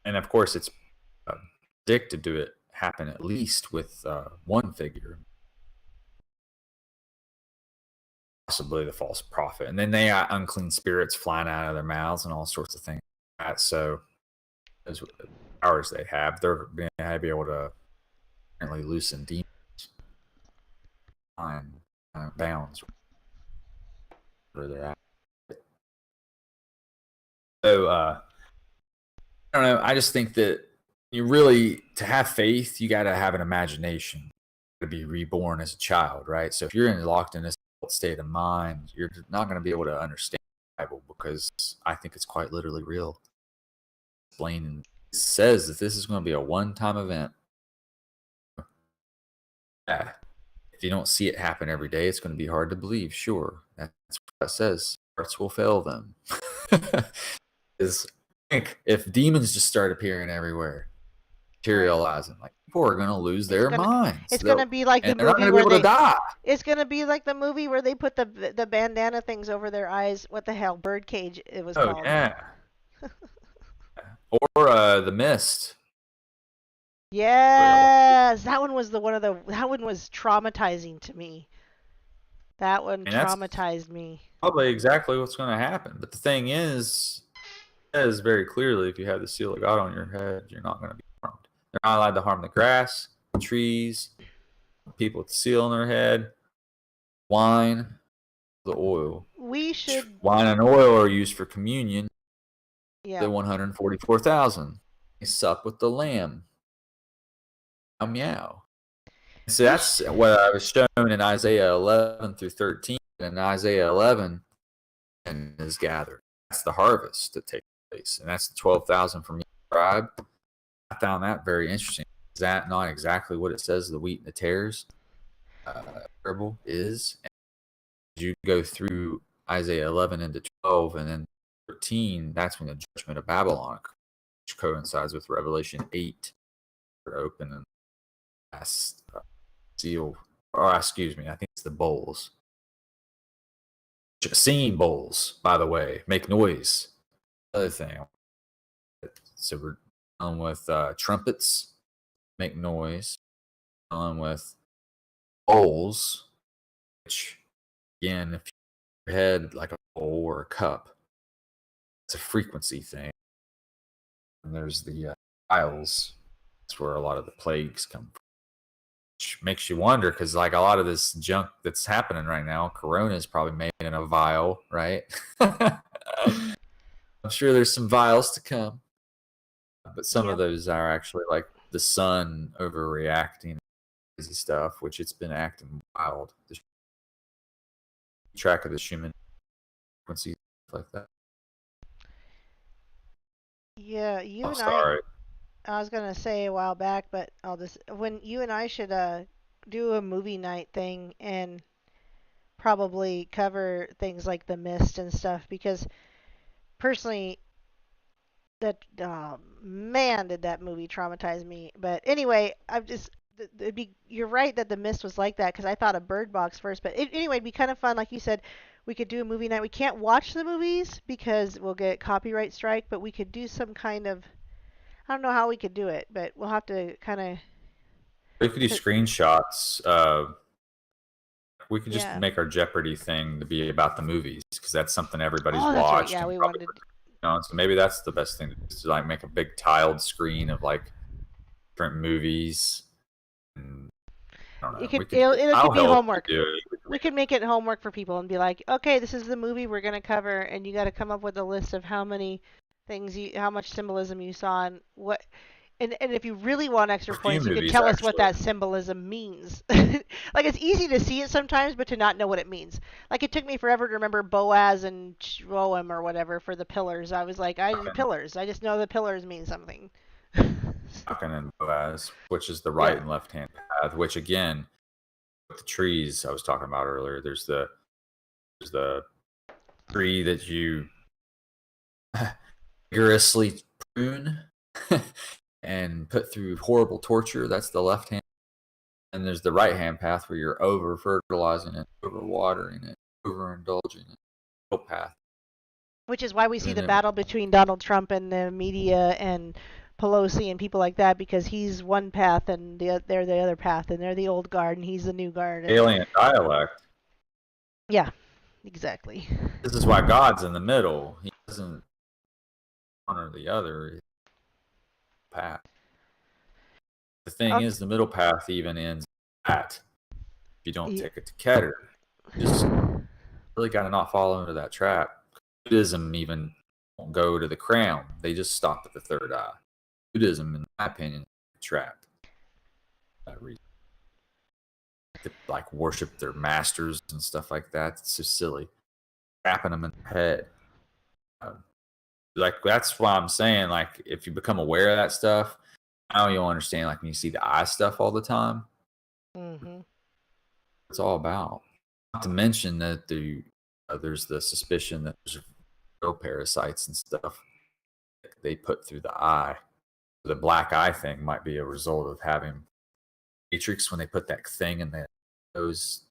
Speaker 3: and of course, it's predicted to happen at least with one figure, possibly the false prophet, and then they got unclean spirits flying out of their mouths and all sorts of things like that. So, as powers they have, they're going to be able to apparently loosen demons on bounds where they're at. So, I don't know. I just think that you really, to have faith, you got to have an imagination to be reborn as a child, right? So if you're locked in this state of mind, you're not going to be able to understand the Bible, because I think it's quite literally real. Explaining, it says that this is going to be a one-time event. Yeah. If you don't see it happen every day, it's going to be hard to believe. Sure, that's what it says. Hearts will fail them. If demons just start appearing everywhere, materializing, like, people are going to lose their minds.
Speaker 1: It's going to be like the movie where they die. It's going to be like the movie where they put the bandana things over their eyes. What the hell? Birdcage, it was called.
Speaker 3: Yeah. Or The Mist.
Speaker 1: Yes, that one was that one was traumatizing to me. That one traumatized me.
Speaker 3: Probably exactly what's going to happen. But the thing is, it says very clearly, if you have the seal of God on your head, you're not going to be harmed. They're not allowed to harm the grass, the trees, people with the seal on their head, wine, the oil. Wine and oil are used for communion. Yeah. The 144,000. They sup with the lamb. Meow. So that's what I was shown in Isaiah 11 through 13. And in Isaiah 11, and is gathered. That's the harvest that takes place, and that's the 12,000 from each tribe. I found that very interesting. Is that not exactly what it says the wheat and the tares parable is? And as you go through Isaiah 11 into 12 and then 13, that's when the judgment of Babylon, which coincides with Revelation 8, are open and last seal, or excuse me, I think it's the bowls. Singing bowls, by the way, make noise. Other thing. So we're dealing with trumpets, make noise. Dealing with bowls, which, again, if your head like a bowl or a cup. It's a frequency thing. And there's the vials. That's where a lot of the plagues come from. Which makes you wonder, because like a lot of this junk that's happening right now, Corona is probably made in a vial, right? I'm sure there's some vials to come. But some of those are actually like the sun overreacting, crazy stuff, which it's been acting wild. The track of the human frequency, stuff like that.
Speaker 1: Yeah, you
Speaker 3: Oh,
Speaker 1: and
Speaker 3: sorry.
Speaker 1: I was gonna say a while back, but I'll just when you and I should do a movie night thing and probably cover things like The Mist and stuff because personally that man did that movie traumatize me. But anyway, I'm just you're right that The Mist was like that because I thought of Bird Box first. But anyway, it'd be kind of fun, like you said. We could do a movie night. We can't watch the movies because we'll get copyright strike, but we could do some kind of I don't know how we could do it, but we'll have to kind of.
Speaker 3: We could do screenshots. We could just
Speaker 1: Yeah.
Speaker 3: make our Jeopardy thing to be about the movies, because that's something everybody's
Speaker 1: Oh, that's right.
Speaker 3: watched.
Speaker 1: Yeah,
Speaker 3: and
Speaker 1: we
Speaker 3: probably,
Speaker 1: wanted.
Speaker 3: so maybe that's the best thing to do, is to like make a big tiled screen of like different movies. And, I don't know.
Speaker 1: It could.
Speaker 3: We
Speaker 1: It could be homework.
Speaker 3: do it.
Speaker 1: We could make it homework for people and be like, okay, this is the movie we're gonna cover, and you got to come up with a list of how many how much symbolism you saw, and what. And if you really want extra points, you can tell us what that symbolism means. Like it's easy to see it sometimes, but to not know what it means. Like it took me forever to remember Boaz and Roam or whatever for the pillars. I was like, pillars. I just know the pillars mean something.
Speaker 3: And Boaz, which is the right and left hand path. Which again, with the trees I was talking about earlier, there's the tree that you vigorously prune and put through horrible torture. That's the left hand. And there's the right hand path where you're over fertilizing it, over watering it, overindulging it. Middle path.
Speaker 1: Which is why we see the battle between Donald Trump and the media and Pelosi and people like that, because he's one path and they're the other path, and they're the old guard and he's the new guard.
Speaker 3: Alien dialect.
Speaker 1: Yeah, exactly.
Speaker 3: This is why God's in the middle. He doesn't one or the other path. The thing is, the middle path even ends at. If you don't take it to Keter, you just really got to not fall into that trap. Buddhism even won't go to the crown. They just stop at the third eye. Buddhism, in my opinion, is a trap. That reason. To, like, worship their masters and stuff like that. It's just silly. Trapping them in the head. Like, that's why I'm saying, like, if you become aware of that stuff, now you'll understand, like, when you see the eye stuff all the time.
Speaker 1: Mm-hmm.
Speaker 3: It's all about. Not to mention that there's the suspicion that there's real parasites and stuff they put through the eye. The black eye thing might be a result of having Matrix when they put that thing in the nose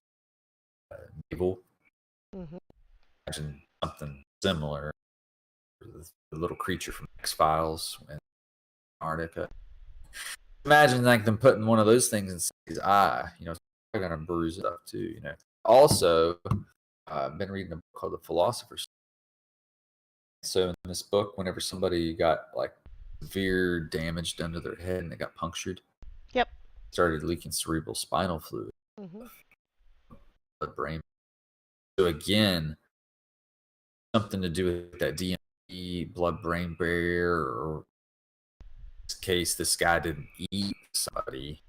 Speaker 3: navel.
Speaker 1: Mm-hmm.
Speaker 3: Imagine something similar. The little creature from X-Files in Antarctica. Imagine like them putting one of those things inside his eye. You know, it's probably gonna bruise it up too. You know. Also, I've been reading a book called The Philosopher's Stone. So in this book, whenever somebody got like severe damage done to their head and they got punctured, started leaking cerebral spinal fluid, blood brain. So again, something to do with that DMT, blood brain barrier, or in this case, this guy didn't eat somebody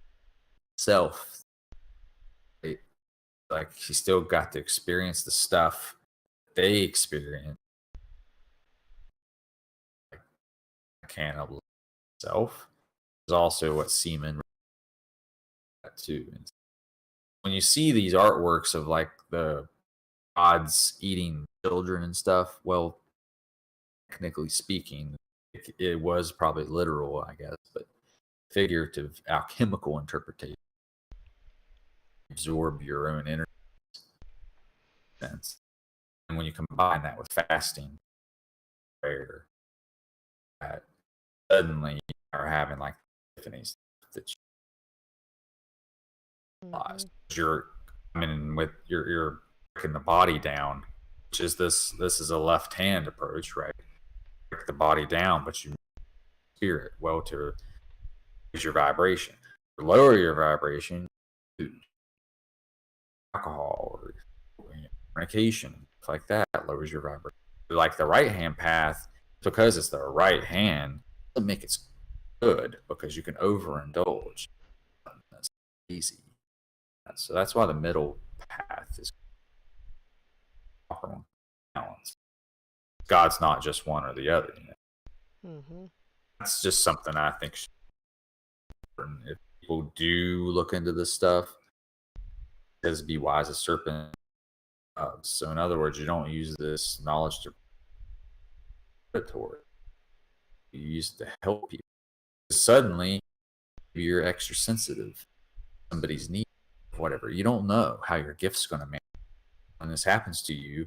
Speaker 3: himself. Like he still got to experience the stuff they experienced. Like cannibalism itself is also what semen too. When you see these artworks of like the gods eating children and stuff, well, technically speaking, it was probably literal, I guess, but figurative, alchemical interpretation. Absorb your own energy sense. And when you combine that with fasting, prayer, that suddenly you are having like epiphanies that you're, I mean, with you're breaking the body down which is this is a left hand approach, right? Break the body down, but you spirit well to raise your vibration. To lower your vibration, alcohol or fornication, like that lowers your vibration. Like the right hand path, because it's the right hand, doesn't make it good because you can overindulge. That's easy. So that's why the middle path is proper balance. God's not just one or the other. That's just something I think if people do look into this stuff, it says be wise as serpent. So in other words, you don't use this knowledge to predatory. You use it to help people. Suddenly, you're extra sensitive. Somebody's need, whatever. You don't know how your gift's going to manifest. When this happens to you,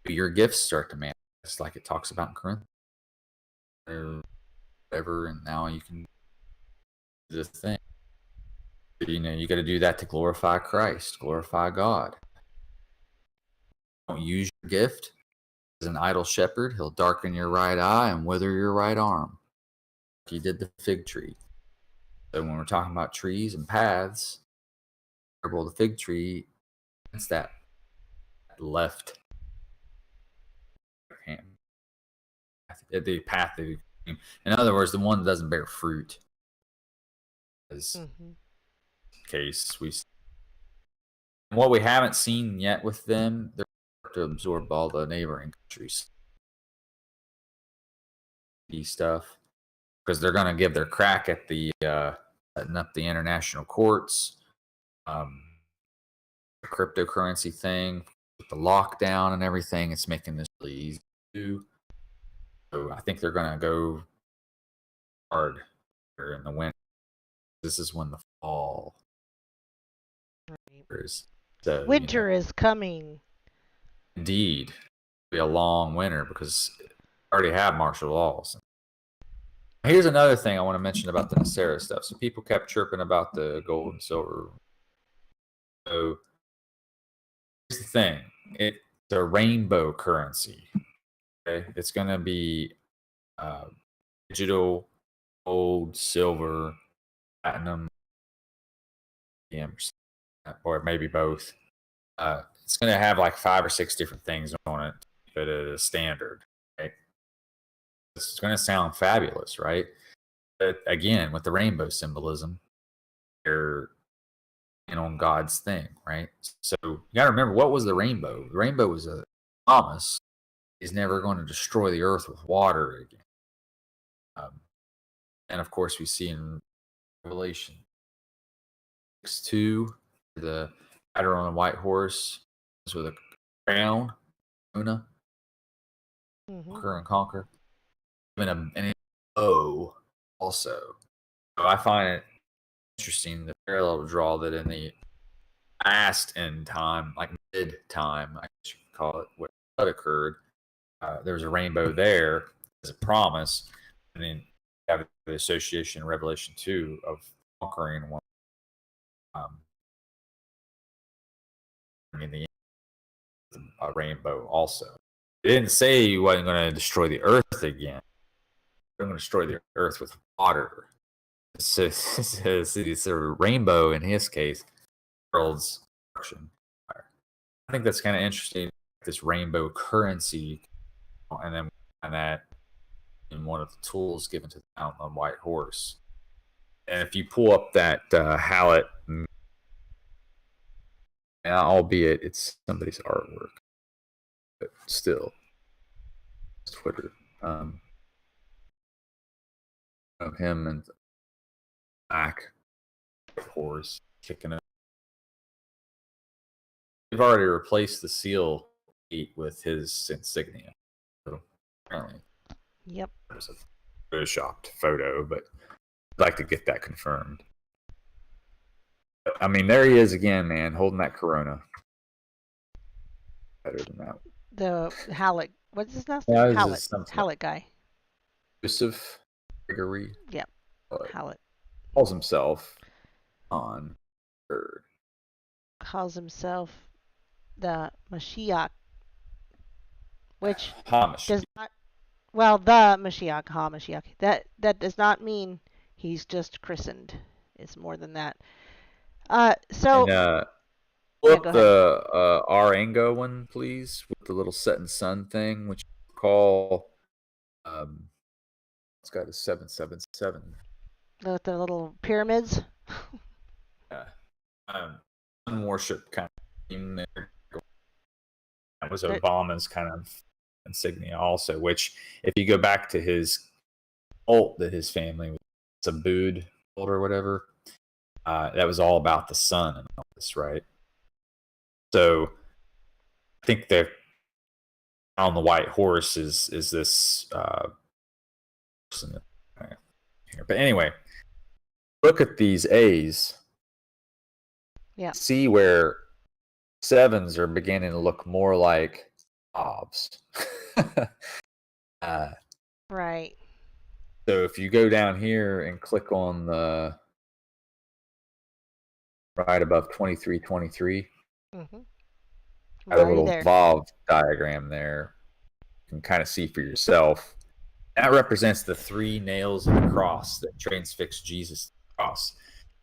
Speaker 3: your gifts start to manifest, like it talks about in Corinthians, or whatever. And now you can do the thing. You know, you got to do that to glorify Christ, glorify God. Don't use your gift as an idle shepherd. He'll darken your right eye and wither your right arm. He did the fig tree. So when we're talking about trees and paths, the fig tree, it's that left hand. The path that in other words, the one that doesn't bear fruit. As case we what we haven't seen yet with them, they're to absorb all the neighboring countries stuff, because they're going to give their crack at the setting up the international courts, the cryptocurrency thing, with the lockdown and everything. It's making this really easy to do. So I think they're going to go hard here in the winter. This is when the fall is. So,
Speaker 1: winter is coming.
Speaker 3: Indeed. It'll be a long winter because we already have martial laws. Here's another thing I want to mention about the Nasera stuff. So people kept chirping about the gold and silver. So here's the thing. It's a rainbow currency. Okay? It's going to be digital, gold, silver, platinum, or maybe both. It's going to have like 5 or 6 different things on it, but it is standard. Right? This is going to sound fabulous, right? But again, with the rainbow symbolism, you're in on God's thing, right? So you got to remember, what was the rainbow? The rainbow was a promise. He's never going to destroy the earth with water again. And of course, we see in Revelation 6:2, the rider on a white horse with a crown, Una, conquer and conquer, and an O also. So I find it interesting the parallel to draw that in the last end time, like mid time, I guess you could call it, what occurred. There was a rainbow there as a promise, and then you have the association in Revelation 2 of conquering one. In the a rainbow also. It didn't say he wasn't going to destroy the earth again. They're going to destroy the earth with water. So it's a rainbow in his case, world's destruction. I think that's kind of interesting. This rainbow currency, and then that in one of the tools given to the Mountain on White Horse. And if you pull up that Hallett, albeit it's somebody's artwork, but still, Twitter, of him and black horse kicking it. They've already replaced the seal with his insignia. So apparently,
Speaker 1: yep,
Speaker 3: there's a photoshopped photo, but I'd like to get that confirmed. I mean, there he is again, man, holding that Corona. Better than that.
Speaker 1: The Hallett. What's his last name? Hallett guy.
Speaker 3: Joseph Gregory.
Speaker 1: Yep. Hallett.
Speaker 3: Calls himself on Bird.
Speaker 1: Calls himself the Mashiach which
Speaker 3: Hamish.
Speaker 1: does not, well, the Mashiach, HaMashiach, that does not mean he's just christened. It's more than that. So,
Speaker 4: And
Speaker 1: yeah,
Speaker 4: pull
Speaker 1: go
Speaker 4: up
Speaker 1: ahead.
Speaker 4: the Arango one, please, with the little setting sun thing, which you call it's got a 777.
Speaker 1: With the little pyramids.
Speaker 3: Yeah. Sun worship kind of theme there. That was
Speaker 1: There-
Speaker 3: Obama's kind of insignia also, which if you go back to his cult that his family was Sabud or whatever, that was all about the sun and all this, right? So I think that on the white horse is this person here. But anyway, look at these A's.
Speaker 1: Yeah.
Speaker 4: See where sevens are beginning to look more like obs.
Speaker 1: Right.
Speaker 4: So if you go down here and click on the right above 2323,
Speaker 1: Mm-hmm.
Speaker 4: got a
Speaker 1: Already
Speaker 4: little
Speaker 1: there.
Speaker 4: Vav diagram there. You can kind of see for yourself. That represents the 3 nails of the cross that transfixed Jesus to the cross.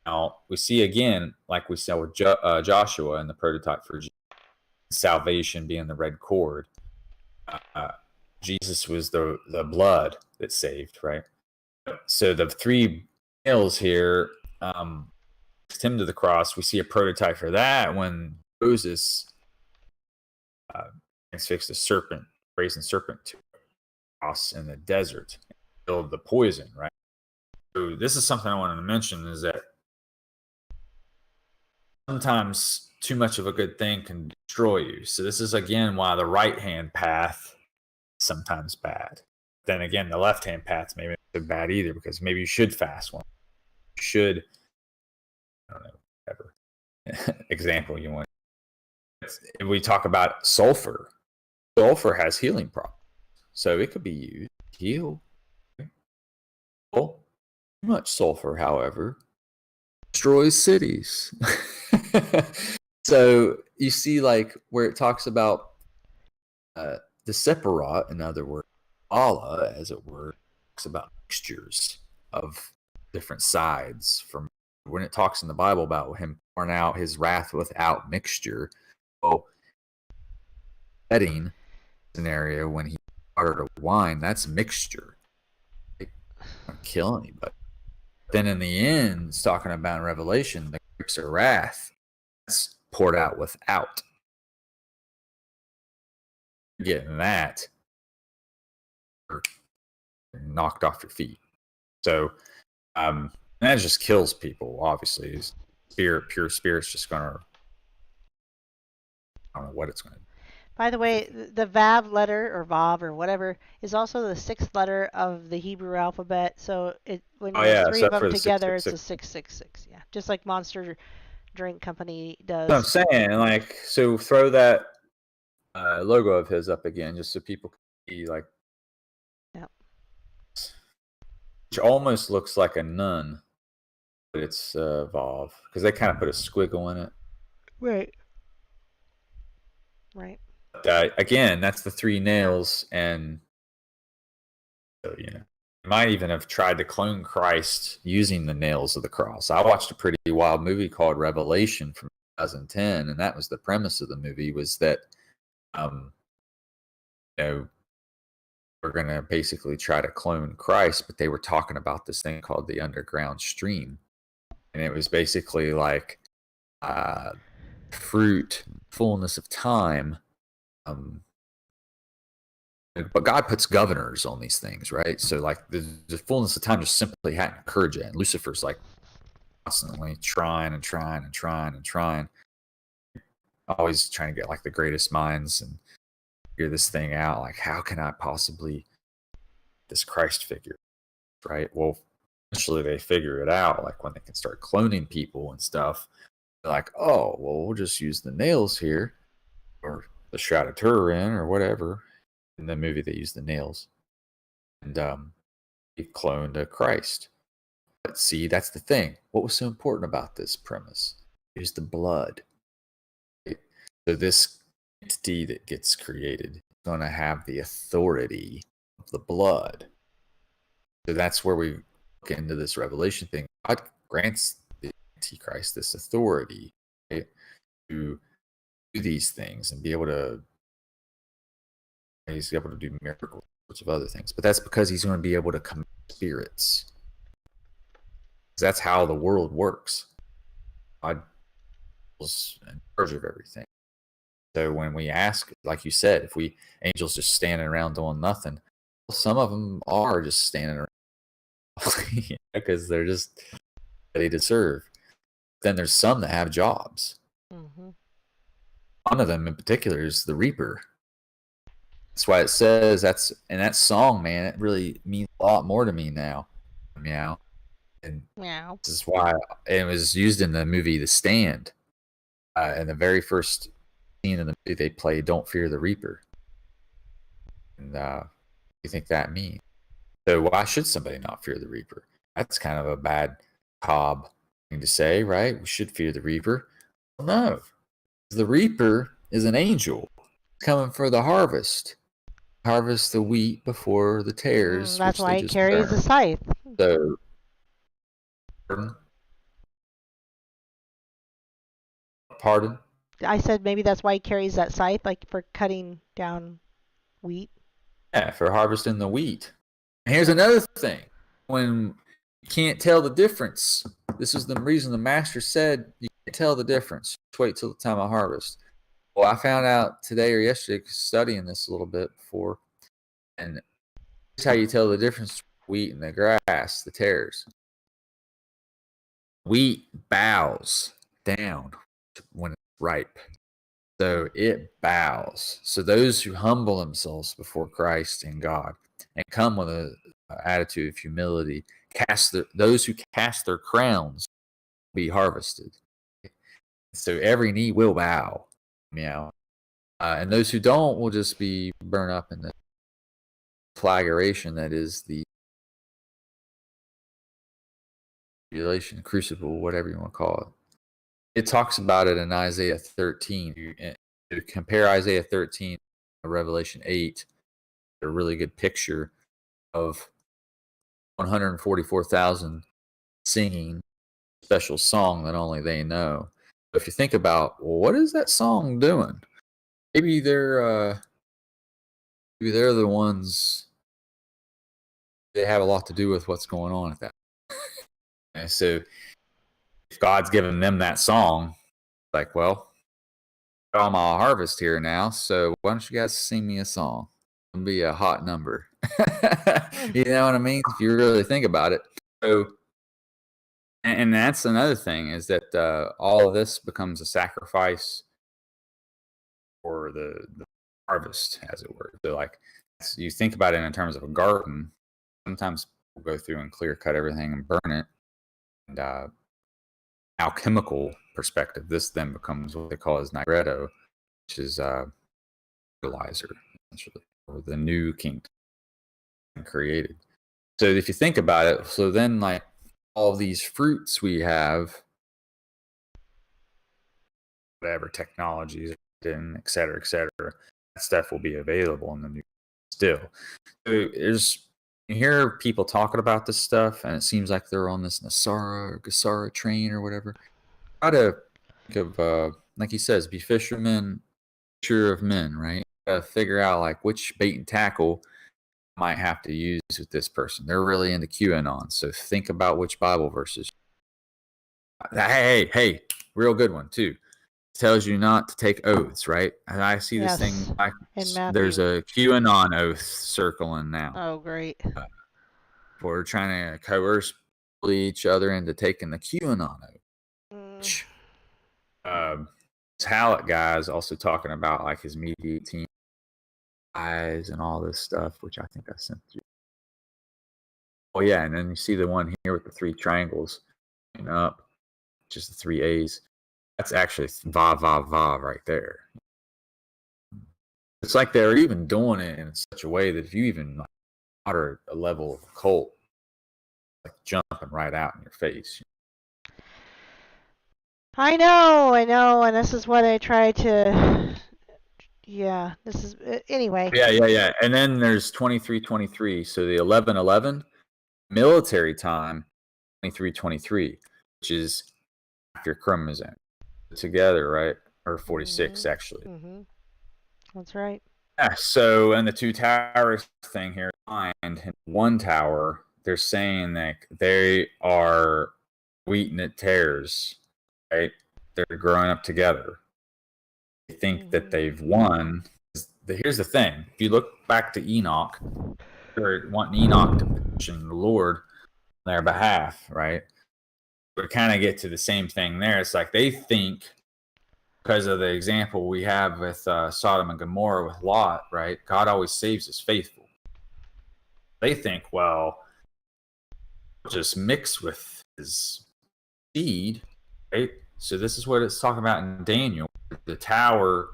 Speaker 4: Now, we see again, like we saw with Joshua in the prototype for Jesus, salvation being the red cord. Jesus was the blood that saved, right? So the 3 nails here him to the cross. We see a prototype for that when Moses transfixed a serpent, brazen serpent to a cross in the desert, and killed the poison, right? So this is something I wanted to mention, is that sometimes too much of a good thing can destroy you. So this is again why the right hand path is sometimes bad. Then again, the left hand path maybe not so bad either, because maybe you should fast one. You should, I don't know, whatever example you want. If we talk about sulfur, sulfur has healing properties, so it could be used to heal. Well, too much sulfur, however, destroys cities. So you see, like where it talks about the separat, in other words, Allah, as it were, talks about mixtures of different sides. From when it talks in the Bible about him pouring out his wrath without mixture, well, setting scenario when he started a wine, that's mixture. It don't kill anybody. Then in the end, it's talking about in Revelation, the grapes of wrath, that's poured out without. Getting that, or knocked off your feet. So that just kills people. Obviously, pure spirit's just gonna, I don't know what it's gonna do.
Speaker 1: By the way, the Vav letter or Vav or whatever is also the 6th letter of the Hebrew alphabet. So when there's 3 of
Speaker 3: except
Speaker 1: them
Speaker 3: for the
Speaker 1: together, it's a
Speaker 3: 666.
Speaker 1: 666. Yeah, just like Monster Drink Company does.
Speaker 4: That's what I'm saying. Like, so throw that logo of his up again, just so people can see, like,
Speaker 1: Yep.
Speaker 4: which almost looks like a nun, but it's Vav, because they kind of put a squiggle in it.
Speaker 1: Right. Right.
Speaker 4: Again, that's the 3 nails, and so, you know, you might even have tried to clone Christ using the nails of the cross. I watched a pretty wild movie called Revelation from 2010, and that was the premise of the movie, was that, you know, we're going to basically try to clone Christ, but they were talking about this thing called the underground stream, and it was basically like fruit, fullness of time. But God puts governors on these things, right? So like the fullness of time just simply hadn't occurred yet. And Lucifer's like constantly trying, always trying to get like the greatest minds and figure this thing out. Like, how can I possibly this Christ figure, right? Well, eventually they figure it out, like when they can start cloning people and stuff. They're like, oh, well, we'll just use the nails here, or the Shroud of Turin, or whatever. In the movie, they use the nails, and he cloned a Christ. But see, that's the thing. What was so important about this premise is the blood. Right? So this entity that gets created
Speaker 3: going to have the authority of the blood. So that's where we look into this revelation thing. God grants the Antichrist this authority, right, to do these things and be able to. He's able to do miracles, sorts of other things, but that's because he's going to be able to command spirits. That's how the world works. God is in charge of everything. So when we ask, like you said, if we angels just standing around doing nothing, well, some of them are just standing around because they're just ready to serve. Then there's some that have jobs.
Speaker 1: Mm-hmm.
Speaker 3: One of them in particular is the Reaper. That's why it says that's in that song, man. It really means a lot more to me now. Meow. And
Speaker 1: Meow.
Speaker 3: this is why it was used in the movie The Stand. In the very first scene in the movie, they play "Don't Fear the Reaper." And you think that means? So why should somebody not fear the Reaper? That's kind of a bad cob thing to say, right? We should fear the Reaper. Well, no, the Reaper is an angel coming for the harvest. Harvest the wheat before the tares.
Speaker 1: That's why
Speaker 3: it
Speaker 1: carries a scythe.
Speaker 3: So, pardon?
Speaker 1: I said maybe that's why he carries that scythe, like for cutting down wheat.
Speaker 3: Yeah, for harvesting the wheat. And here's another thing. When you can't tell the difference, this is the reason the master said you can't tell the difference. Just wait till the time of harvest. Well, I found out today or yesterday, studying this a little bit before, and here's how you tell the difference between wheat and the grass, the tares. Wheat bows down when it's ripe. So it bows. So those who humble themselves before Christ and God and come with an attitude of humility, those who cast their crowns will be harvested. So every knee will bow. Meow. And those who don't will just be burned up in the flagellation that is the tribulation, crucible, whatever you want to call it. It talks about it in Isaiah 13. To compare Isaiah 13 to Revelation 8, a really good picture of 144,000 singing a special song that only they know. But if you think about, well, what is that song doing? Maybe they're the ones. They have a lot to do with what's going on at that. And so, if God's given them that song, like, well, got all my harvest here now, so why don't you guys sing me a song? It'll be a hot number. You know what I mean? If you really think about it. So, and that's another thing is that all of this becomes a sacrifice for the harvest, as it were. So, like, you think about it in terms of a garden. Sometimes we'll go through and clear cut everything and burn it. And alchemical perspective, this then becomes what they call as nigredo, which is fertilizer, essentially, or the new kingdom created. So if you think about it, so then like all these fruits we have, whatever technologies, and et cetera, that stuff will be available in the new still. So you hear people talking about this stuff, and it seems like they're on this Gasara train or whatever. Try to think of, like he says, be fishermen, fisher of men, right? Figure out like which bait and tackle might have to use with this person. They're really into QAnon, so think about which Bible verses. Hey, real good one too. Tells you not to take oaths, right? And I see this thing like there's a QAnon oath circling now.
Speaker 1: Oh, great.
Speaker 3: We're trying to coerce each other into taking the QAnon oath. Hallett guy is also talking about like his media team eyes and all this stuff, which I think I sent you. Oh yeah, and then you see the one here with the 3 triangles up, just the 3 A's. That's actually va right there. It's like they're even doing it in such a way that if you even utter a level of occult, like jumping right out in your face.
Speaker 1: I know, and this is what I try to, Yeah, this is anyway.
Speaker 3: Yeah. And then there's 2323. So the 1111 military time, 2323, which is after chromosome together, right? Or 46 actually.
Speaker 1: That's right.
Speaker 3: Yeah. So and the two towers thing here, and one tower, they're saying that they are wheat and it tears, right? They're growing up together. They think that they've won. Here's the thing: if you look back to Enoch, they're wanting Enoch to petition the Lord on their behalf, right? We kind of get to the same thing there. It's like they think, because of the example we have with Sodom and Gomorrah with Lot, right? God always saves his faithful. They think, well, just mix with his seed, right? So this is what it's talking about in Daniel. The tower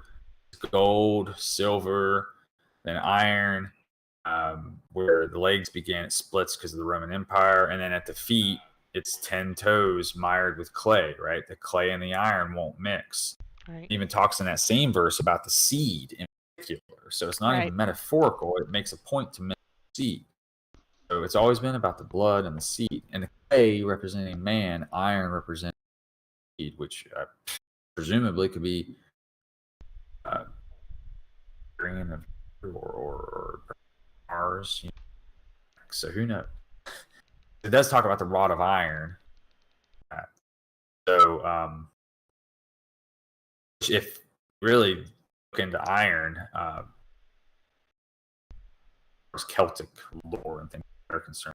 Speaker 3: is gold, silver, then iron. Where the legs begin, it splits because of the Roman Empire, and then at the feet, it's 10 toes mired with clay, right? The clay and the iron won't mix.
Speaker 1: Right.
Speaker 3: It even talks in that same verse about the seed in particular. So it's not even metaphorical. It makes a point to mention seed. So it's always been about the blood and the seed. And the clay representing man, iron representing seed, which presumably could be green or Mars. You know. So who knows? It does talk about the rod of iron. So if really look into iron, Celtic lore and things that are concerned,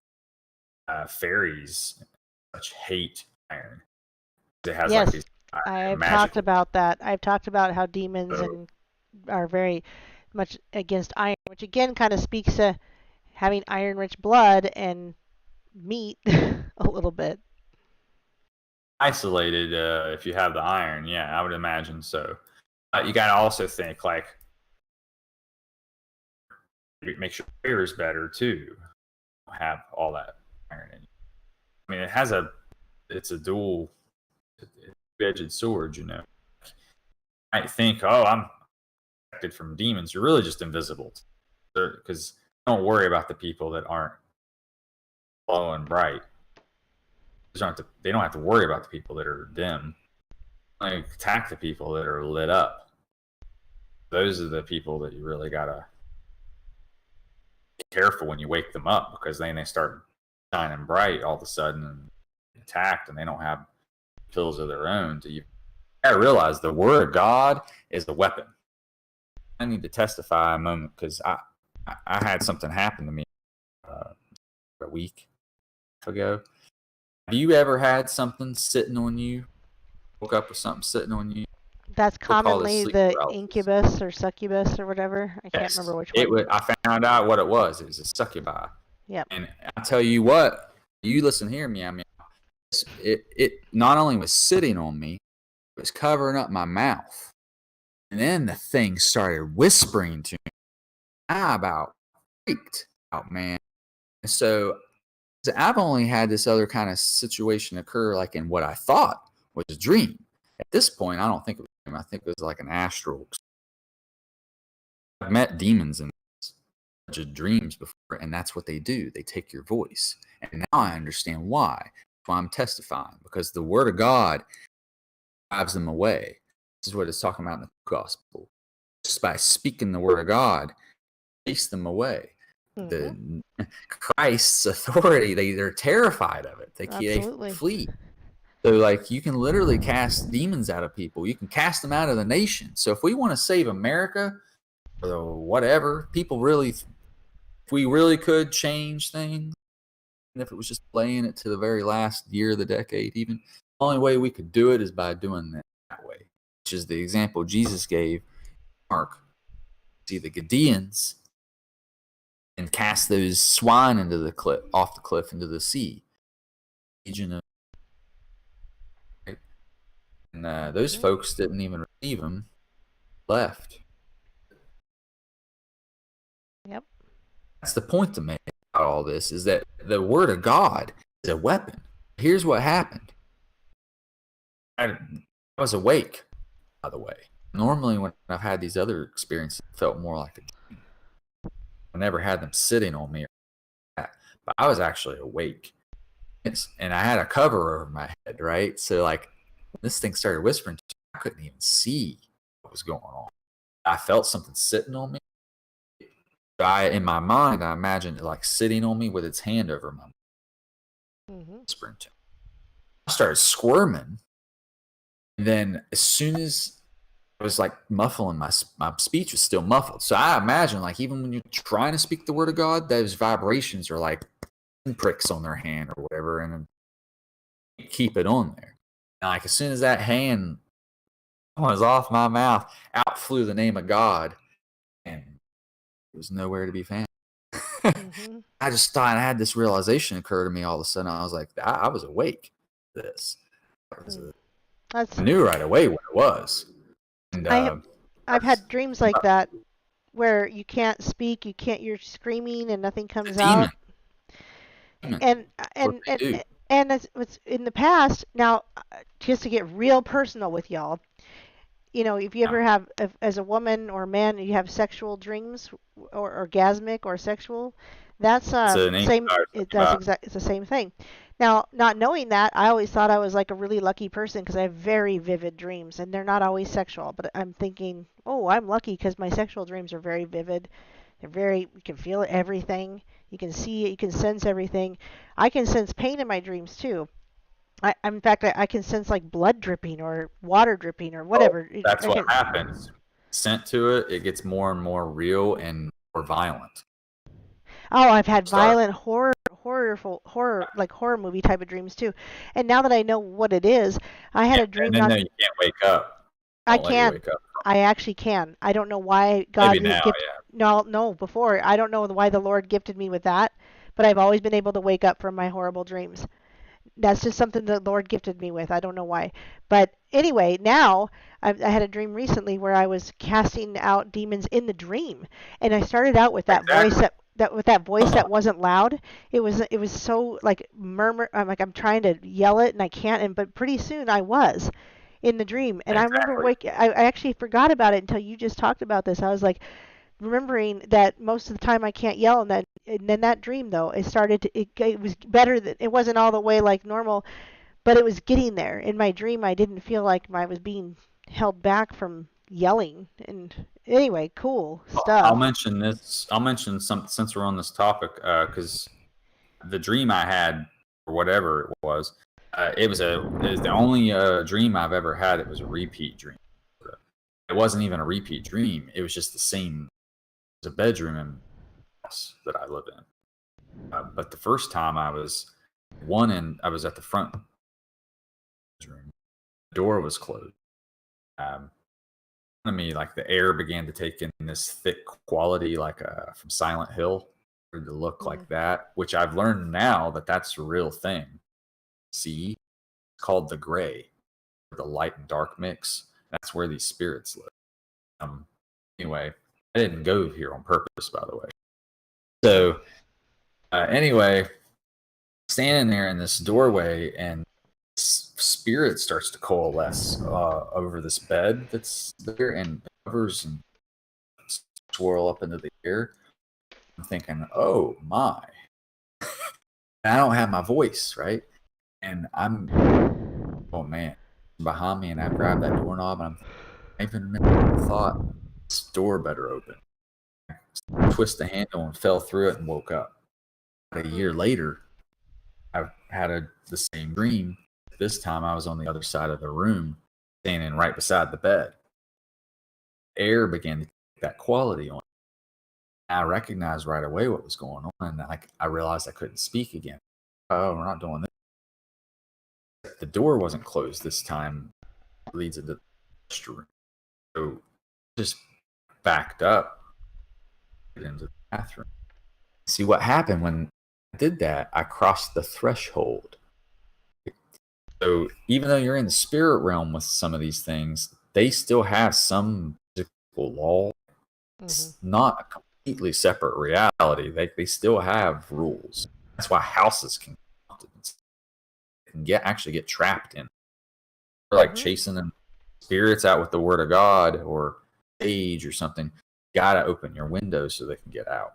Speaker 3: fairies such hate iron. It has
Speaker 1: Yes,
Speaker 3: like these
Speaker 1: I've
Speaker 3: magical...
Speaker 1: talked about that. I've talked about how demons are very much against iron, which again kind of speaks to having iron-rich blood and meat a little bit.
Speaker 3: Isolated, if you have the iron, yeah, I would imagine so. You got to also think like make sure your is better too. Have all that iron in you. I mean, it's a dual-edged sword, you know. I think, oh, I'm protected from demons. You're really just invisible, because don't worry about the people that aren't glowing bright. They don't have to worry about the people that are dim. Like attack the people that are lit up. Those are the people that you really gotta be careful when you wake them up, because then they start shining bright all of a sudden and attacked, and they don't have pills of their own. I realize the word of God is a weapon. I need to testify a moment, because I had something happen to me a week ago. Have you ever had something sitting on you? Woke up with something sitting on you?
Speaker 1: That's commonly the incubus or succubus or whatever. I can't remember which one.
Speaker 3: I found out what it was. It was a succubi.
Speaker 1: Yep.
Speaker 3: And I tell you what, you listen here, meow meow. It not only was sitting on me, it was covering up my mouth. And then the thing started whispering to me. I about freaked out, man. And so I've only had this other kind of situation occur like in what I thought was a dream. At this point, I don't think it was a dream. I think it was like an astral. I've met demons in such dreams before, and that's what they do. They take your voice. And now I understand why. That's why I'm testifying, because the word of God drives them away. This is what it's talking about in the gospel. Just by speaking the word of God, chase them away. The Christ's authority, they're terrified of it. They flee. So like you can literally cast demons out of people. You can cast them out of the nation. So if we want to save America or whatever, if we really could change things, and if it was just playing it to the very last year of the decade, even the only way we could do it is by doing that way, which is the example Jesus gave Mark. See the Gideons and cast those swine into the cliff, off the cliff into the sea. Right? And those folks didn't even receive him, left.
Speaker 1: Yep.
Speaker 3: That's the point to make about all this, is that the word of God is a weapon. Here's what happened. I was awake, by the way. Normally, when I've had these other experiences, it felt more like a dream. I never had them sitting on me, but I was actually awake, and I had a cover over my head, right? So like, when this thing started whispering, I couldn't even see what was going on. I felt something sitting on me. In my mind, I imagined it like sitting on me with its hand over my whispering to me. I started squirming, and then as soon as I was like muffling, my speech was still muffled. So I imagine, like, even when you're trying to speak the word of God, those vibrations are like pricks on their hand or whatever, and then keep it on there. And like as soon as that hand was off my mouth, out flew the name of God, and it was nowhere to be found. I just thought I had this realization occur to me all of a sudden. I was like, I was awake to this. I knew right away what it was. And,
Speaker 1: I've had dreams like that where you can't speak, you're screaming and nothing comes out. And it's in the past. Now, just to get real personal with y'all, you know, if you ever have, as a woman or man, you have sexual dreams or orgasmic or sexual, that's same. It's the same thing. Now, not knowing that, I always thought I was like a really lucky person because I have very vivid dreams, and they're not always sexual. But I'm thinking, oh, I'm lucky because my sexual dreams are very vivid. You can feel everything. You can see it. You can sense everything. I can sense pain in my dreams too. In fact, I can sense like blood dripping or water dripping or whatever.
Speaker 3: Oh, that's what happens. Sent to it, it gets more and more real and more violent.
Speaker 1: Oh, I've had violent horror like horror movie type of dreams too. And now that I know what it is, I had a dream.
Speaker 3: No, you can't wake up.
Speaker 1: I can. I actually can. I don't know why God
Speaker 3: Maybe now,
Speaker 1: No, before. I don't know why the Lord gifted me with that, but I've always been able to wake up from my horrible dreams. That's just something the Lord gifted me with. I don't know why. But anyway, now I had a dream recently where I was casting out demons in the dream, and I started out with that voice that wasn't loud. It was so like murmur. I'm trying to yell it and I can't. But pretty soon I was in the dream, and I remember I actually forgot about it until you just talked about this. I was like remembering that most of the time I can't yell, and then that dream though it was better. That it wasn't all the way like normal, but it was getting there. In my dream, I didn't feel like I was being held back from yelling. And anyway, cool stuff.
Speaker 3: I'll mention this. I'll mention something since we're on this topic, because the dream I had, or whatever it was the only dream I've ever had. It was a repeat dream. It wasn't even a repeat dream. It was just the same. It was a bedroom in the house that I live in. But the first time I was at the front room. The door was closed. Me, like the air began to take in this thick quality, like from Silent Hill, to look like that, which I've learned now that's a real thing. See, it's called the gray, the light and dark mix. That's where these spirits live. Anyway, I didn't go here on purpose, by the way. So, anyway, standing there in this doorway, and spirit starts to coalesce over this bed that's there, and covers and swirl up into the air. I'm thinking, oh my. And I don't have my voice, right? And oh man, behind me, and I grabbed that doorknob, and I even thought, this door better open. I twist the handle and fell through it and woke up. About a year later, I had the same dream. This time I was on the other side of the room, standing right beside the bed. Air began to take that quality on. I recognized right away what was going on, and I realized I couldn't speak again. Oh, we're not doing this. The door wasn't closed this time. It leads into the restroom. So just backed up into the bathroom. See what happened when I did that? I crossed the threshold. So even though you're in the spirit realm with some of these things, they still have some physical law. It's not a completely separate reality. They still have rules. That's why houses can actually get trapped in. They're like chasing them spirits out with the word of God or age or something, you got to open your windows so they can get out.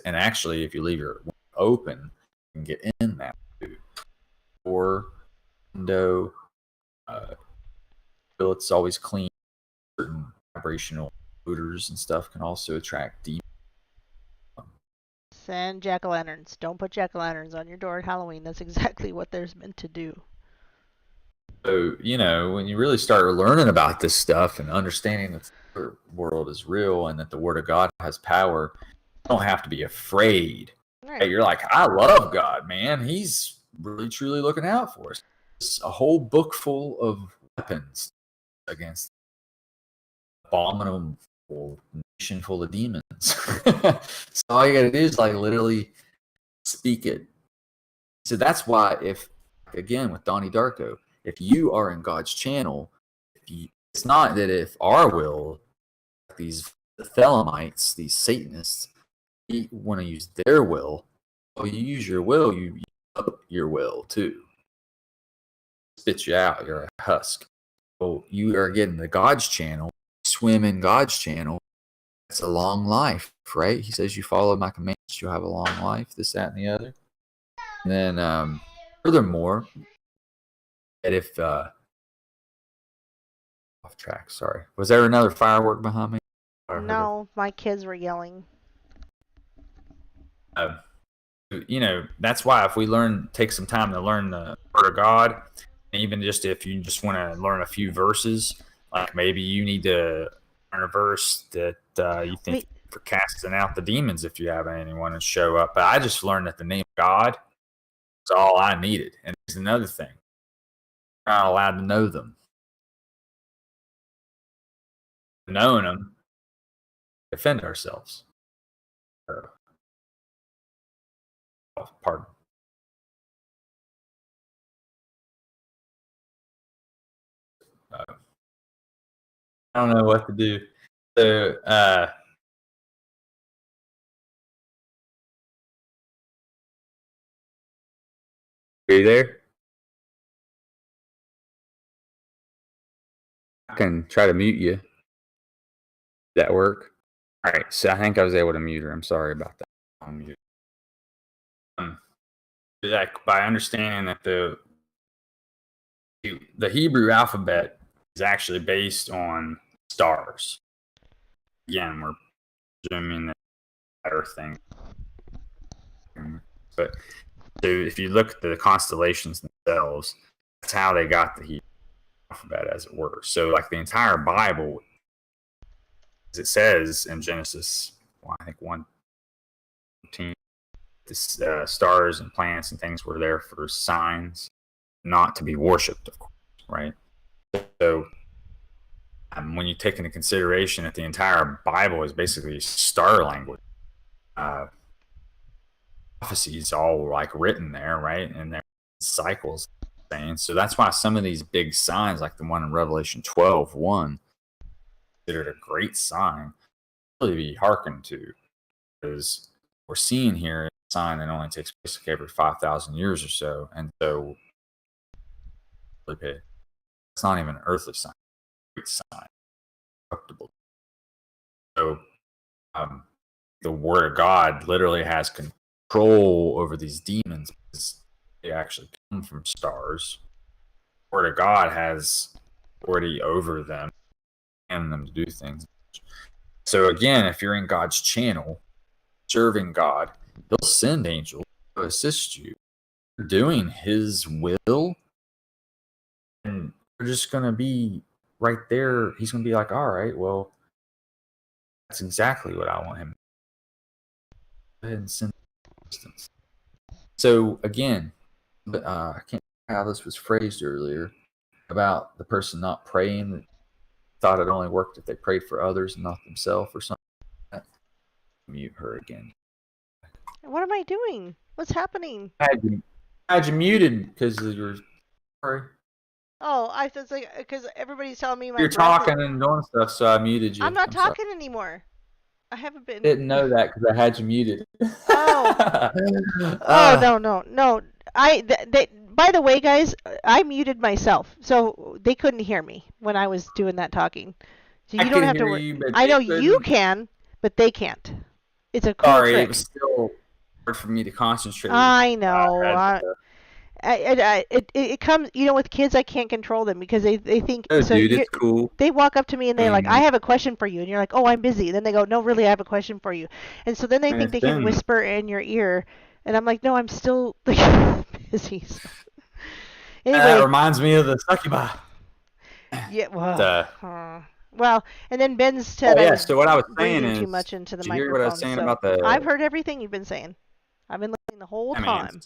Speaker 3: And actually, if you leave your window open, you can get in that too. Or window, feel it's always clean. Certain vibrational odors and stuff can also attract demons.
Speaker 1: Send jack-o'-lanterns. Don't put jack-o'-lanterns on your door at Halloween. That's exactly what they're meant to do.
Speaker 3: So, when you really start learning about this stuff and understanding that the world is real and that the Word of God has power, you don't have to be afraid.
Speaker 1: Right.
Speaker 3: You're like, I love God, man. He's really, truly looking out for us. It's a whole book full of weapons against abominable nation full of demons. So all you got to do is literally speak it. So that's why again, with Donnie Darko, if you are in God's channel, it's not that if our will, these Thelemites, these Satanists, want to use their will. Well, you use your will, you up your will too. Spit you out, you're a husk. Well, you are getting the God's channel, swim in God's channel. That's a long life, right? He says you follow my commandments, you'll have a long life, this, that, and the other. And then furthermore, that if off track, sorry. Was there another firework behind me?
Speaker 1: No, my kids were yelling.
Speaker 3: That's why if we take some time to learn the Word of God, even just if you just want to learn a few verses, like maybe you need to learn a verse that you think for casting out the demons if you have anyone to show up. But I just learned that the name of God is all I needed. And there's another thing. We're not allowed to know them. Knowing them, defend ourselves. Pardon. I don't know what to do. So, are you there? I can try to mute you. Did that work? All right. So I think I was able to mute her. I'm sorry about that. I'll mute. By understanding that the Hebrew alphabet is actually based on stars. Again, we're presuming that Earth thing. But so if you look at the constellations themselves, that's how they got the Hebrew alphabet, as it were. So like the entire Bible, as it says in Genesis, I think 1:14, the stars and planets and things were there for signs, not to be worshipped, of course, right? So when you take into consideration that the entire Bible is basically star language, prophecies all written there, right? And they're cycles. So that's why some of these big signs, like the one in Revelation 12:1, considered a great sign, really be hearkened to, because we're seeing here a sign that only takes place every 5,000 years or so, and so it's not even an earthly sign, great sign, so the Word of God literally has control over these demons because they actually come from stars. The Word of God has authority over them and them to do things. So again, if you're in God's channel, serving God, He'll send angels to assist you. You're doing His will, and you're just going to be right there. He's going to be like, all right, well, that's exactly what I want him to do. Go ahead and send assistance. So again, I can't remember how this was phrased earlier about the person not praying, that thought it only worked if they prayed for others and not themselves or something like that. Mute her again.
Speaker 1: What am I doing? What's happening?
Speaker 3: I had you muted because you were sorry.
Speaker 1: Oh, I was like, because everybody's telling me
Speaker 3: You're talking and doing stuff, so I muted you.
Speaker 1: I'm not talking anymore. I haven't been.
Speaker 3: Didn't know that because I had you muted.
Speaker 1: Oh. Oh, no. by the way, guys, I muted myself, so they couldn't hear me when I was doing that talking. So
Speaker 3: I
Speaker 1: you don't
Speaker 3: can
Speaker 1: have to
Speaker 3: hear
Speaker 1: worry.
Speaker 3: you, but
Speaker 1: I
Speaker 3: they
Speaker 1: know you
Speaker 3: couldn't.
Speaker 1: can, but they can't. It's a cool
Speaker 3: Sorry,
Speaker 1: trick.
Speaker 3: it was still hard for me to concentrate.
Speaker 1: I know.
Speaker 3: I had to,
Speaker 1: It comes, with kids I can't control them because they think
Speaker 3: oh,
Speaker 1: so.
Speaker 3: dude, it's cool.
Speaker 1: They walk up to me and they're like,
Speaker 3: And
Speaker 1: "I have a question for you," and you're like, "Oh, I'm busy." Then they go, "No, really, I have a question for you," and so then they think
Speaker 3: it's
Speaker 1: they can
Speaker 3: been
Speaker 1: whisper in your ear, and I'm like, "No, I'm still busy." So.
Speaker 3: that
Speaker 1: Anyway,
Speaker 3: reminds me of the succubi.
Speaker 1: yeah,
Speaker 3: Uh,
Speaker 1: well, and then Ben said I
Speaker 3: yeah.
Speaker 1: was
Speaker 3: So what I was saying
Speaker 1: breathing too
Speaker 3: is,
Speaker 1: much into the
Speaker 3: did you hear what I was
Speaker 1: microphone,
Speaker 3: saying
Speaker 1: so
Speaker 3: about the?
Speaker 1: I've heard everything you've been saying. I've been listening the whole
Speaker 3: I mean,
Speaker 1: time.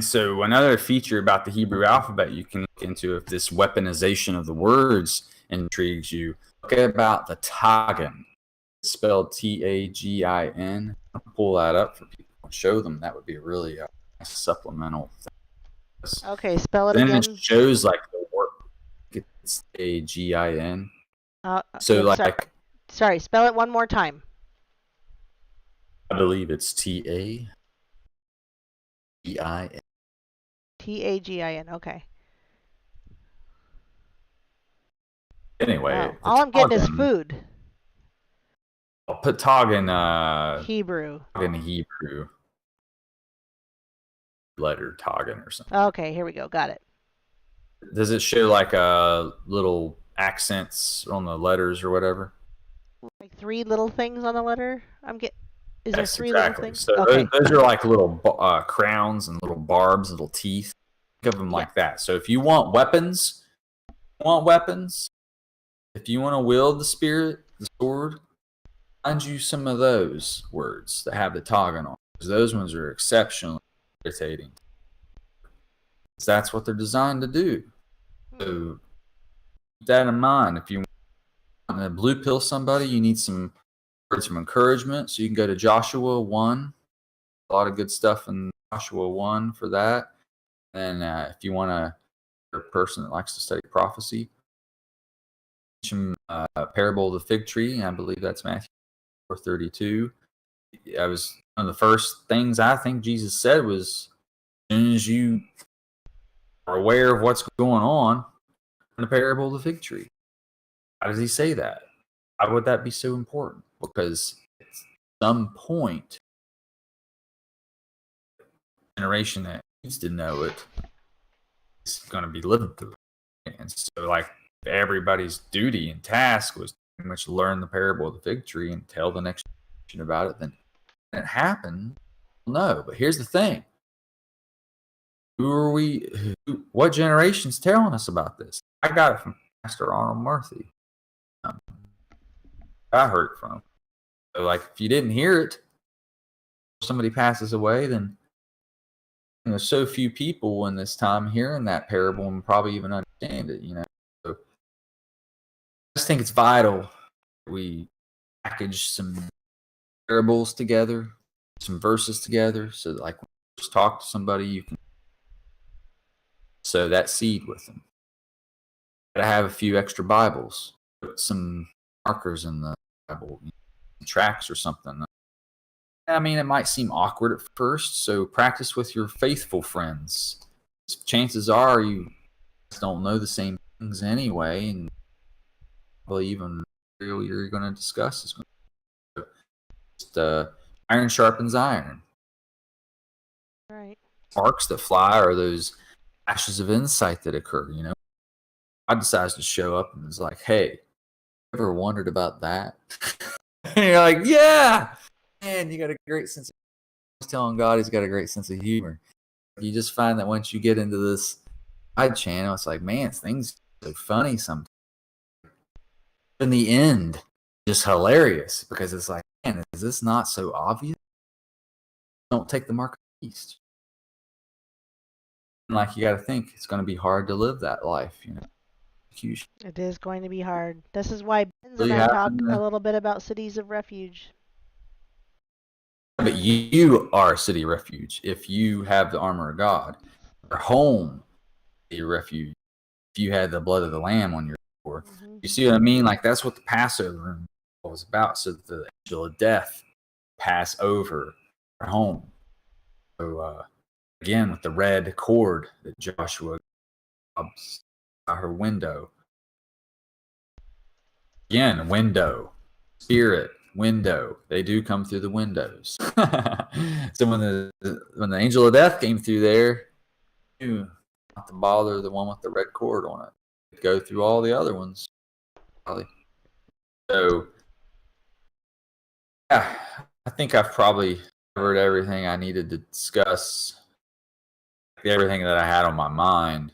Speaker 3: so another feature about the Hebrew alphabet you can look into if this weaponization of the words intrigues you. Look about the Tagin, spelled Tagin. I'll pull that up for people and show them. That would be a really nice supplemental thing.
Speaker 1: Okay, spell it
Speaker 3: Then
Speaker 1: again.
Speaker 3: it shows like the word. It's Agin. So
Speaker 1: Yeah,
Speaker 3: like
Speaker 1: sorry, spell it one more time.
Speaker 3: I believe it's Tagin.
Speaker 1: Tagin. Okay.
Speaker 3: Anyway,
Speaker 1: Wow. All I'm getting is food.
Speaker 3: I'll put Tagin
Speaker 1: Hebrew.
Speaker 3: in Hebrew. Letter Tagin or something.
Speaker 1: Okay, here we go. Got it.
Speaker 3: Does it show like little accents on the letters or whatever?
Speaker 1: Like 3 little things on the letter. Is there
Speaker 3: Yes,
Speaker 1: 3
Speaker 3: exactly.
Speaker 1: little things?
Speaker 3: So
Speaker 1: Okay.
Speaker 3: those are like little crowns and little barbs, little teeth. Think of them like that. So if you want weapons, if you want to wield the spirit, the sword, find you some of those words that have the Tagin on. Because those ones are exceptionally irritating. That's what they're designed to do. So keep that in mind. If you want to blue pill somebody, you need some words of encouragement. So you can go to Joshua 1. A lot of good stuff in Joshua 1 for that. And if you want a person that likes to study prophecy, some parable of the fig tree. I believe that's Matthew 4:32. I was one of the first things I think Jesus said was, as soon as you are aware of what's going on in the parable of the fig tree. How does he say that? Why would that be so important? Because at some point, the generation that needs to know it is going to be living through it. And so, like, everybody's duty and task was pretty much learn the parable of the fig tree and tell the next generation about it. Then when it happened, no. But here's the thing. Who are we? What generation's telling us about this? I got it from Pastor Arnold Murphy. I heard it from. So, like, if you didn't hear it, somebody passes away, then there's so few people in this time hearing that parable and probably even understand it. So I just think it's vital we package some parables together, some verses together, so that, like, when you just talk to somebody, you can sow that seed with them. Gotta have a few extra Bibles, put some markers in the Bible, tracks or something. I mean, it might seem awkward at first, so practice with your faithful friends. Chances are you don't know the same things anyway, and probably even material you're going to discuss is going to just iron sharpens iron.
Speaker 1: Right.
Speaker 3: Sparks that fly are those flashes of insight that occur. God decides to show up and is like, "Hey, ever wondered about that?" And you're like, "Yeah, man, you got a great sense of humor." I was telling God he's got a great sense of humor. You just find that once you get into this side channel, it's like, man, things are so funny sometimes. In the end, just hilarious because it's like, man, is this not so obvious? Don't take the mark of the beast. And, like, you got to think it's going to be hard to live that life,
Speaker 1: It is going to be hard. This is why Ben's
Speaker 3: So
Speaker 1: and
Speaker 3: you
Speaker 1: I
Speaker 3: have
Speaker 1: talk
Speaker 3: to-
Speaker 1: a little bit about cities of refuge.
Speaker 3: But you are a city of refuge if you have the armor of God. Your home is a refuge if you had the blood of the Lamb on your door.
Speaker 1: Mm-hmm.
Speaker 3: You see what I mean? Like, that's what the Passover was about. So the angel of death pass over our home. So Again, with the red cord that Joshua grabs by her window. Again, window, spirit, window. They do come through the windows. So when the angel of death came through there, you not to bother the one with the red cord on it. Go through all the other ones. Probably. So, yeah, I think I've probably covered everything I needed to discuss. Everything that I had on my mind.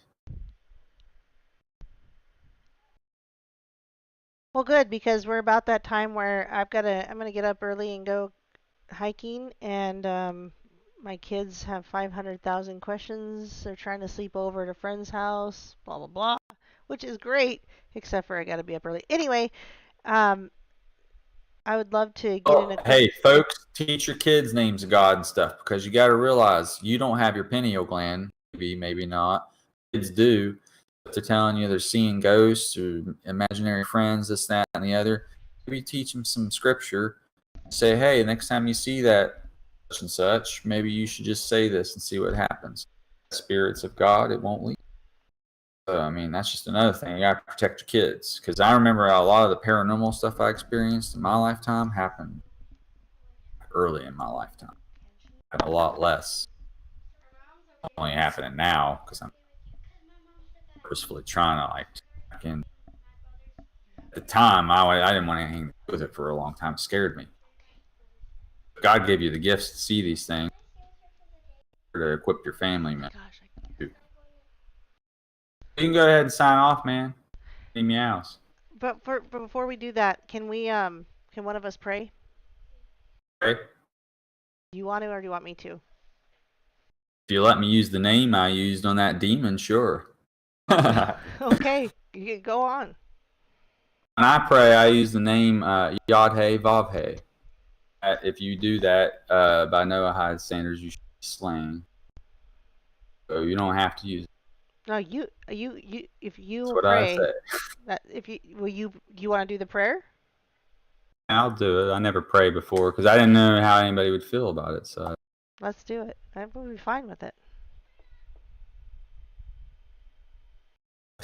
Speaker 1: Well, good, because we're about that time where I'm gonna get up early and go hiking, and my kids have 500,000 questions. They're trying to sleep over at a friend's house, blah blah blah, which is great, except for I gotta be up early. Anyway, um, I would love to get in a quick.
Speaker 3: Hey, folks, teach your kids names of God and stuff, because you got to realize you don't have your pineal gland. Maybe not. Kids do. If they're telling you they're seeing ghosts or imaginary friends, this, that, and the other, maybe teach them some scripture. Say, hey, next time you see that such and such, maybe you should just say this and see what happens. Spirits of God, it won't leave. So, I mean, that's just another thing. You got to protect your kids. Because I remember a lot of the paranormal stuff I experienced in my lifetime happened early in my lifetime. And a lot less only happening now because I'm purposefully trying to back in. At the time, I didn't want anything to do with it for a long time. It scared me. God gave you the gifts to see these things to equip your family, man. You can go ahead and sign off, man. Any meows.
Speaker 1: But before we do that, can one of us pray?
Speaker 3: Okay.
Speaker 1: Do you want to, or do you want me to?
Speaker 3: If you let me use the name I used on that demon, sure.
Speaker 1: Okay, you go on.
Speaker 3: When I pray, I use the name Yod-Heh Vav-Heh. If you do that by Noah Hyde Sanders, you should be slain. So you don't have to use it.
Speaker 1: No, you if you
Speaker 3: That's what
Speaker 1: pray,
Speaker 3: I say.
Speaker 1: that if you want to do the prayer?
Speaker 3: I'll do it. I never prayed before because I didn't know how anybody would feel about it. So
Speaker 1: Let's do it. I will be fine with it.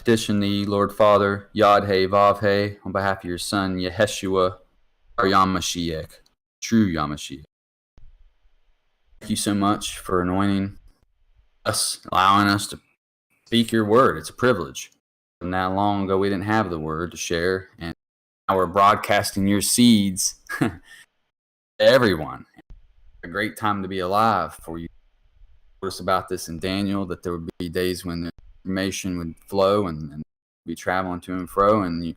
Speaker 3: petition thee, Lord Father, Yod-Heh Vav-Heh, on behalf of your Son, Yeshua, our Yamashiach, true Yamashiach. Thank you so much for anointing us, allowing us to speak your word. It's a privilege. From that long ago, we didn't have the word to share, and now we're broadcasting your seeds to everyone. A great time to be alive for you. Told us about this in Daniel, that there would be days when the information would flow and be traveling to and fro. And you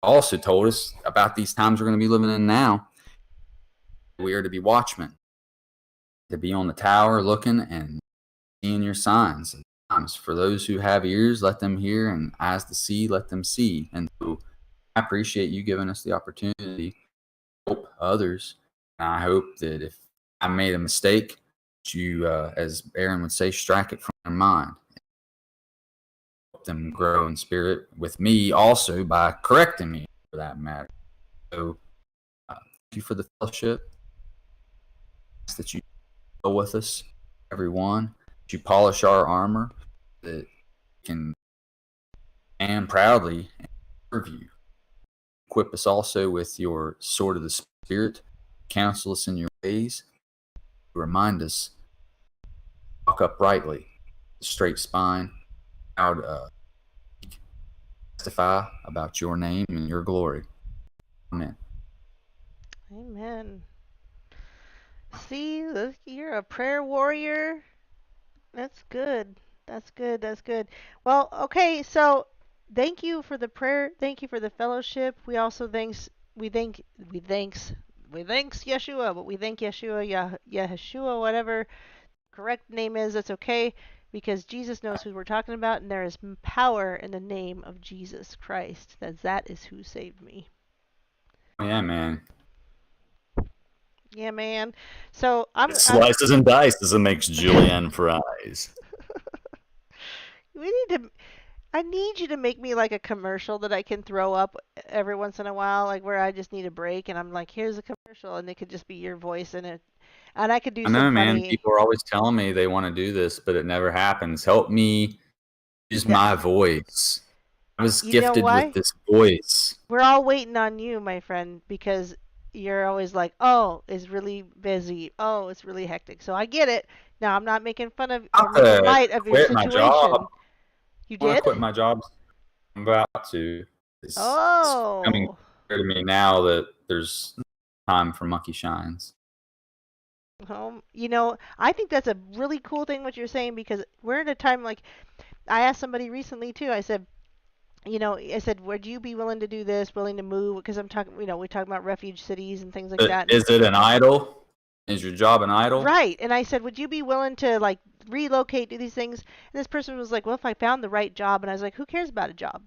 Speaker 3: also told us about these times we're going to be living in now. We are to be watchmen, to be on the tower looking and seeing your signs. For those who have ears, let them hear, and eyes to see, let them see. And so I appreciate you giving us the opportunity to help others. And I hope that if I made a mistake, you, as Aaron would say, strike it from your mind. Help them grow in spirit with me also by correcting me, for that matter. So thank you for the fellowship. Ask that you go with us, everyone. That you polish our armor, that we can stand proudly and serve you. Equip us also with your sword of the Spirit. Counsel us in your ways. Remind us to walk uprightly, straight spine, how to testify about your name and your glory. Amen.
Speaker 1: Amen. See, look, you're a prayer warrior. That's good. That's good. That's good. Well, okay, so thank you for the prayer. Thank you for the fellowship. We also we thanks Yeshua, but we thank Yeshua, Yeshua, whatever correct name is. That's okay, because Jesus knows who we're talking about, and there is power in the name of Jesus Christ. That is who saved me.
Speaker 3: Yeah, man.
Speaker 1: Yeah, man. So
Speaker 4: Slices and dices and makes julienne fries.
Speaker 1: we need to. I need you to make me like a commercial that I can throw up every once in a while, like where I just need a break and I'm like, here's a commercial, and it could just be your voice in it, and I could do
Speaker 3: I
Speaker 1: some
Speaker 3: know, man.
Speaker 1: funny.
Speaker 3: People are always telling me they want to do this, but it never happens. Help me use
Speaker 1: That,
Speaker 3: my voice. I was
Speaker 1: you know
Speaker 3: gifted with
Speaker 1: why?
Speaker 3: this voice.
Speaker 1: We're all waiting on you, my friend, because you're always like, oh, it's really busy. Oh, it's really hectic. So I get it. Now I'm not making fun of or
Speaker 3: I'm
Speaker 1: making
Speaker 3: to
Speaker 1: light of your
Speaker 3: quit my job.
Speaker 1: situation. You
Speaker 3: I want to
Speaker 1: did?
Speaker 3: quit my job. I'm about to. It's coming
Speaker 1: Oh.
Speaker 3: clear to me now that there's time for monkey shines.
Speaker 1: I think that's a really cool thing what you're saying, because we're in a time like I asked somebody recently too. I said, would you be willing to do this, willing to move? Because I'm talking, we talk about refuge cities and things like
Speaker 3: But
Speaker 1: that.
Speaker 3: is it an idol? Is your job an idol?
Speaker 1: Right. And I said, would you be willing to like relocate, do these things? And this person was like, well, if I found the right job. And I was like, who cares about a job?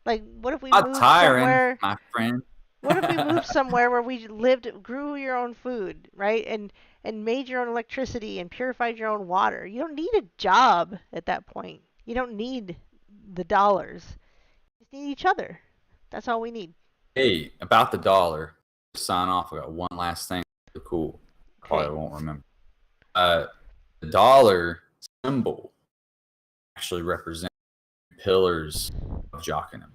Speaker 1: Like, what if we
Speaker 3: Not
Speaker 1: moved
Speaker 3: tiring,
Speaker 1: somewhere?
Speaker 3: my friend.
Speaker 1: What if we moved somewhere where we lived, grew your own food, right? And made your own electricity and purified your own water. You don't need a job at that point. You don't need the dollars. You just need each other. That's all we need.
Speaker 3: Hey, about the dollar. Sign off. I got one last thing. Cool. Probably
Speaker 1: Okay.
Speaker 3: won't remember. The dollar symbol actually represents pillars of Jockinum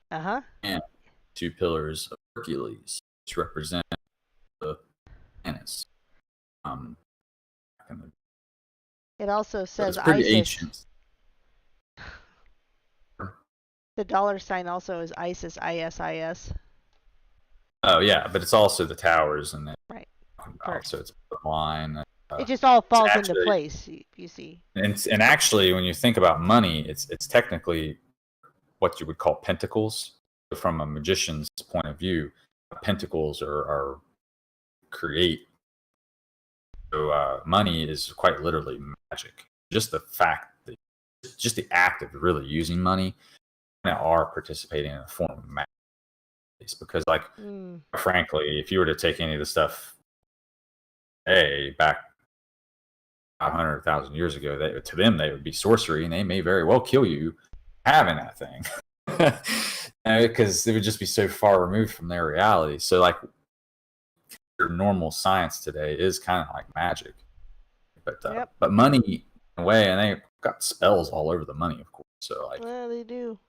Speaker 1: Uh-huh.
Speaker 3: and 2 pillars of Hercules, which represent the planets.
Speaker 1: It also
Speaker 3: So
Speaker 1: says
Speaker 3: it's pretty
Speaker 1: ISIS.
Speaker 3: ancient.
Speaker 1: The dollar sign also is ISIS, ISIS.
Speaker 3: Oh yeah, but it's also the towers and
Speaker 1: Right.
Speaker 3: so it's a line.
Speaker 1: It just all falls into
Speaker 3: actually,
Speaker 1: place, you see.
Speaker 3: and actually, when you think about money, it's technically what you would call pentacles. From a magician's point of view, pentacles are create. So money is quite literally magic. Just the fact that, just the act of really using money, are participating in a form of magic. Because, like, frankly, if you were to take any of the stuff, back 500,000 years ago, to them they would be sorcery, and they may very well kill you having that thing, because it would just be so far removed from their reality. So, like, your normal science today is kind of like magic, but money in a way, and they got spells all over the money, of course. So, like,
Speaker 1: well, they do.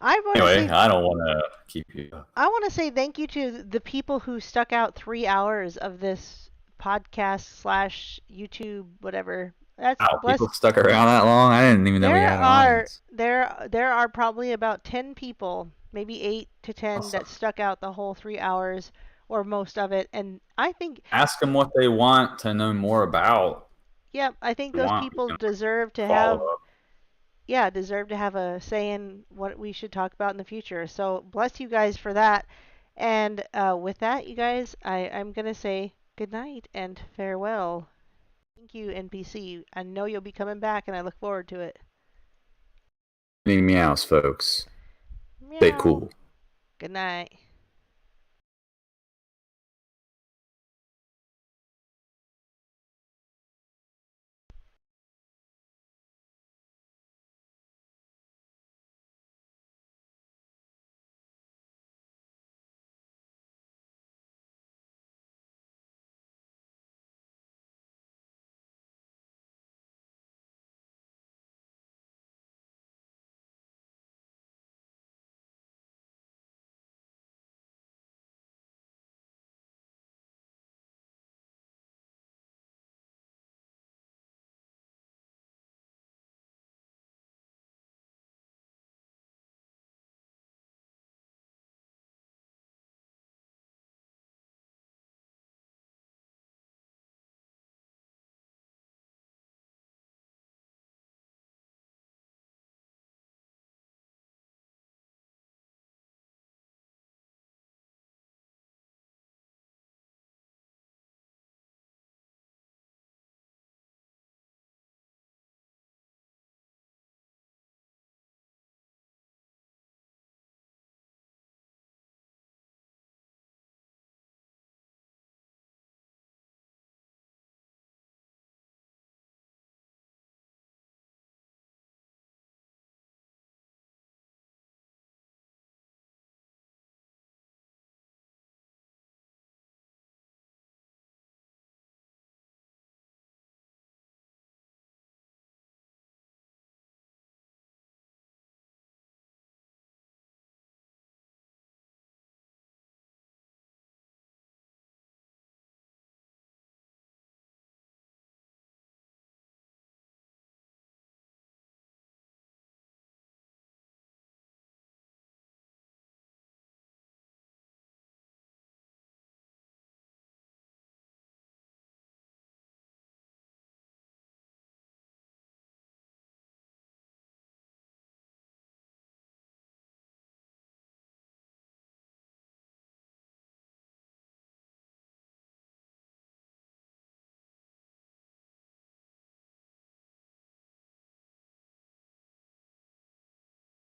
Speaker 3: I don't want to keep you up.
Speaker 1: I want to say thank you to the people who stuck out 3 hours of this podcast / YouTube, whatever. That's
Speaker 3: people stuck around that long? I didn't even know we had an audience.
Speaker 1: There are probably about 10 people, maybe 8 to 10,
Speaker 3: Awesome.
Speaker 1: that stuck out the whole 3 hours or most of it. And I think
Speaker 3: ask them what they want to know more about.
Speaker 1: Yeah, I think those people deserve to have a say in what we should talk about in the future. So bless you guys for that. And with that, you guys, I'm going to say good night and farewell. Thank you, NPC. I know you'll be coming back, and I look forward to it.
Speaker 4: Meows, folks.
Speaker 1: Meow.
Speaker 4: Stay cool.
Speaker 1: Good night.